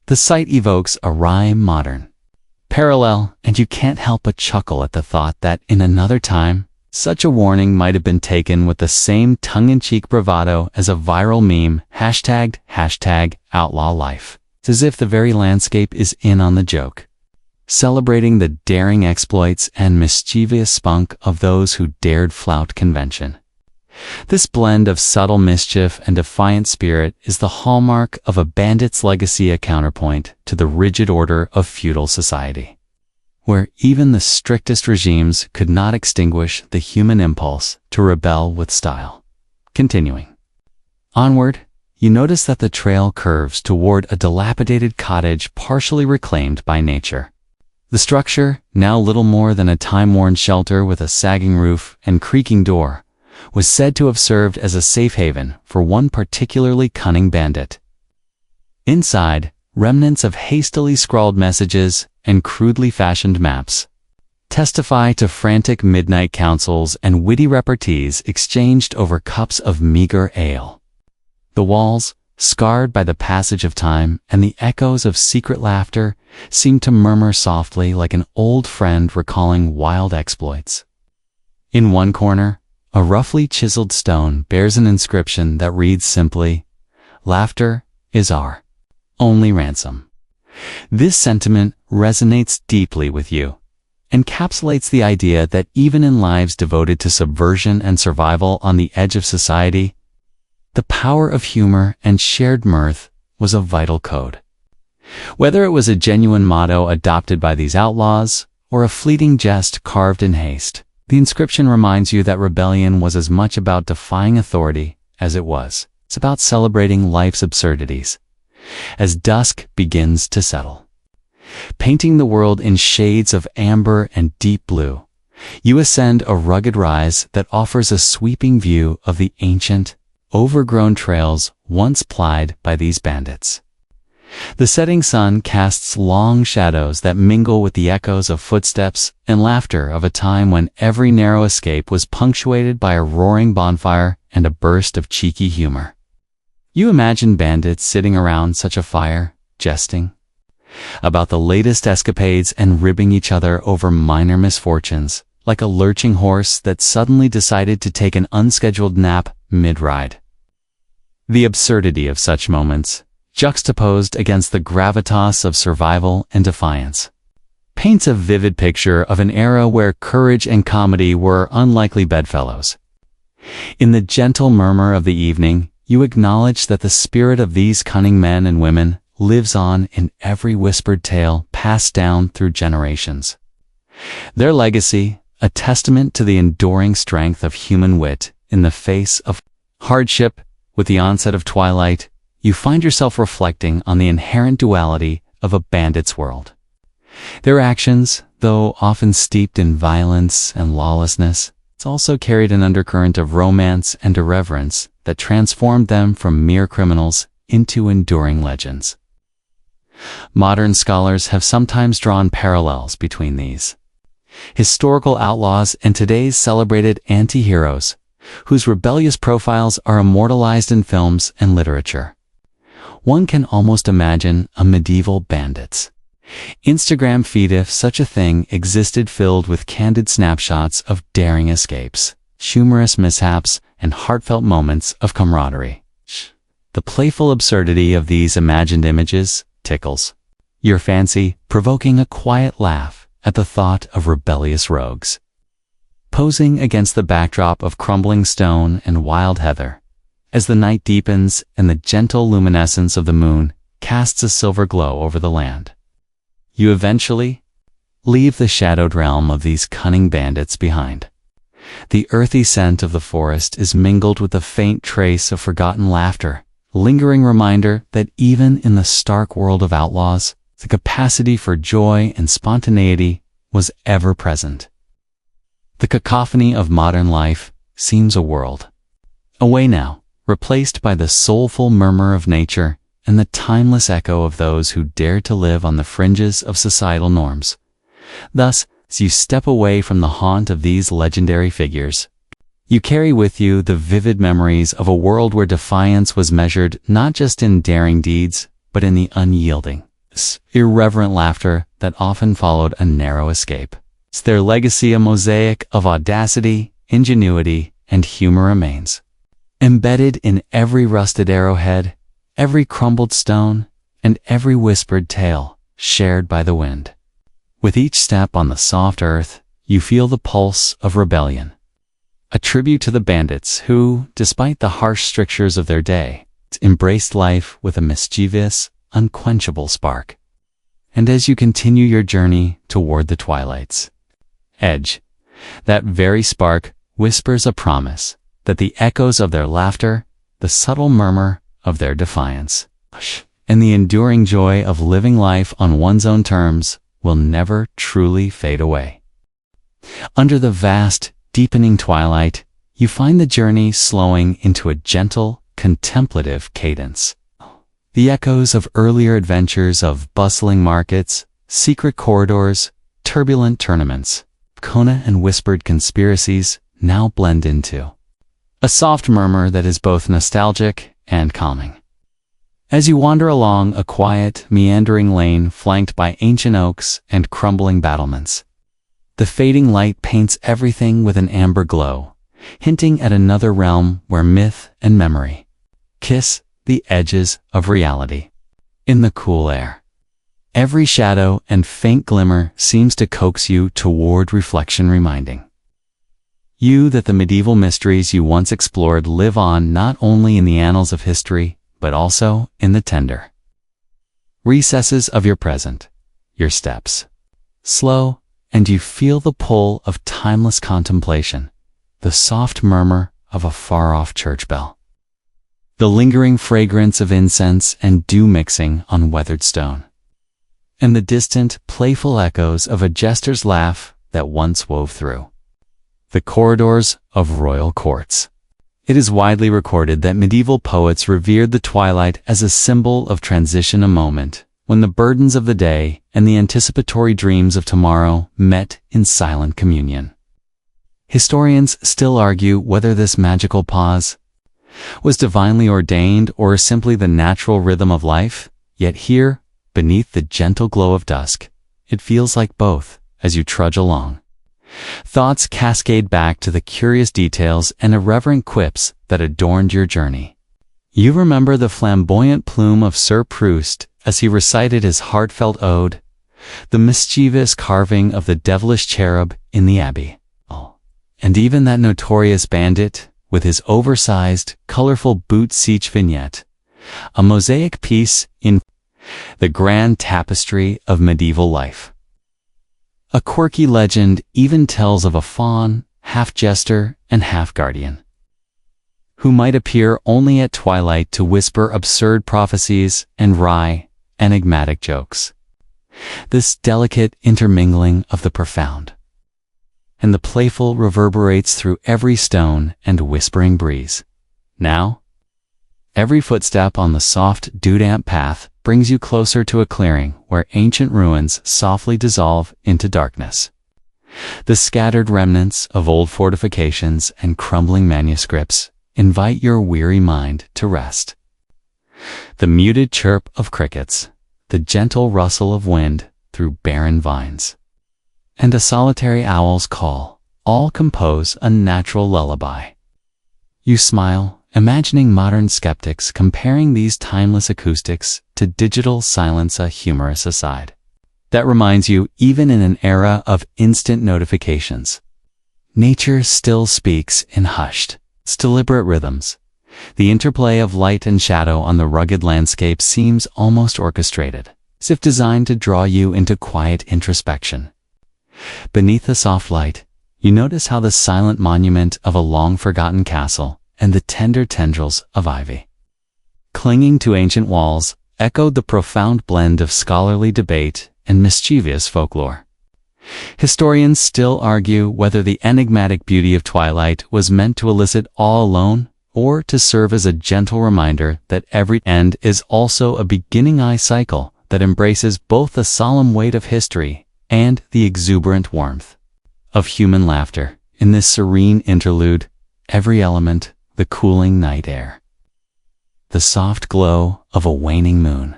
The sight evokes a wry modern parallel, and you can't help but chuckle at the thought that, in another time, such a warning might have been taken with the same tongue-in-cheek bravado as a viral meme #, outlaw life. It's as if the very landscape is in on the joke, celebrating the daring exploits and mischievous spunk of those who dared flout convention. This blend of subtle mischief and defiant spirit is the hallmark of a bandit's legacy, a counterpoint to the rigid order of feudal society, where even the strictest regimes could not extinguish the human impulse to rebel with style. Continuing onward, you notice that the trail curves toward a dilapidated cottage partially reclaimed by nature. The structure, now little more than a time-worn shelter with a sagging roof and creaking door, was said to have served as a safe haven for one particularly cunning bandit. Inside, remnants of hastily scrawled messages and crudely fashioned maps testify to frantic midnight councils and witty repartees exchanged over cups of meager ale. The walls, scarred by the passage of time and the echoes of secret laughter, seem to murmur softly like an old friend recalling wild exploits. In one corner, a roughly chiseled stone bears an inscription that reads simply, "Laughter is our only ransom." This sentiment resonates deeply with you, encapsulates the idea that even in lives devoted to subversion and survival on the edge of society, the power of humor and shared mirth was a vital code. Whether it was a genuine motto adopted by these outlaws, or a fleeting jest carved in haste, the inscription reminds you that rebellion was as much about defying authority as it's about celebrating life's absurdities. As dusk begins to settle, painting the world in shades of amber and deep blue, you ascend a rugged rise that offers a sweeping view of the ancient, overgrown trails once plied by these bandits. The setting sun casts long shadows that mingle with the echoes of footsteps and laughter of a time when every narrow escape was punctuated by a roaring bonfire and a burst of cheeky humor. You imagine bandits sitting around such a fire, jesting about the latest escapades and ribbing each other over minor misfortunes, like a lurching horse that suddenly decided to take an unscheduled nap mid-ride. The absurdity of such moments, juxtaposed against the gravitas of survival and defiance, paints a vivid picture of an era where courage and comedy were unlikely bedfellows. In the gentle murmur of the evening, you acknowledge that the spirit of these cunning men and women lives on in every whispered tale passed down through generations. Their legacy, a testament to the enduring strength of human wit in the face of hardship. With the onset of twilight, you find yourself reflecting on the inherent duality of a bandit's world. Their actions, though often steeped in violence and lawlessness, also carried an undercurrent of romance and irreverence that transformed them from mere criminals into enduring legends. Modern scholars have sometimes drawn parallels between these historical outlaws and today's celebrated anti-heroes, whose rebellious profiles are immortalized in films and literature. One can almost imagine a medieval bandit's Instagram feed, if such a thing existed, filled with candid snapshots of daring escapes, humorous mishaps, and heartfelt moments of camaraderie. The playful absurdity of these imagined images tickles your fancy, provoking a quiet laugh at the thought of rebellious rogues posing against the backdrop of crumbling stone and wild heather. As the night deepens and the gentle luminescence of the moon casts a silver glow over the land, you eventually leave the shadowed realm of these cunning bandits behind. The earthy scent of the forest is mingled with a faint trace of forgotten laughter, lingering reminder that even in the stark world of outlaws, the capacity for joy and spontaneity was ever present. The cacophony of modern life seems a world away now, replaced by the soulful murmur of nature and the timeless echo of those who dared to live on the fringes of societal norms. Thus, as you step away from the haunt of these legendary figures, you carry with you the vivid memories of a world where defiance was measured not just in daring deeds, but in the unyielding, irreverent laughter that often followed a narrow escape. It's their legacy, a mosaic of audacity, ingenuity, and humor remains, embedded in every rusted arrowhead, every crumbled stone, and every whispered tale shared by the wind. With each step on the soft earth, you feel the pulse of rebellion, a tribute to the bandits who, despite the harsh strictures of their day, embraced life with a mischievous, unquenchable spark. And as you continue your journey toward the twilight's edge, that very spark whispers a promise that the echoes of their laughter, the subtle murmur of their defiance, and the enduring joy of living life on one's own terms will never truly fade away. Under the vast, deepening twilight, you find the journey slowing into a gentle, contemplative cadence. The echoes of earlier adventures of bustling markets, secret corridors, turbulent tournaments, Kona and whispered conspiracies now blend into a soft murmur that is both nostalgic and calming. As you wander along a quiet, meandering lane flanked by ancient oaks and crumbling battlements, the fading light paints everything with an amber glow, hinting at another realm where myth and memory kiss the edges of reality. In the cool air, every shadow and faint glimmer seems to coax you toward reflection, reminding you that the medieval mysteries you once explored live on not only in the annals of history, but also in the tender recesses of your present. Your steps slow, and you feel the pull of timeless contemplation, the soft murmur of a far-off church bell, the lingering fragrance of incense and dew mixing on weathered stone, and the distant, playful echoes of a jester's laugh that once wove through the corridors of royal courts. It is widely recorded that medieval poets revered the twilight as a symbol of transition, a moment when the burdens of the day and the anticipatory dreams of tomorrow met in silent communion. Historians still argue whether this magical pause was divinely ordained or simply the natural rhythm of life, yet here, beneath the gentle glow of dusk, it feels like both as you trudge along. Thoughts cascade back to the curious details and irreverent quips that adorned your journey. You remember the flamboyant plume of Sir Proust as he recited his heartfelt ode, the mischievous carving of the devilish cherub in the abbey, and even that notorious bandit with his oversized, colorful boot siege vignette, a mosaic piece in the grand tapestry of medieval life. A quirky legend even tells of a faun, half jester and half guardian, who might appear only at twilight to whisper absurd prophecies and wry, enigmatic jokes. This delicate intermingling of the profound and the playful reverberates through every stone and whispering breeze. Now, every footstep on the soft, dew-damp path brings you closer to a clearing where ancient ruins softly dissolve into darkness. The scattered remnants of old fortifications and crumbling manuscripts invite your weary mind to rest. The muted chirp of crickets, the gentle rustle of wind through barren vines, and a solitary owl's call all compose a natural lullaby. You smile, imagining modern skeptics comparing these timeless acoustics to digital silence, a humorous aside. That reminds you, even in an era of instant notifications, nature still speaks in hushed, deliberate rhythms. The interplay of light and shadow on the rugged landscape seems almost orchestrated, as if designed to draw you into quiet introspection. Beneath the soft light, you notice how the silent monument of a long-forgotten castle and the tender tendrils of ivy, clinging to ancient walls, echoed the profound blend of scholarly debate and mischievous folklore. Historians still argue whether the enigmatic beauty of twilight was meant to elicit awe alone, or to serve as a gentle reminder that every end is also a beginning cycle that embraces both the solemn weight of history and the exuberant warmth of human laughter. In this serene interlude, every element, the cooling night air, the soft glow of a waning moon,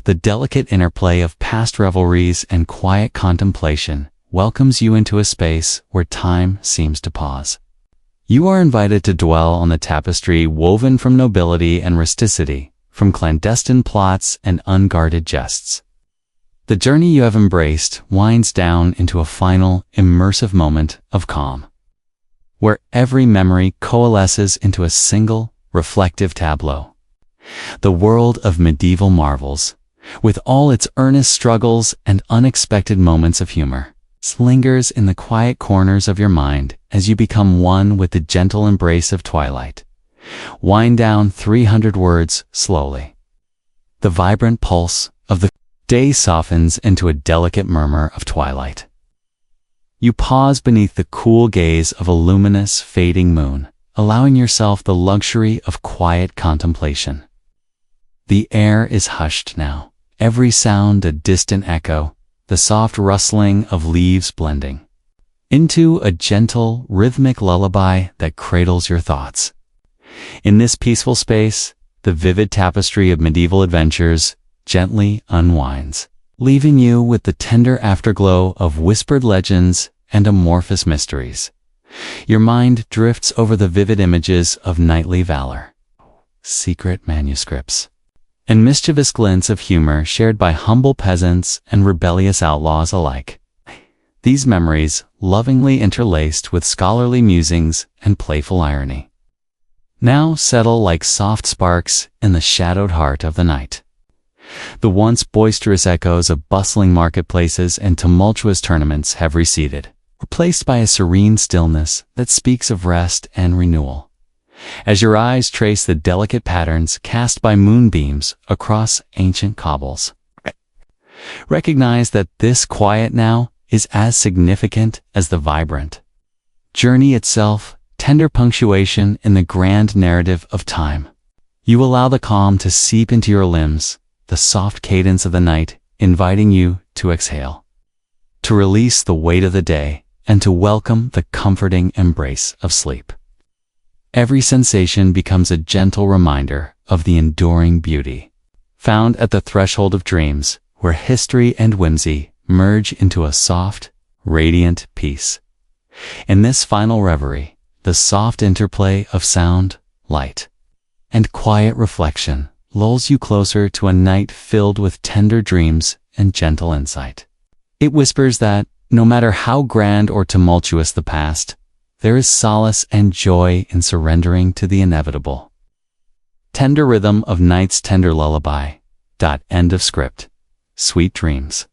the delicate interplay of past revelries and quiet contemplation welcomes you into a space where time seems to pause. You are invited to dwell on the tapestry woven from nobility and rusticity, from clandestine plots and unguarded jests. The journey you have embraced winds down into a final, immersive moment of calm, where every memory coalesces into a single, reflective tableau. The world of medieval marvels, with all its earnest struggles and unexpected moments of humor, lingers in the quiet corners of your mind as you become one with the gentle embrace of twilight. Wind down 300 words slowly. The vibrant pulse of the day softens into a delicate murmur of twilight. You pause beneath the cool gaze of a luminous, fading moon, allowing yourself the luxury of quiet contemplation. The air is hushed now, every sound a distant echo, the soft rustling of leaves blending into a gentle, rhythmic lullaby that cradles your thoughts. In this peaceful space, the vivid tapestry of medieval adventures gently unwinds, leaving you with the tender afterglow of whispered legends and amorphous mysteries. Your mind drifts over the vivid images of knightly valor, secret manuscripts, and mischievous glints of humor shared by humble peasants and rebellious outlaws alike. These memories, lovingly interlaced with scholarly musings and playful irony, now settle like soft sparks in the shadowed heart of the night. The once boisterous echoes of bustling marketplaces and tumultuous tournaments have receded, replaced by a serene stillness that speaks of rest and renewal. As your eyes trace the delicate patterns cast by moonbeams across ancient cobbles, recognize that this quiet now is as significant as the vibrant journey itself, tender punctuation in the grand narrative of time. You allow the calm to seep into your limbs, the soft cadence of the night inviting you to exhale, to release the weight of the day, and to welcome the comforting embrace of sleep. Every sensation becomes a gentle reminder of the enduring beauty found at the threshold of dreams, where history and whimsy merge into a soft, radiant peace. In this final reverie, the soft interplay of sound, light, and quiet reflection lulls you closer to a night filled with tender dreams and gentle insight. It whispers that, no matter how grand or tumultuous the past, there is solace and joy in surrendering to the inevitable. Tender rhythm of night's tender lullaby. End of script. Sweet dreams.